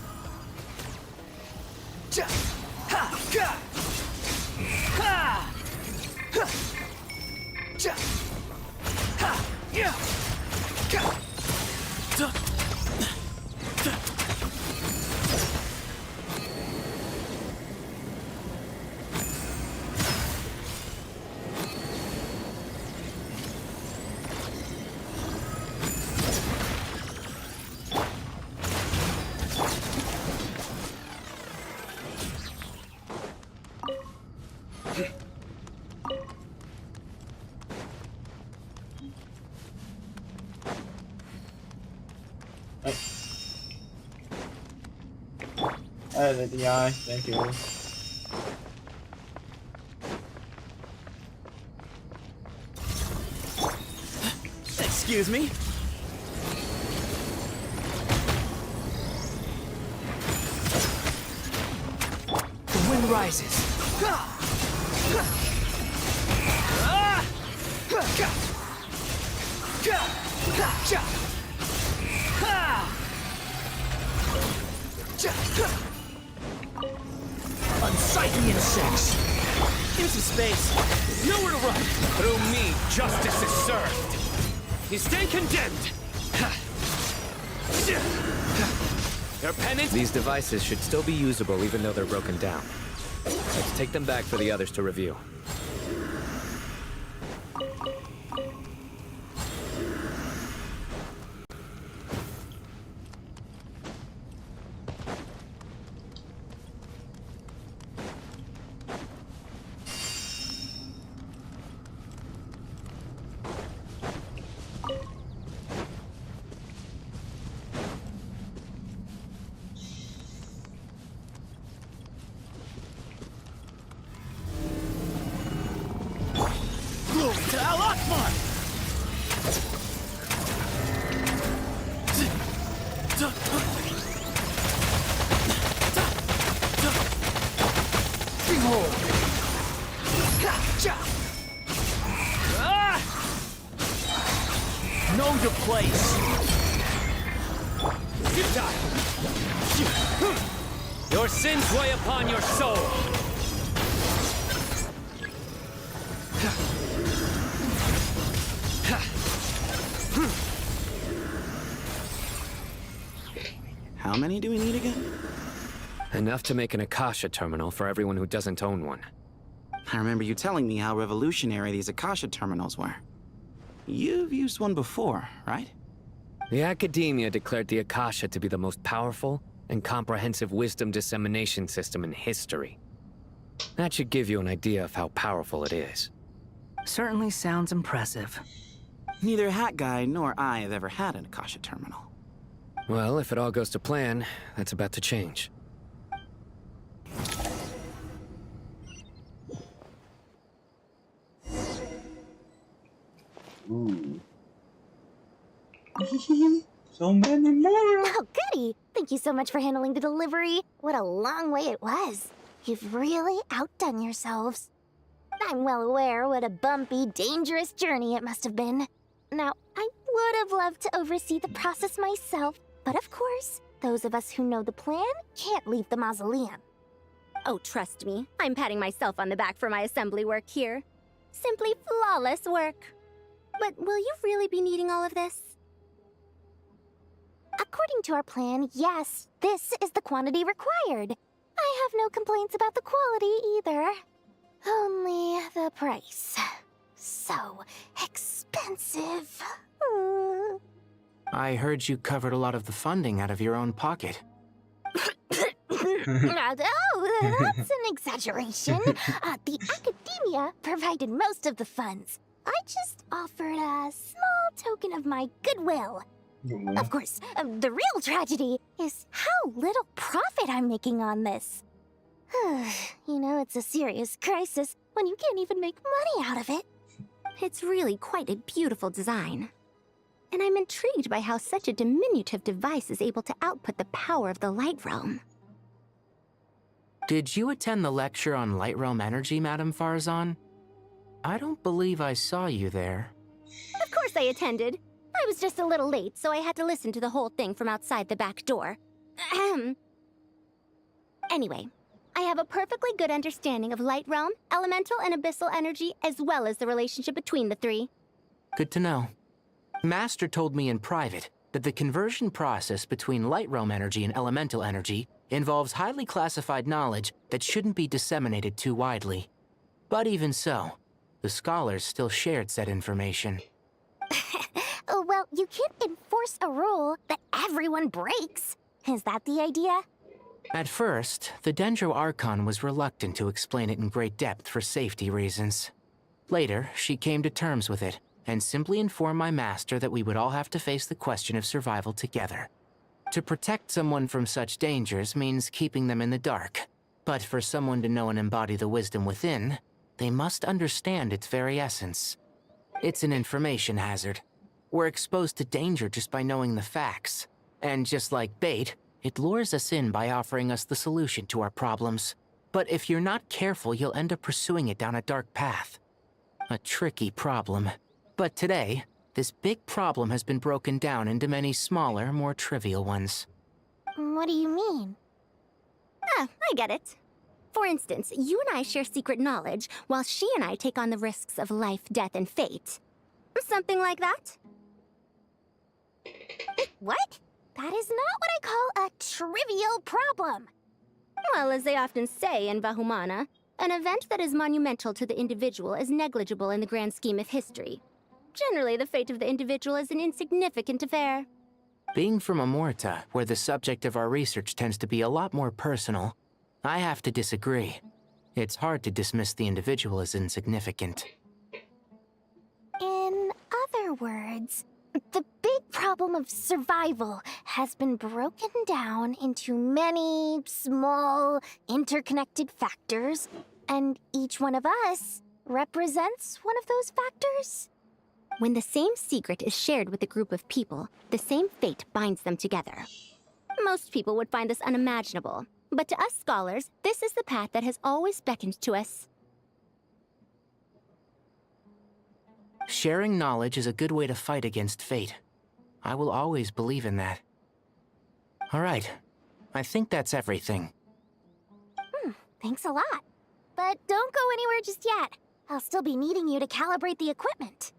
The eye, thank you. Excuse me? The wind rises. Unsightly insects! Into space! Nowhere to run! Through me, justice is served! You stand condemned! Your penance? These devices should still be usable even though they're broken down. Let's take them back for the others to review. To Al Akbar! Behold! Know your place! Your sins weigh upon your soul! How many do we need again? Enough to make an Akasha terminal for everyone who doesn't own one. I remember you telling me how revolutionary these Akasha terminals were. You've used one before, right? The Academia declared the Akasha to be the most powerful and comprehensive wisdom dissemination system in history. That should give you an idea of how powerful it is. Certainly sounds impressive. Neither Hat Guy nor I have ever had an Akasha terminal. Well, if it all goes to plan, that's about to change. Ooh. So many more! Oh, goody! Thank you so much for handling the delivery. What a long way it was. You've really outdone yourselves. I'm well aware what a bumpy, dangerous journey it must have been. Now, I would have loved to oversee the process myself, but of course, those of us who know the plan can't leave the mausoleum. Oh, trust me, I'm patting myself on the back for my assembly work here. Simply flawless work. But will you really be needing all of this? According to our plan, yes, this is the quantity required. I have no complaints about the quality either. Only the price. So expensive. I heard you covered a lot of the funding out of your own pocket. Oh, that's an exaggeration. The Academia provided most of the funds. I just offered a small token of my goodwill. Of course, the real tragedy is how little profit I'm making on this. You know, it's a serious crisis when you can't even make money out of it. It's really quite a beautiful design. And I'm intrigued by how such a diminutive device is able to output the power of the Light Realm. Did you attend the lecture on Light Realm energy, Madame Farzan? I don't believe I saw you there. Of course I attended. I was just a little late, so I had to listen to the whole thing from outside the back door. Ahem. Anyway, I have a perfectly good understanding of light realm, elemental, and abyssal energy, as well as the relationship between the three. Good to know. Master told me in private that the conversion process between light realm energy and elemental energy involves highly classified knowledge that shouldn't be disseminated too widely. But even so, the scholars still shared said information. Oh, well, you can't enforce a rule that everyone breaks. Is that the idea? At first, the Dendro Archon was reluctant to explain it in great depth for safety reasons. Later, she came to terms with it, and simply informed my master that we would all have to face the question of survival together. To protect someone from such dangers means keeping them in the dark, but for someone to know and embody the wisdom within, they must understand its very essence. It's an information hazard. We're exposed to danger just by knowing the facts, and just like bait, it lures us in by offering us the solution to our problems. But if you're not careful, you'll end up pursuing it down a dark path. A tricky problem. But today, this big problem has been broken down into many smaller, more trivial ones. What do you mean? Ah, I get it. For instance, you and I share secret knowledge, while she and I take on the risks of life, death, and fate. Something like that? What? That is not what I call a trivial problem. Well, as they often say in Vahumana, an event that is monumental to the individual is negligible in the grand scheme of history. Generally, the fate of the individual is an insignificant affair. Being from Amorta, where the subject of our research tends to be a lot more personal, I have to disagree. It's hard to dismiss the individual as insignificant. In other words, the big problem of survival has been broken down into many small, interconnected factors, and each one of us represents one of those factors. When the same secret is shared with a group of people, the same fate binds them together. Most people would find this unimaginable, but to us scholars, this is the path that has always beckoned to us. Sharing knowledge is a good way to fight against fate. I will always believe in that. All right, I think that's everything. Thanks a lot. But don't go anywhere just yet. I'll still be needing you to calibrate the equipment.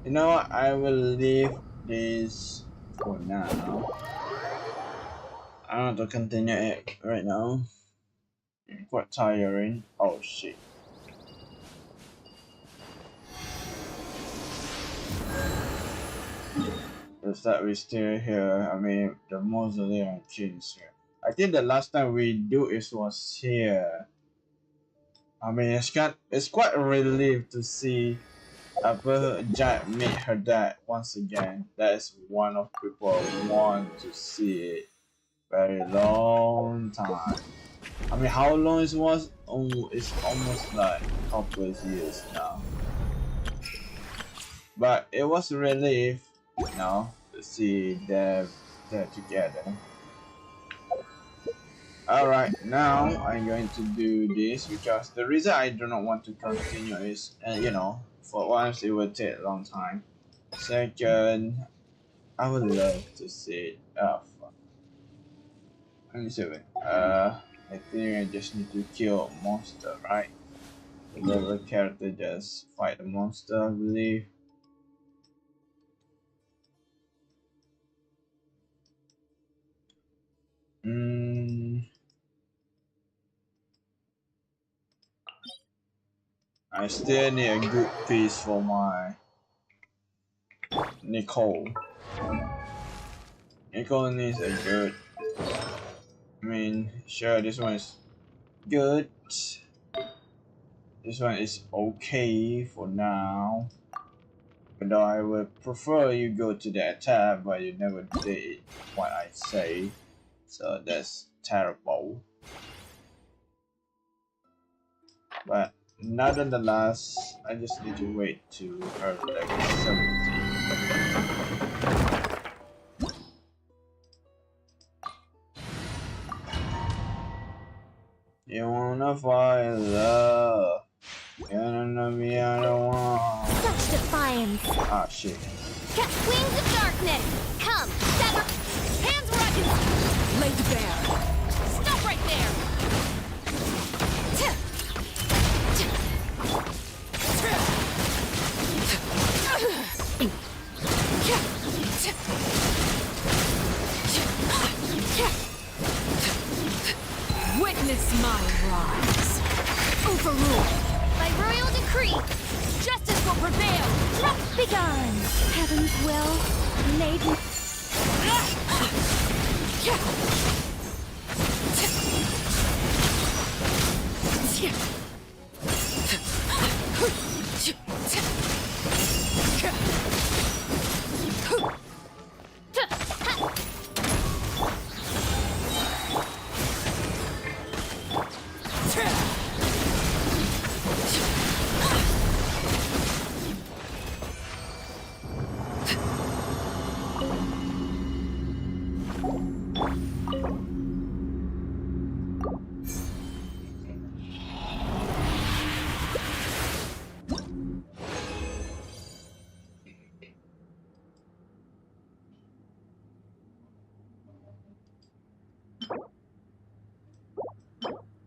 You know what? I will leave this for now. I don't want to continue it right now. It's quite tiring. Oh shit. Is that we still here? I mean, the mausoleum kings here. I think the last time we do it was here. I mean, it's quite a relief to see Jack meet her dad once again. That is one of people want to see it very long time. I mean, how long it was? Oh, it's almost like a couple of years now. But it was a relief, you know, to see them there together. Alright, now I'm going to do this because the reason I do not want to continue is, you know, for once it will take a long time. Second, I would love to see it. Oh, fuck. Let me see it. I think I just need to kill a monster, right? The level character just fight the monster, I believe. I still need a good piece for my Nicole. Nicole needs a good. I mean, sure, this one is good. This one is okay for now. But I would prefer you go to the attack, but you never did what I say. So that's terrible. But nonetheless, I just need to wait to her level 70. You wanna fight love? You wanna be the one? defiance. Ah, shit. Wings of darkness! Come, sever! Hands where I can... Laid bare. Stop right there! Witness my rise. Overruled. By royal decree, justice will prevail! Begone! Heaven's will, made me...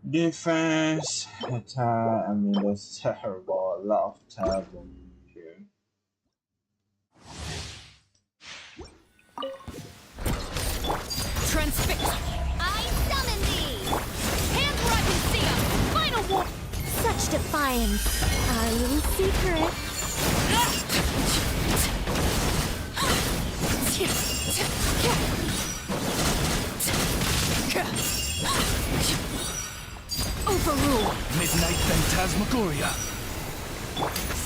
Defense, attack. I mean, there's terrible, a lot of terrible here. Transfix. I summon thee! Hands where I can see 'em! Final war! Such defiance. Our little secret. Overrule. Midnight Phantasmagoria.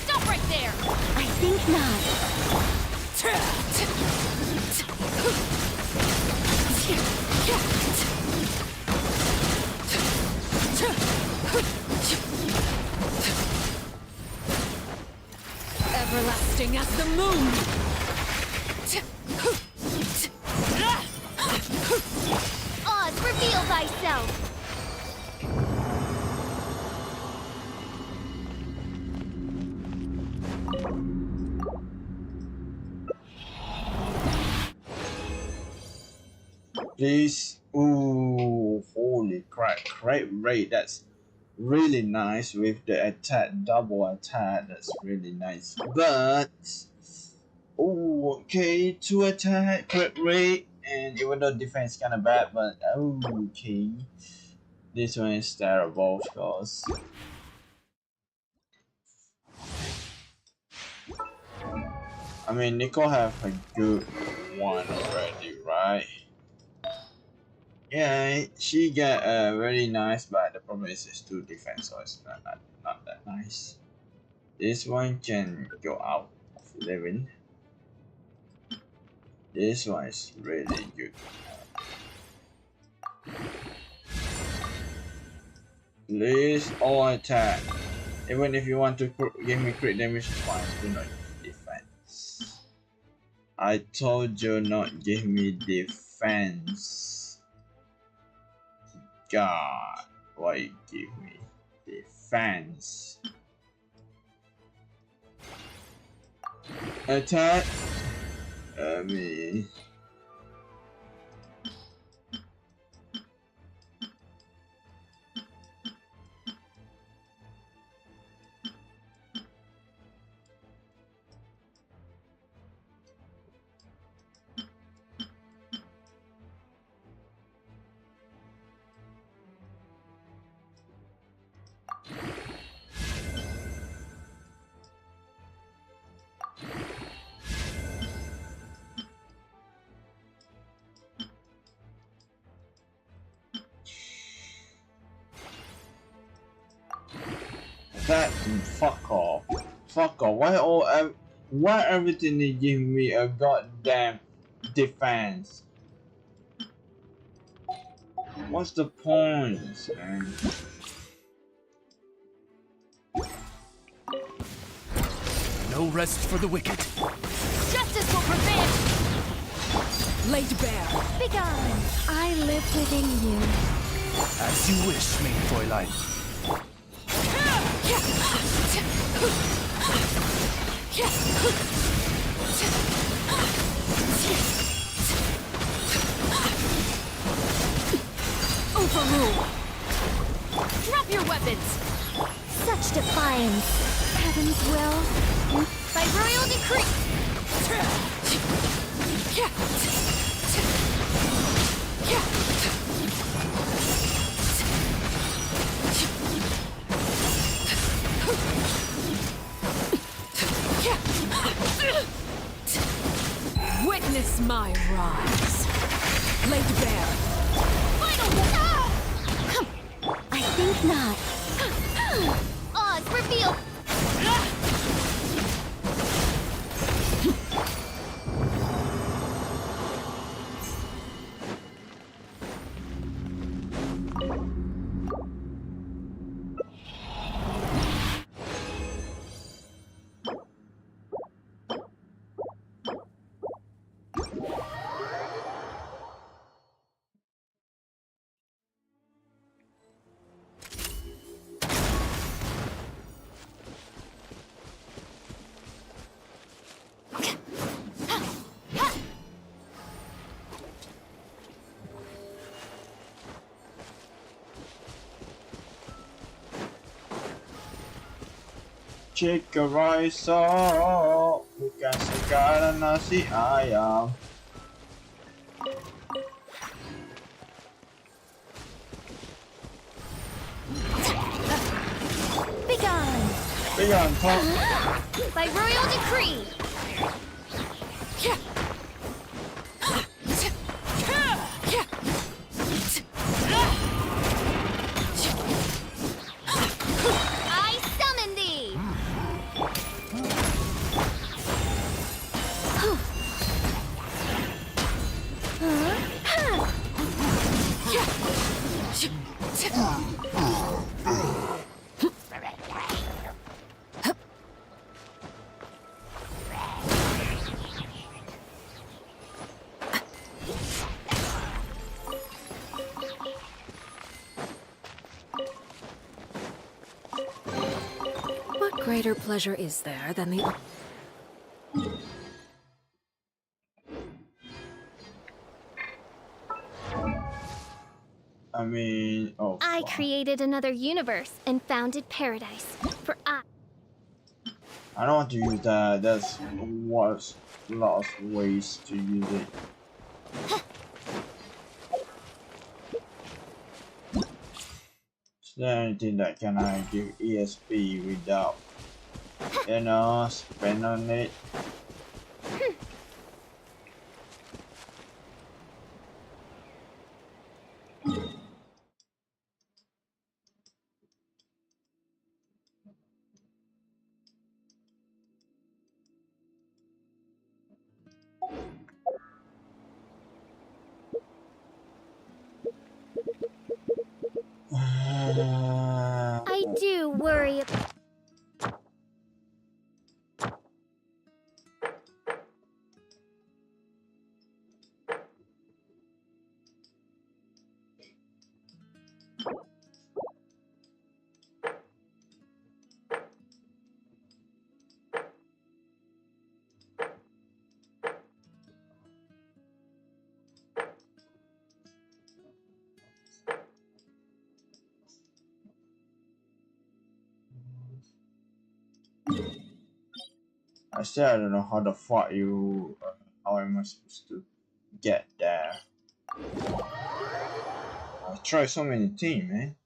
Stop right there! I think not. Everlasting as the moon. Oz, reveal thyself! This, ooh, holy crap, great rate. That's really nice with the attack, double attack. That's really nice. But, oh, okay, 2 attack, crit rate, and even though defense kind of bad, but okay, this one is terrible, of course. I mean, Nico have a good one already, right? Yeah, she got very nice, but the problem is it's 2 defense, so it's not that nice. This one can go out of 11. This one is really good. Please all attack. Even if you want to give me crit damage, it's fine. Do not defense. I told you not give me defense. God, why you give me defense? Attack. Me. That fuck off. Fuck off. Why everything they give me a goddamn defense? What's the point, man? No rest for the wicked. Justice will prevail! Laid bare. Begone. I live within you. As you wish, main Fräulein. Overrule! Drop your weapons! Such defiance. Heaven's will. By royal decree. Witness my rise. Laid bare. I think not. Oz, reveal. Chicken rice, oh, bukan segala nasi ayam. Begone. Begone, Tom. By royal decree. I summon thee. What greater pleasure is there than the... I mean, oh. I created another universe and founded paradise. For I don't want to use that. That's what's lots of ways to use it. Is there anything that can I give ESP without, you know, spend on it? I do worry. I still don't know how the fuck you, how am I supposed to get there? I tried so many things, man.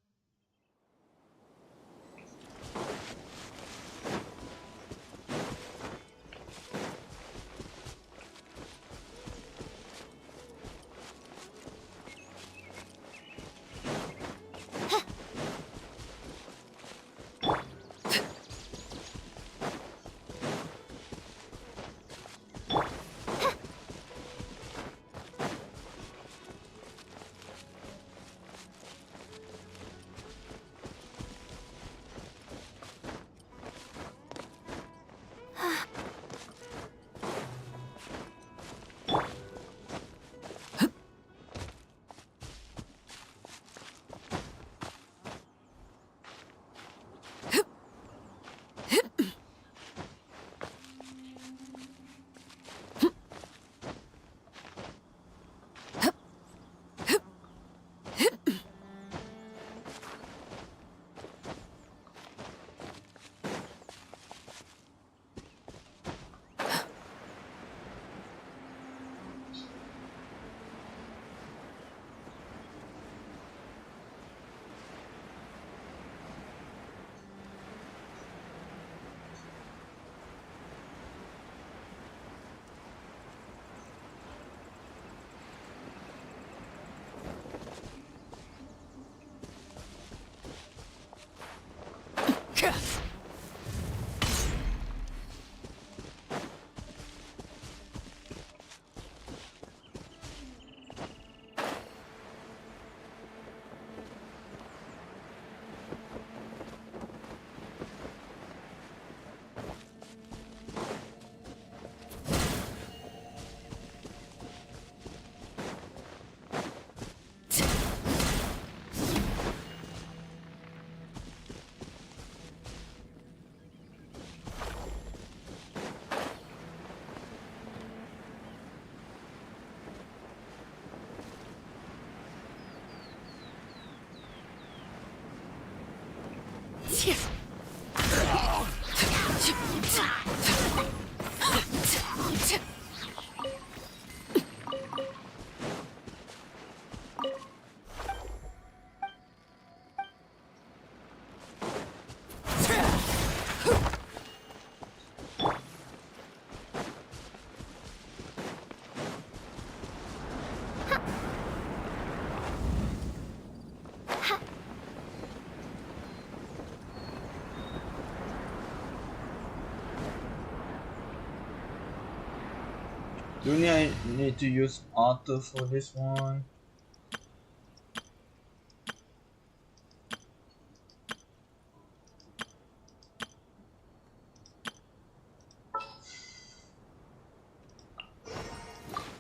Do I need to use auto for this one?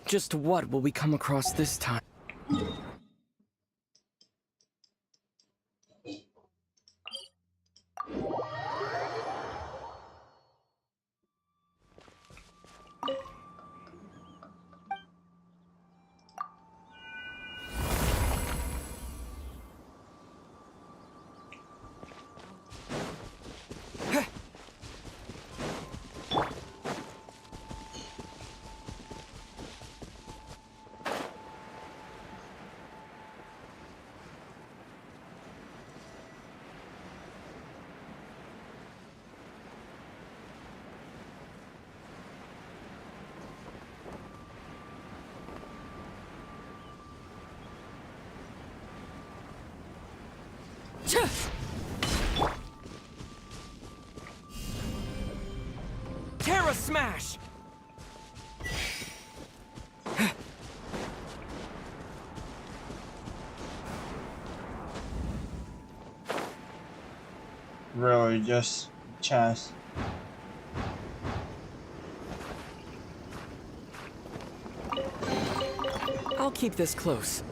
Just what will we come across this time? Terra Smash! Really, just chest. I'll keep this close.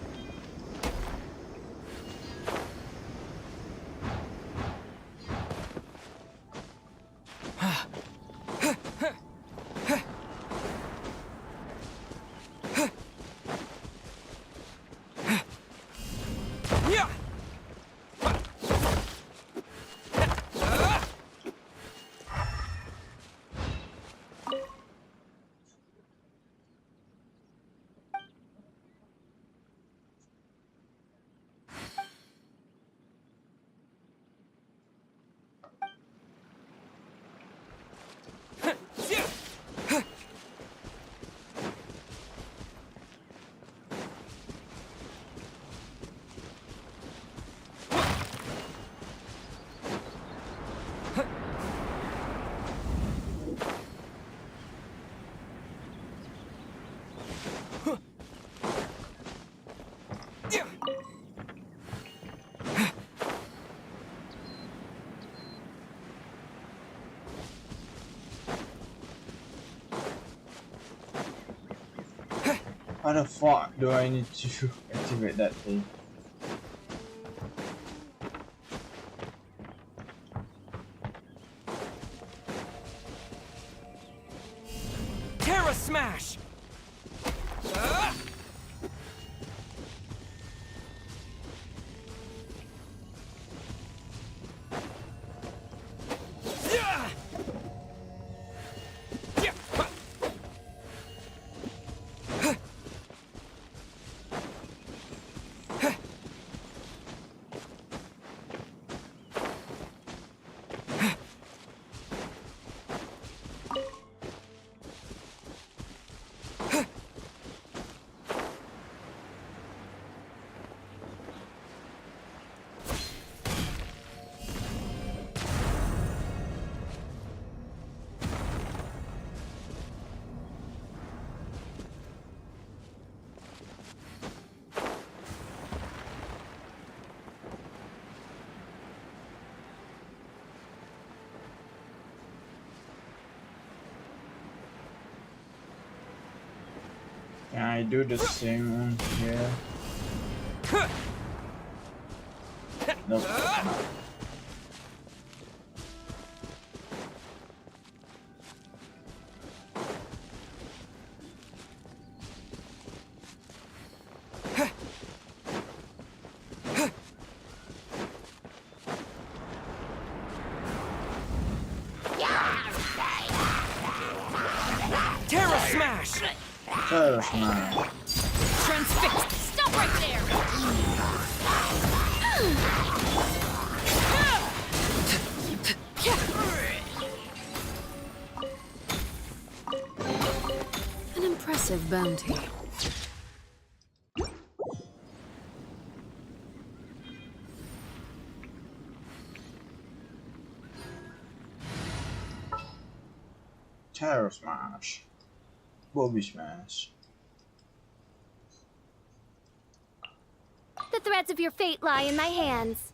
How the fuck do I need to activate that thing? Terra Smash! Can I do the same one here? Nope. Terror Smash. Transfixed. Stop right there. An impressive bounty. Terror Smash. Bobby Smash. The threads of your fate lie in my hands.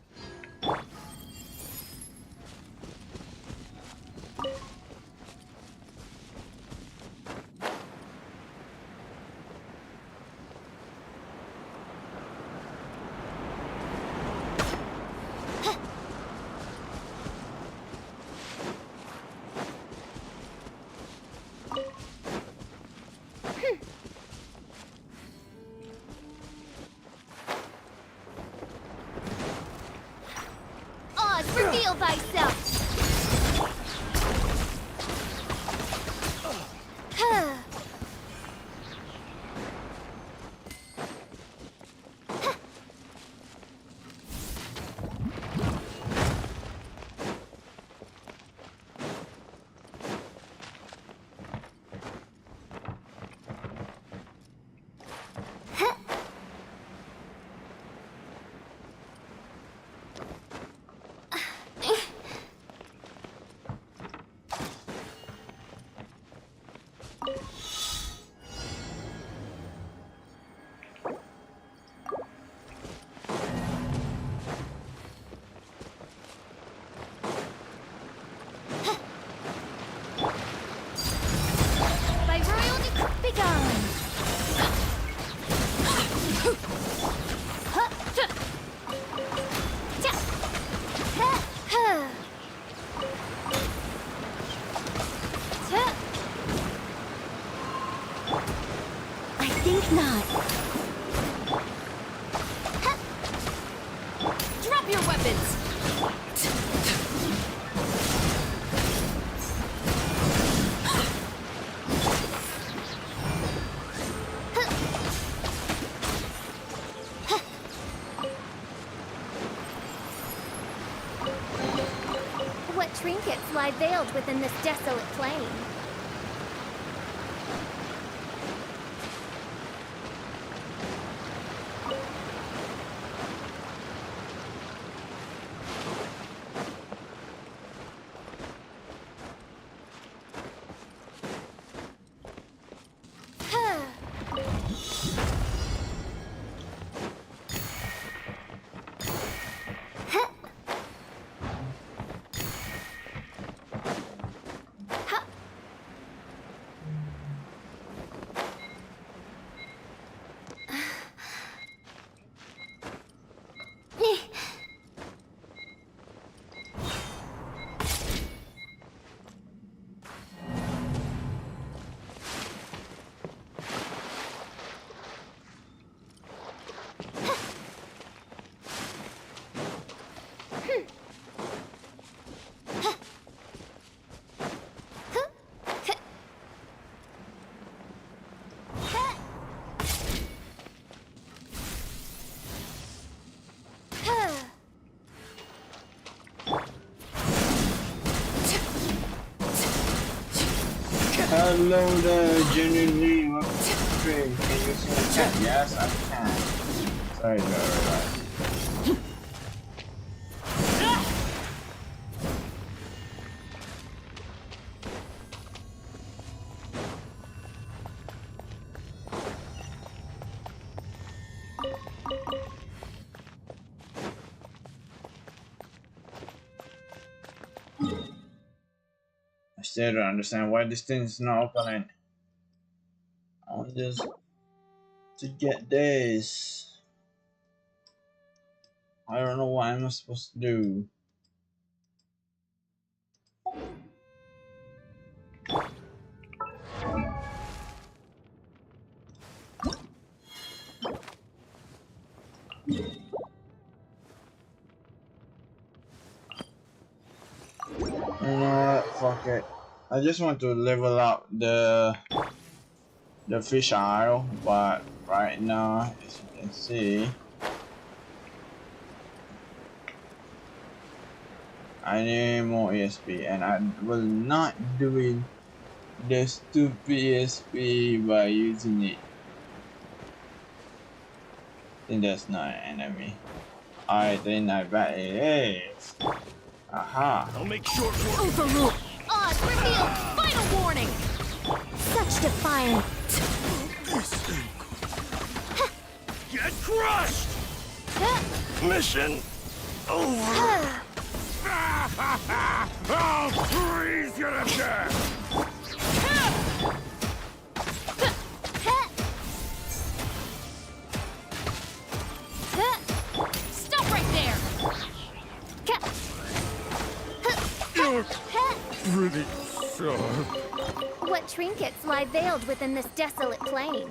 Oz, reveal thyself! By royal begone! I think not. Drop your weapons! What trinkets lie veiled within this desolate plain? Hello there, genuinely. Welcome to the stream. Can you see the chat? Yes, I can. Sorry, I realized. I still don't understand why this thing is not opening. I want this to get this. I don't know what I'm supposed to do. You know what? Fuck it. I just want to level up the the fish aisle, but right now, as you can see, I need more ESP, and I will not doing the stupid ESP by using it. I think that's not an enemy. I think I bet it is. Aha. I'll make short work. Overruled. Oz, reveal. Final warning. Such defiance. Get crushed! Mission over. I'll freeze you to death! Stop right there. You're pretty sharp. What trinkets lie veiled within this desolate plain?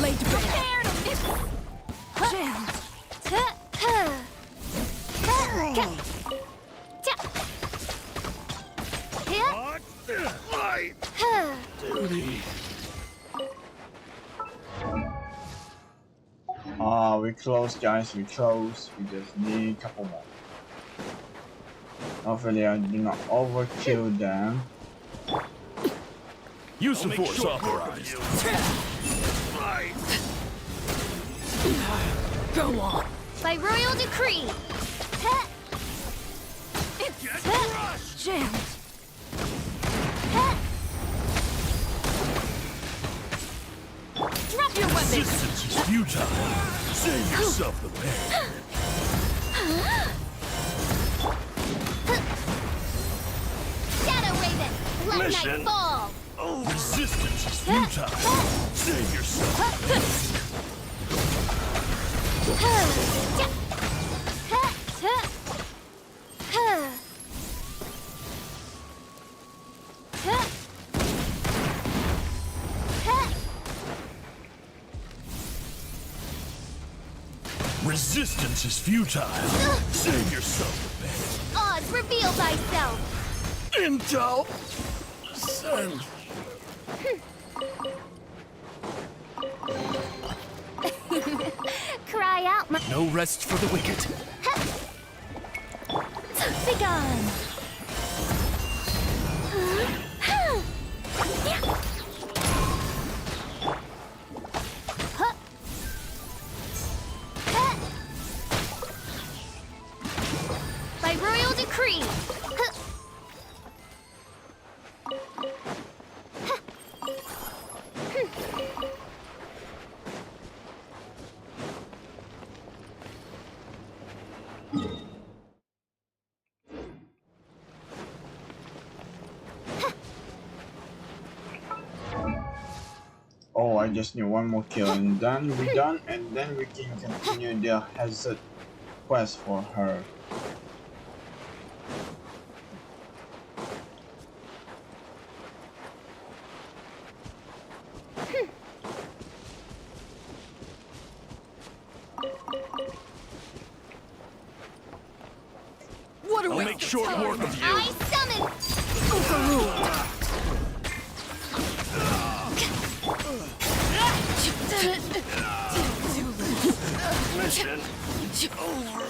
Laid bare. Prepare to miss. Jam. My duty. We close, guys. We close. We just need a couple more. Hopefully, I do not overkill them. Use of force authorized. Go on. By royal decree. Get crushed! Jammed. Drop your weapon. Resistance is futile. Save yourself the pain. Shadow Raven, let Mission night fall. Resistance is futile. Save yourself. Resistance is futile. Save yourself the pain. Oz, reveal thyself. Intel. Send. Cry out, my. No rest for the wicked. Begone. By royal decree. Oh, I just need one more kill, and then we're done, and then we can continue the hazard quest for her. What a I'll waste make of short time. work of you. I summon. Overruled. Mission over.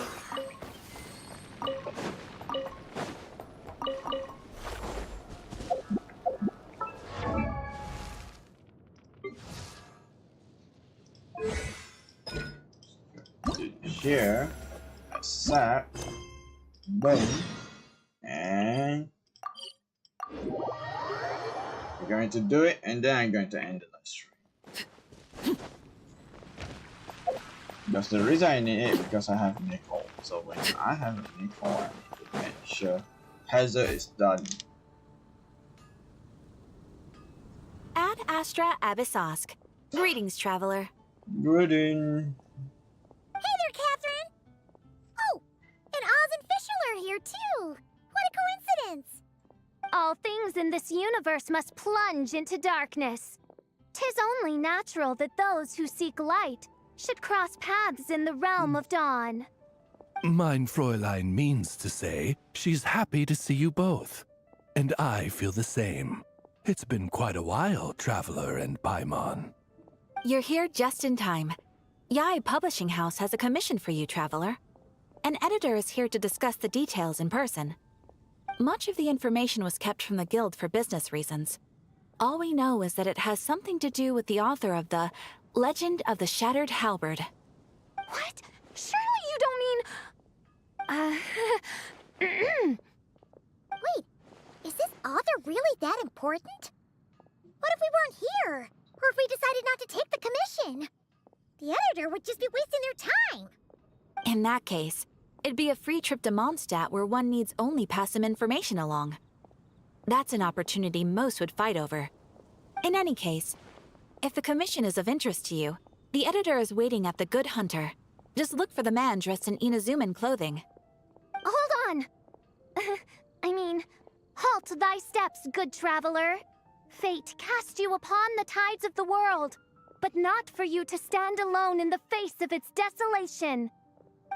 Here, accept, boom, and we're going to do it, and then I'm going to end the live stream. Because the reason I need it because I have nickel. So when I have a nickel, I need to make sure hazard is done. Ad Astra Abyssosk. Greetings, traveler. Greeting. Hey there, Catherine. Oh, and Oz and Fischl are here too. What a coincidence. All things in this universe must plunge into darkness. 'Tis only natural that those who seek light should cross paths in the realm of dawn. Mein Fräulein means to say she's happy to see you both. And I feel the same. It's been quite a while, Traveler and Paimon. You're here just in time. Yai Publishing House has a commission for you, Traveler. An editor is here to discuss the details in person. Much of the information was kept from the Guild for business reasons. All we know is that it has something to do with the author of the Legend of the Shattered Halberd. What? Surely you don't mean... Wait, is this author really that important? What if we weren't here? Or if we decided not to take the commission? The editor would just be wasting their time. In that case, it'd be a free trip to Mondstadt where one needs only pass some information along. That's an opportunity most would fight over. In any case, if the commission is of interest to you, the editor is waiting at the Good Hunter. Just look for the man dressed in Inazuman clothing. Hold on! Halt thy steps, good traveler. Fate cast you upon the tides of the world, but not for you to stand alone in the face of its desolation.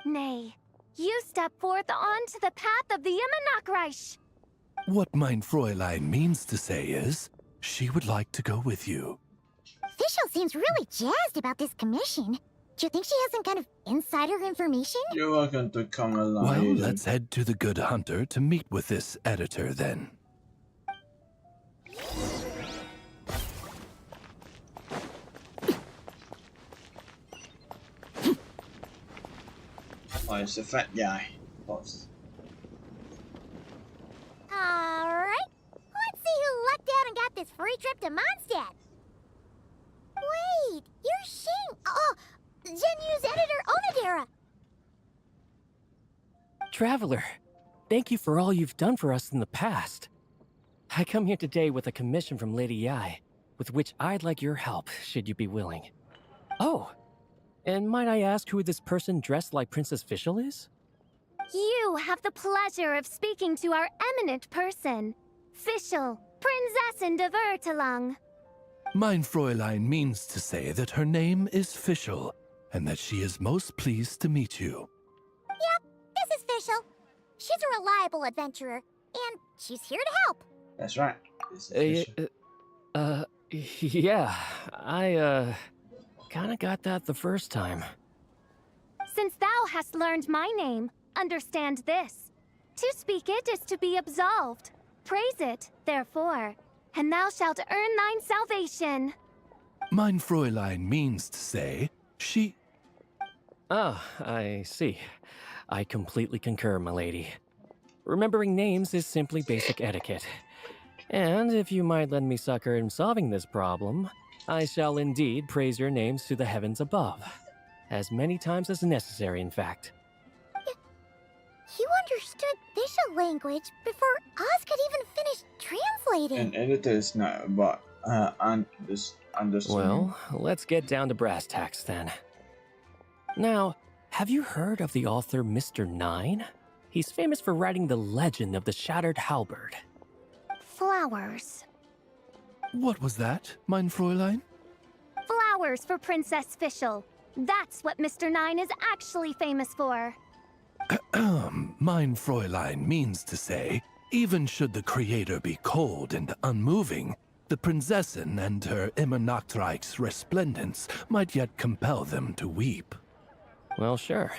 Nay, you step forth onto the path of the Immernachtreich. What Mein Fräulein means to say is, she would like to go with you. Fischl seems really jazzed about this commission. Do you think she has some kind of insider information? You're welcome to come along. Well, Aiden. let's head to the Good Hunter to meet with this editor then. Oh, it's a fat guy. Boss. Alright, let's see who lucked out and got this free trip to Mondstadt. Wait, you're Shing. Oh, Genu's editor, Onodera. Traveler, thank you for all you've done for us in the past. I come here today with a commission from Lady Yai, with which I'd like your help, should you be willing. Oh, and might I ask who this person dressed like Princess Fischl is? You have the pleasure of speaking to our eminent person, Fischl, Prinzessin de Vertalang. Mein Fräulein means to say that her name is Fischl, and that she is most pleased to meet you. Yep, this is Fischl. She's a reliable adventurer, and she's here to help. That's right. This is Yeah, I, kinda got that the first time. Since thou hast learned my name, understand this. To speak it is to be absolved. Praise it, therefore, and thou shalt earn thine salvation. Mein Fräulein means to say, she... Ah, I see. I completely concur, milady. Remembering names is simply basic etiquette. And if you might lend me succor in solving this problem, I shall indeed praise your names to the heavens above. As many times as necessary, in fact. You understood Fischl language before Oz could even finish translating. An editor is not about understanding. Well, let's get down to brass tacks then. Now, have you heard of the author Mr. Nine? He's famous for writing the legend of the Shattered Halberd. Flowers. What was that, Mein Fräulein? Flowers for Princess Fischl. That's what Mr. Nine is actually famous for. Mein Fräulein means to say, even should the creator be cold and unmoving, the Prinzessin and her Immernachtreich's resplendence might yet compel them to weep. Well, sure.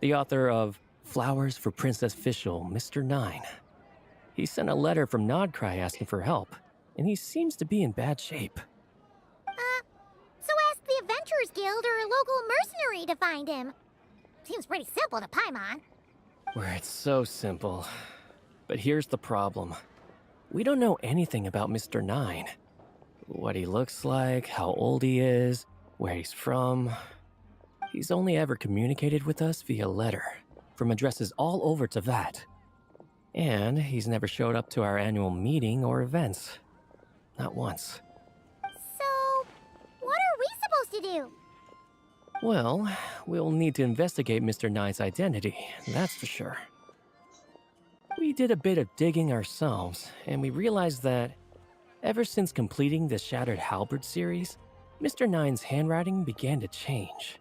The author of Flowers for Princess Fischl, Mr. Nine. He sent a letter from Nodcry asking for help, and he seems to be in bad shape. So ask the Adventurers Guild or a local mercenary to find him. Seems pretty simple to Paimon. Where it's so simple. But here's the problem. We don't know anything about Mr. Nine. What he looks like, how old he is, where he's from. He's only ever communicated with us via letter, from addresses all over Teyvat. And he's never showed up to our annual meeting or events. Not once. So, what are we supposed to do? Well, we'll need to investigate Mr. Nine's identity, that's for sure. We did a bit of digging ourselves, and we realized that ever since completing the Shattered Halberd series, Mr. Nine's handwriting began to change.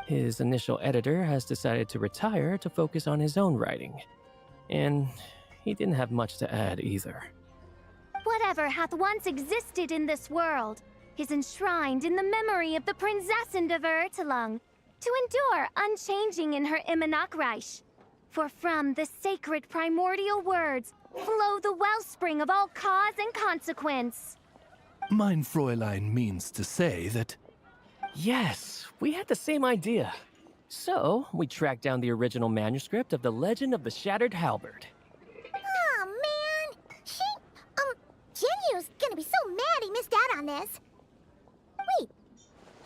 His initial editor has decided to retire to focus on his own writing. And he didn't have much to add either. Whatever hath once existed in this world is enshrined in the memory of the Prinzessin of Ertelung, to endure unchanging in her Immanakreich. For from the sacred primordial words flow the wellspring of all cause and consequence. Mein Fräulein means to say that... Yes, we had the same idea. So, we tracked down the original manuscript of The Legend of the Shattered Halberd. Aw, man! Genyu's gonna be so mad he missed out on this. Wait,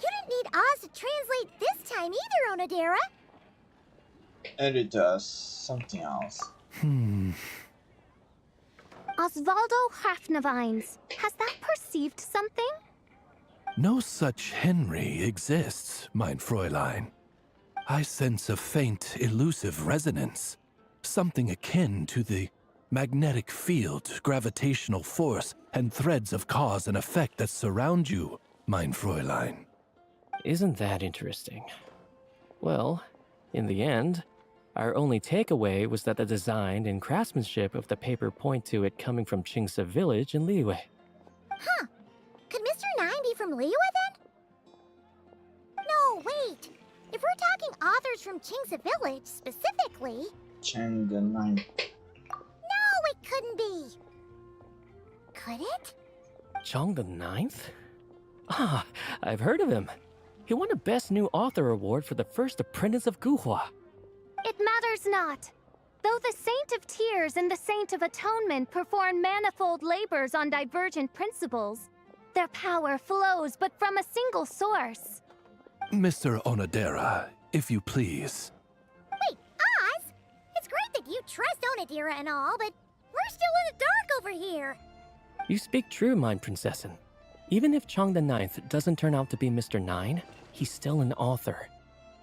you didn't need Oz to translate this time either, Onodera. Editor, something else. Osvaldo Hafnavines, has that perceived something? No such Henry exists, mein Fräulein. I sense a faint, elusive resonance. Something akin to the magnetic field, gravitational force, and threads of cause and effect that surround you, mein Fräulein. Isn't that interesting? Well, in the end, our only takeaway was that the design and craftsmanship of the paper point to it coming from Qingse village in Liyue. Huh. Could Mr. Nine be from Liyue then? No, wait. If we're talking authors from Qingse village specifically... Chang the Ninth. No, it couldn't be. Could it? Chong the Ninth? Ah, I've heard of him. He won a Best New Author award for the first apprentice of Guhua. It matters not. Though the Saint of Tears and the Saint of Atonement perform manifold labors on divergent principles, their power flows but from a single source. Mr. Onodera, if you please. Wait, Oz? It's great that you trust Onodera and all, but we're still in the dark over here. You speak true, mein Prinzessin. Even if Chong the Ninth doesn't turn out to be Mr. Nine, he's still an author.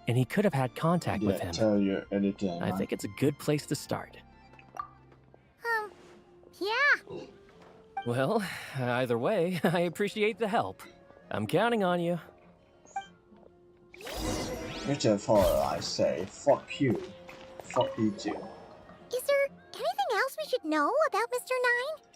And he could have had contact with him. Tell your editor. I think it's a good place to start. Yeah. Well, either way, I appreciate the help. I'm counting on you. Therefore, I say, fuck you. Fuck you too. Is there anything else we should know about Mr. Nine?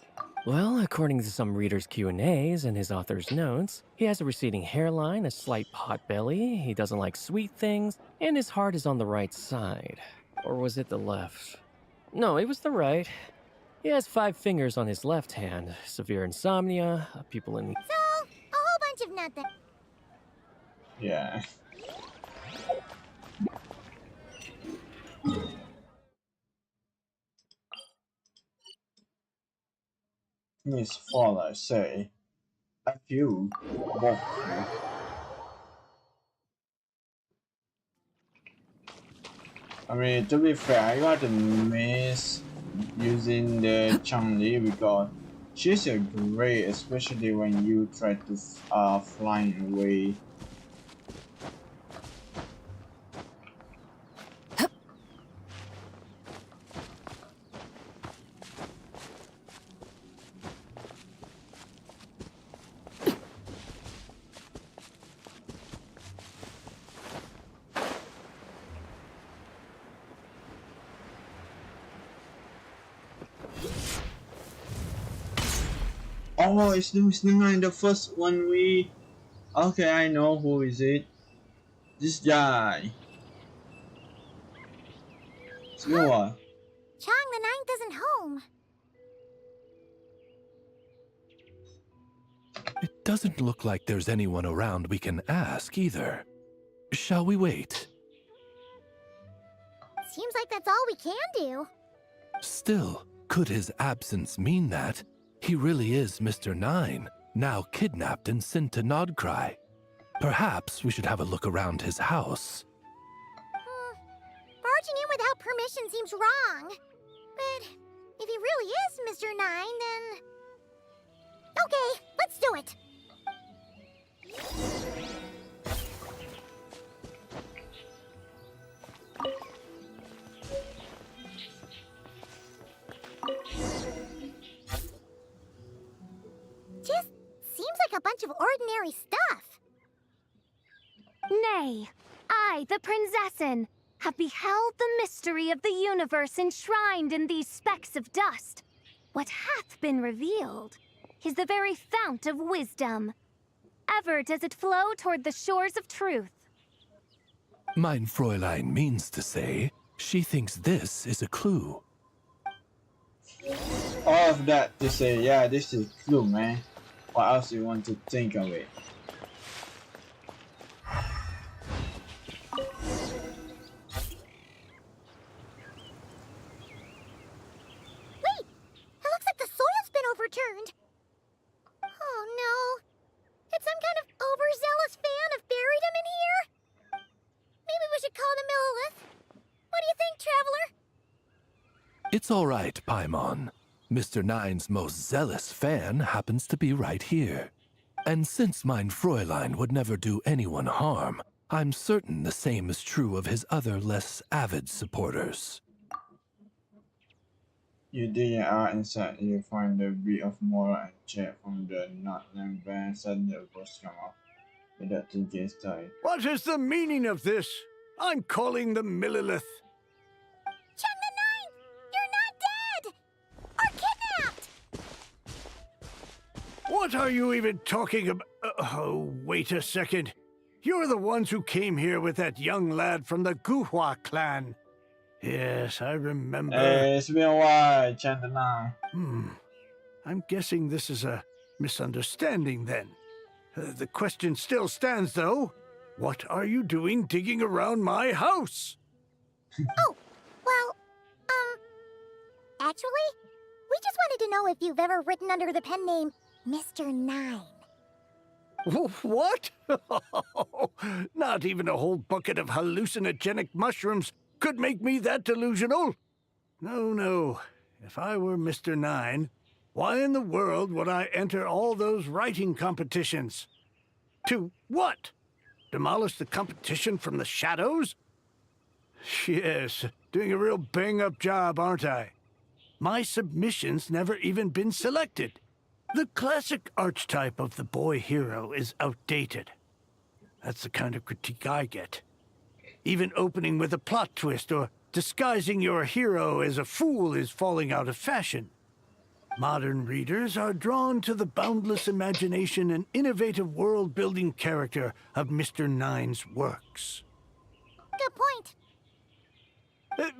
Well, according to some readers' Q&As and his author's notes, he has a receding hairline, a slight pot belly, he doesn't like sweet things, and his heart is on the right side. Or was it the left? No, it was the right. He has 5 fingers on his left hand, severe insomnia, people in... So, a whole bunch of nothing. Yeah. Miss Father say, I feel walk. I mean, to be fair, I got to miss using the Chang-Li because she's a great, especially when you try to fly away. Oh, it's Nine, the first one we... Okay, I know who is it. This guy. What? Chang the Ninth isn't home. It doesn't look like there's anyone around we can ask either. Shall we wait? Seems like that's all we can do. Still, could his absence mean that he really is Mr. Nine, now kidnapped and sent to Nodcry? Perhaps we should have a look around his house. Barging in without permission seems wrong. But if he really is Mr. Nine, then... Okay, let's do it. Just seems like a bunch of ordinary stuff. Nay, I, the Prinzessin, have beheld the mystery of the universe enshrined in these specks of dust. What hath been revealed is the very fount of wisdom. Ever does it flow toward the shores of truth. Mein Fräulein means to say, she thinks this is a clue. All of that to say, yeah, this is clue, man. What else you want to think of it? Wait! It looks like the soil's been overturned. Oh no. Did some kind of overzealous fan have buried him in here? Maybe we should call him Millilith. What do you think, Traveler? It's all right, Paimon. Mr. Nine's most zealous fan happens to be right here. And since Mein Fräulein would never do anyone harm, I'm certain the same is true of his other less avid supporters. You dig your art inside, you find a bit of moral and check from the Notland band, suddenly a voice come up without thinking style. What is the meaning of this? I'm calling the Millilith. Chang the Nine! You're not dead! Or kidnapped! What are you even talking about? Oh, wait a second. You're the ones who came here with that young lad from the Guhua clan. Yes, I remember. Hey, it's been a while, Chang the Nine. I'm guessing this is a misunderstanding then. The question still stands, though. What are you doing digging around my house? Oh, well, actually, we just wanted to know if you've ever written under the pen name Mr. Nine. What? Not even a whole bucket of hallucinogenic mushrooms could make me that delusional. No. If I were Mr. Nine, why in the world would I enter all those writing competitions? To what? Demolish the competition from the shadows? Yes, doing a real bang-up job, aren't I? My submission's never even been selected. The classic archetype of the boy hero is outdated. That's the kind of critique I get. Even opening with a plot twist or disguising your hero as a fool is falling out of fashion. Modern readers are drawn to the boundless imagination and innovative world-building character of Mr. Nine's works. Good point.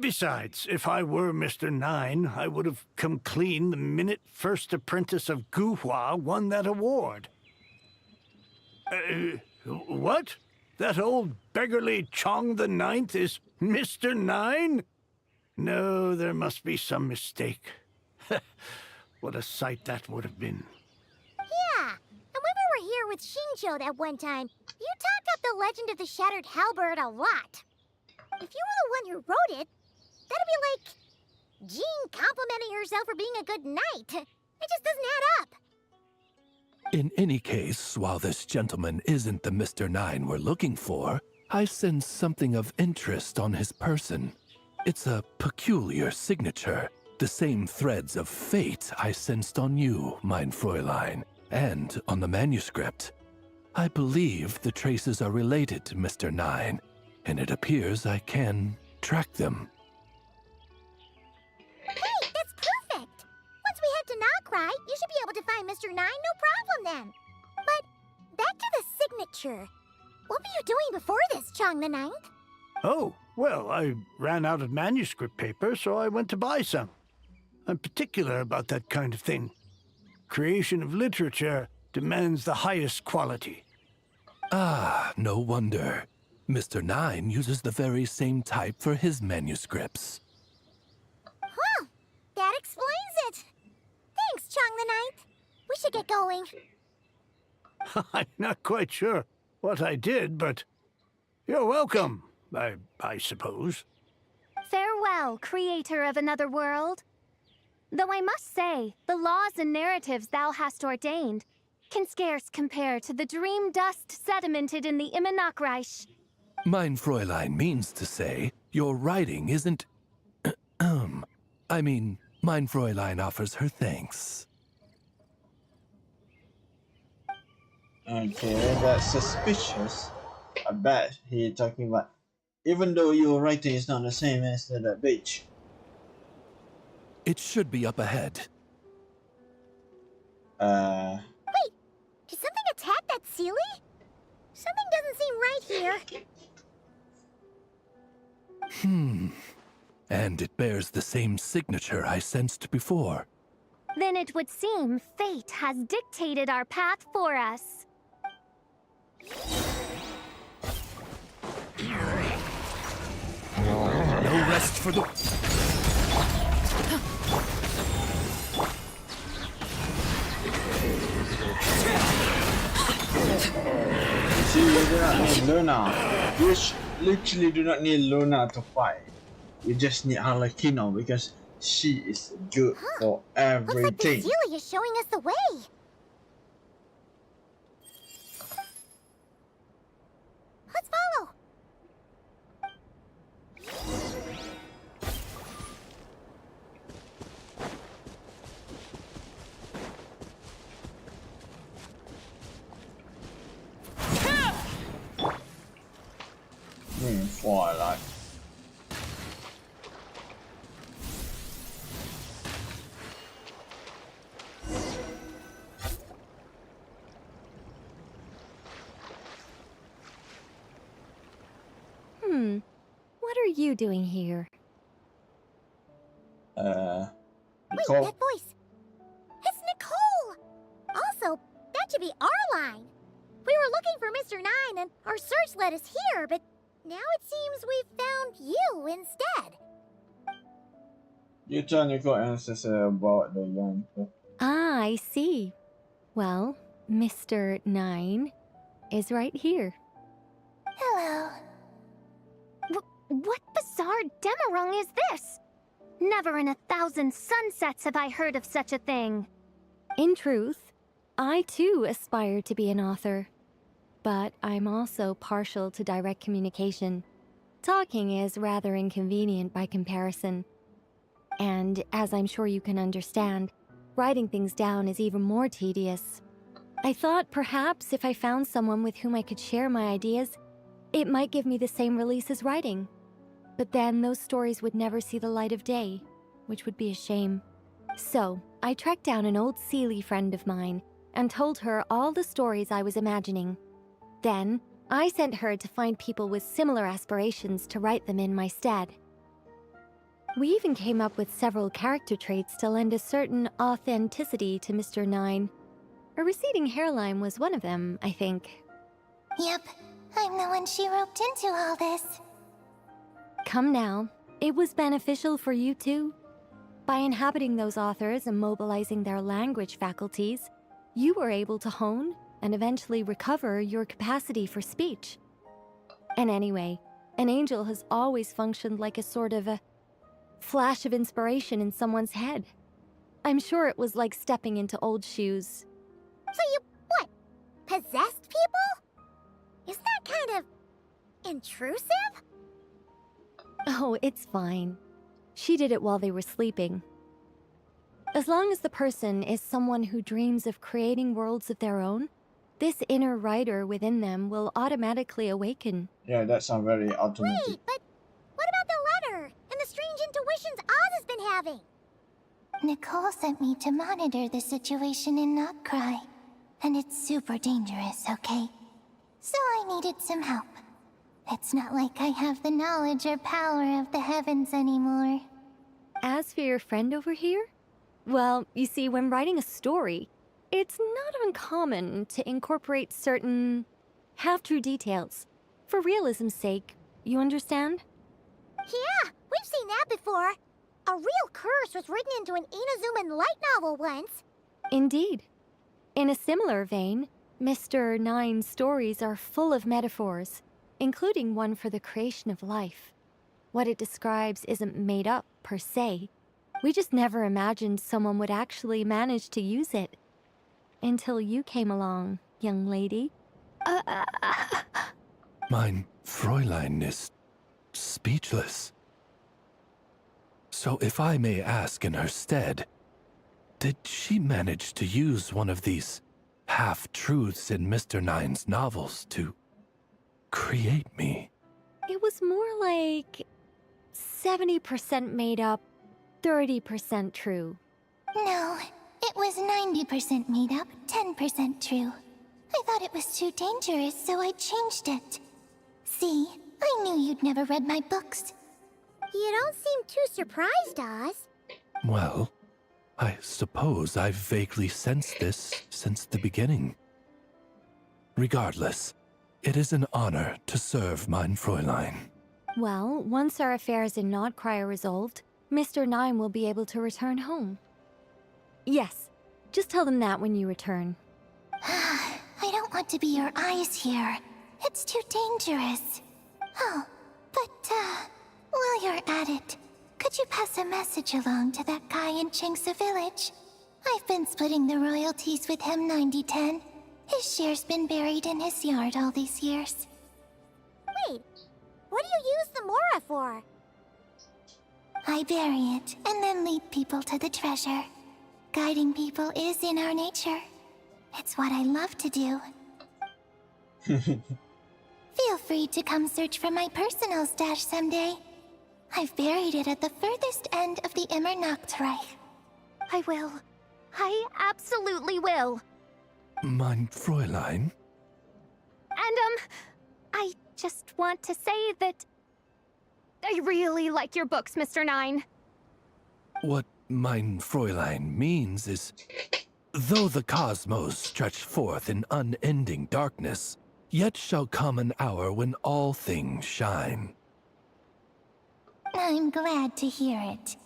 Besides, if I were Mr. Nine, I would have come clean the minute First Apprentice of Guhua won that award. What? That old beggarly Chong the Ninth is Mr. Nine? No, there must be some mistake. What a sight that would have been. Yeah, and when we were here with Xingqiu that one time, you talked up the legend of the Shattered Halberd a lot. If you were the one who wrote it, that'd be like Jean complimenting herself for being a good knight. It just doesn't add up. In any case, while this gentleman isn't the Mr. Nine we're looking for, I sense something of interest on his person. It's a peculiar signature, the same threads of fate I sensed on you, Mein Fräulein, and on the manuscript. I believe the traces are related to Mr. Nine, and it appears I can track them. Hey, that's perfect! Once we head to Nokrai, you should be able to find Mr. Nine, no problem then. But back to the signature. What were you doing before this, Chong the Ninth? Oh, well, I ran out of manuscript paper, so I went to buy some. I'm particular about that kind of thing. Creation of literature demands the highest quality. Ah, no wonder. Mr. Nine uses the very same type for his manuscripts. Well, that explains it. Thanks, Chong the Ninth. We should get going. I'm not quite sure what I did, but you're welcome, I suppose. Farewell, creator of another world. Though I must say, the laws and narratives thou hast ordained can scarce compare to the dream dust sedimented in the Immanakreich. Mein Fräulein means to say, your writing isn't... I mean, Mein Fräulein offers her thanks. Okay, that's suspicious. I bet he talking about, even though your writing is not the same as that bitch. It should be up ahead. Wait, did something attack that Sealy? Something doesn't seem right here. And it bears the same signature I sensed before. Then it would seem fate has dictated our path for us. No rest for the... See, you do not need Luna. You literally do not need Luna to fight. You just need Harlequino because she is good for everything. Looks like the Sealy is showing us the way. Let's follow. Twilight. What are you doing here? Nicole? Wait, that voice. It's Nicole! Also, that should be our line. We were looking for Mr. Nine and our search led us here, but now it seems we've found you instead. You tell Nicole answers about the young people. Ah, I see. Well, Mr. Nine is right here. Hello. What bizarre Demerung is this? Never in 1,000 sunsets have I heard of such a thing. In truth, I too aspire to be an author. But I'm also partial to direct communication. Talking is rather inconvenient by comparison. And as I'm sure you can understand, writing things down is even more tedious. I thought perhaps if I found someone with whom I could share my ideas, it might give me the same release as writing. But then those stories would never see the light of day, which would be a shame. So, I tracked down an old Sealy friend of mine and told her all the stories I was imagining. Then, I sent her to find people with similar aspirations to write them in my stead. We even came up with several character traits to lend a certain authenticity to Mr. Nine. A receding hairline was one of them, I think. Yep, I'm the one she roped into all this. Come now, it was beneficial for you too. By inhabiting those authors and mobilizing their language faculties, you were able to hone and eventually recover your capacity for speech. And anyway, an angel has always functioned like a sort of a flash of inspiration in someone's head. I'm sure it was like stepping into old shoes. So you, what, possessed people? Isn't that kind of intrusive? Oh, it's fine. She did it while they were sleeping. As long as the person is someone who dreams of creating worlds of their own, this inner writer within them will automatically awaken. Yeah, that sounds very automatic. Wait, but what about the letter and the strange intuitions Oz has been having? Nicole sent me to monitor the situation in Notcry. And it's super dangerous, okay? So I needed some help. It's not like I have the knowledge or power of the heavens anymore. As for your friend over here? Well, you see, when writing a story, it's not uncommon to incorporate certain half-true details. For realism's sake, you understand? Yeah, we've seen that before. A real curse was written into an Inazuman light novel once. Indeed. In a similar vein, Mr. Nine's stories are full of metaphors, including one for the creation of life. What it describes isn't made up, per se. We just never imagined someone would actually manage to use it. Until you came along, young lady. Mein Fräulein is speechless. So if I may ask in her stead, did she manage to use one of these half-truths in Mr. Nine's novels to create me? It was more like 70% made up, 30% true. No, it was 90% made up, 10% true. I thought it was too dangerous, so I changed it. See, I knew you'd never read my books. You don't seem too surprised, Oz. Well, I suppose I've vaguely sensed this since the beginning. Regardless, it is an honor to serve mein Fräulein. Well, once our affairs in Nodcry are resolved, Mr. Nine will be able to return home. Yes, just tell them that when you return. I don't want to be your eyes here. It's too dangerous. Oh, but, while you're at it, could you pass a message along to that guy in Chengsa village? I've been splitting the royalties with him 90-10. His share's been buried in his yard all these years. Wait, what do you use the Mora for? I bury it, and then lead people to the treasure. Guiding people is in our nature. It's what I love to do. Feel free to come search for my personal stash someday. I've buried it at the furthest end of the Immer Nachtreich. I will. I absolutely will. Mein Fräulein? And, I just want to say that I really like your books, Mr. Nine. What mein Fräulein means is, though the cosmos stretch forth in unending darkness, yet shall come an hour when all things shine. I'm glad to hear it.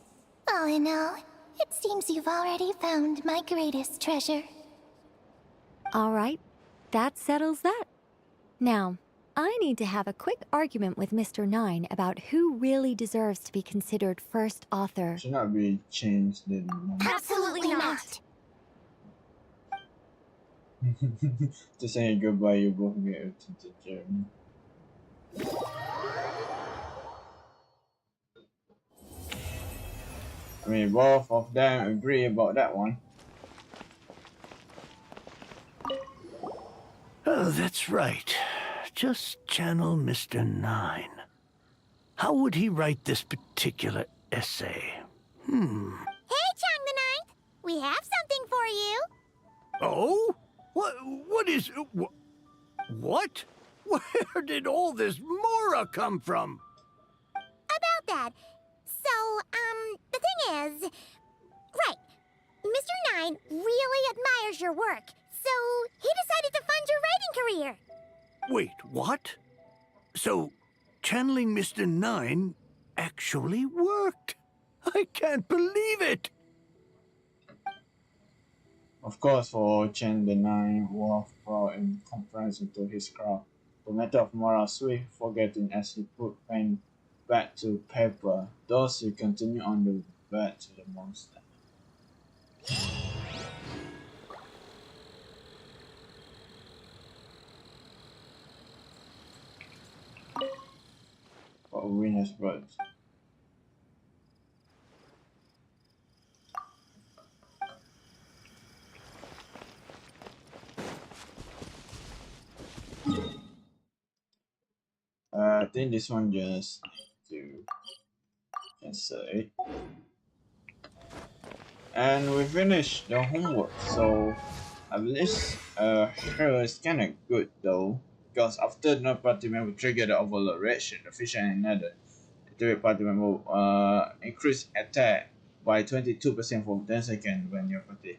All in all, it seems you've already found my greatest treasure. All right, that settles that. Now, I need to have a quick argument with Mr. Nine about who really deserves to be considered first author. Should not be changed in. Absolutely not. To say goodbye, you both get out to the journey. I mean, both of them agree about that one. Oh, that's right. Just channel Mr. Nine. How would he write this particular essay? Hey, Chang the Ninth! We have something for you! Oh? What is... What? Where did all this Mora come from? About that. So, the thing is... Right. Mr. Nine really admires your work, so he decided to fund your writing career. Wait, what? So, channeling Mr. Nine actually worked? I can't believe it! Of course, for Chen the Nine was proud in comparison to his crowd. The matter of moral swift forgetting as he put pen back to paper, thus he continued on the back to the monster. What win has brought. I think this one just to cancel it. And we finished the homework, so I believe her is kinda good though, because after no party member triggered the overload reaction, the fish and another activate party member increase attack by 22% for 10 seconds when your party.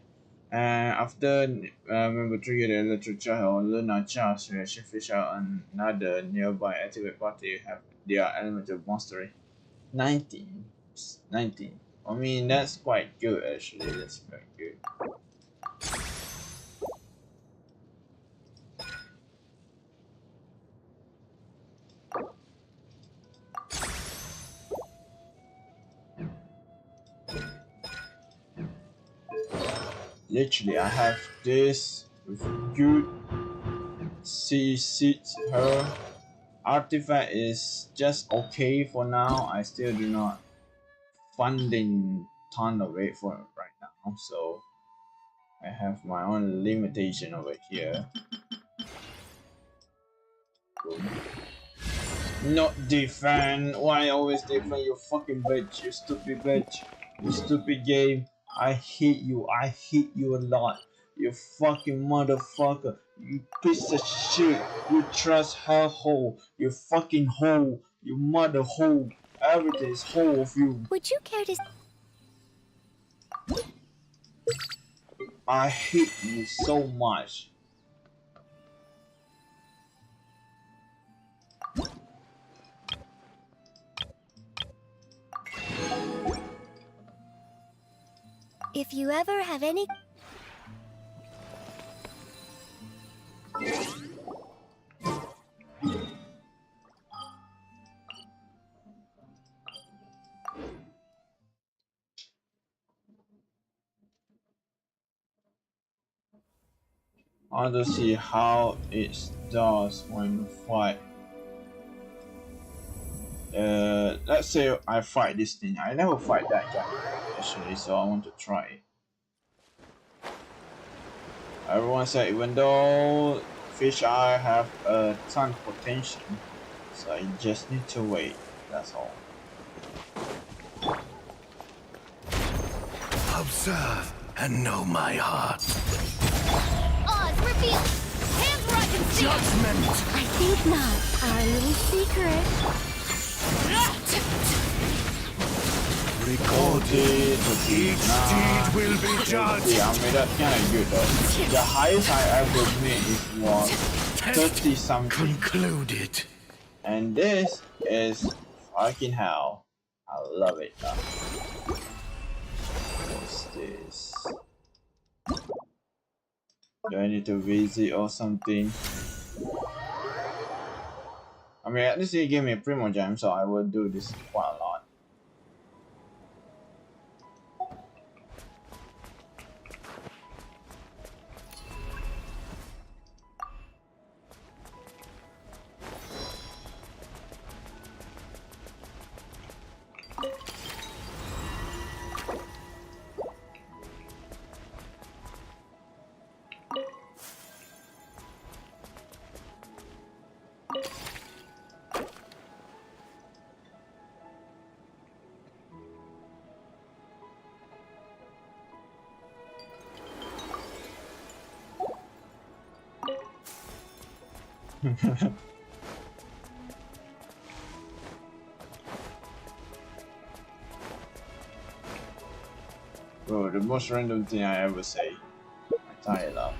And after member trigger the electric charge or lunar charge reaction, fish out another nearby activate party have their elemental mastery. 19. I mean, that's quite good actually. That's quite good. Literally, I have this with good. She sees her artifact is just okay for now. I still do not funding ton of it for it right now, so I have my own limitation over here. Not defend. Why always defend, you fucking bitch? You stupid bitch. You stupid game. I hate you. I hate you a lot. You fucking motherfucker. You piece of shit. You trash her hole. You fucking hole. You mother hole. Everything is whole of you. Would you care to... I hate you so much. If you ever have any... I want to see how it does when you fight. Let's say I fight this thing. I never fight that guy actually, so I want to try it. Everyone said even though fish eye have a ton of potential, so I just need to wait. That's all. Observe and know my heart. Oz, reveal! Hands where I can see! Judgment! I think not. Our little secret. Recorded. Each deed will be judged. Yeah, I mean that's kind of good though. The highest I ever made was 30 something. Concluded. And this is fucking hell. I love it though. What's this? Do I need to visit or something? I mean, at least he gave me a Primo Gem, so I will do this quite a lot. Bro, the most random thing I ever say. I tie it up.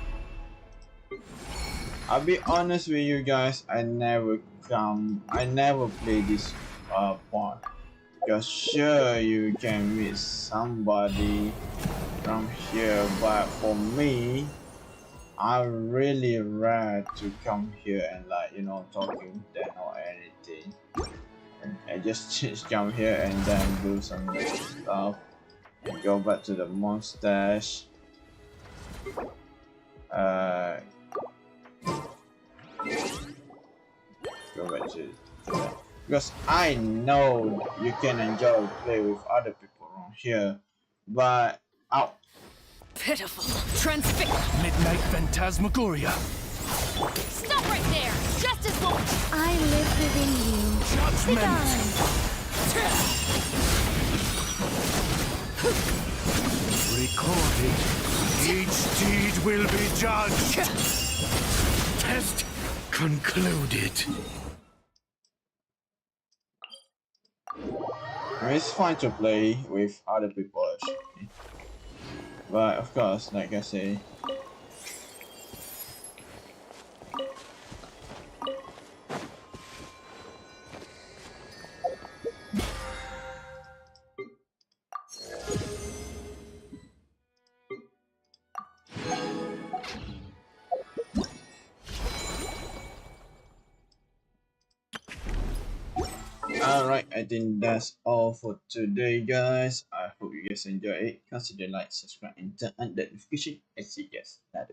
I'll be honest with you guys, I never play this part. Because sure you can meet somebody from here, but for me, I'm really rare to come here and like, you know, talking with them or anything. I just come here and then do some stuff and go back to the mustache. Go back to that. Because I know you can enjoy play with other people around here, but out. Pitiful. Transfixed. Midnight Phantasmagoria. Stop right there! Justice won't... I live within you. Judgment! Recorded. Each deed will be judged. Test concluded. I mean, it's fine to play with other people actually. But of course, like I say, alright, I think that's all for today, guys. I hope you guys enjoy it. Consider like, subscribe, and turn on that notification. And see you guys later.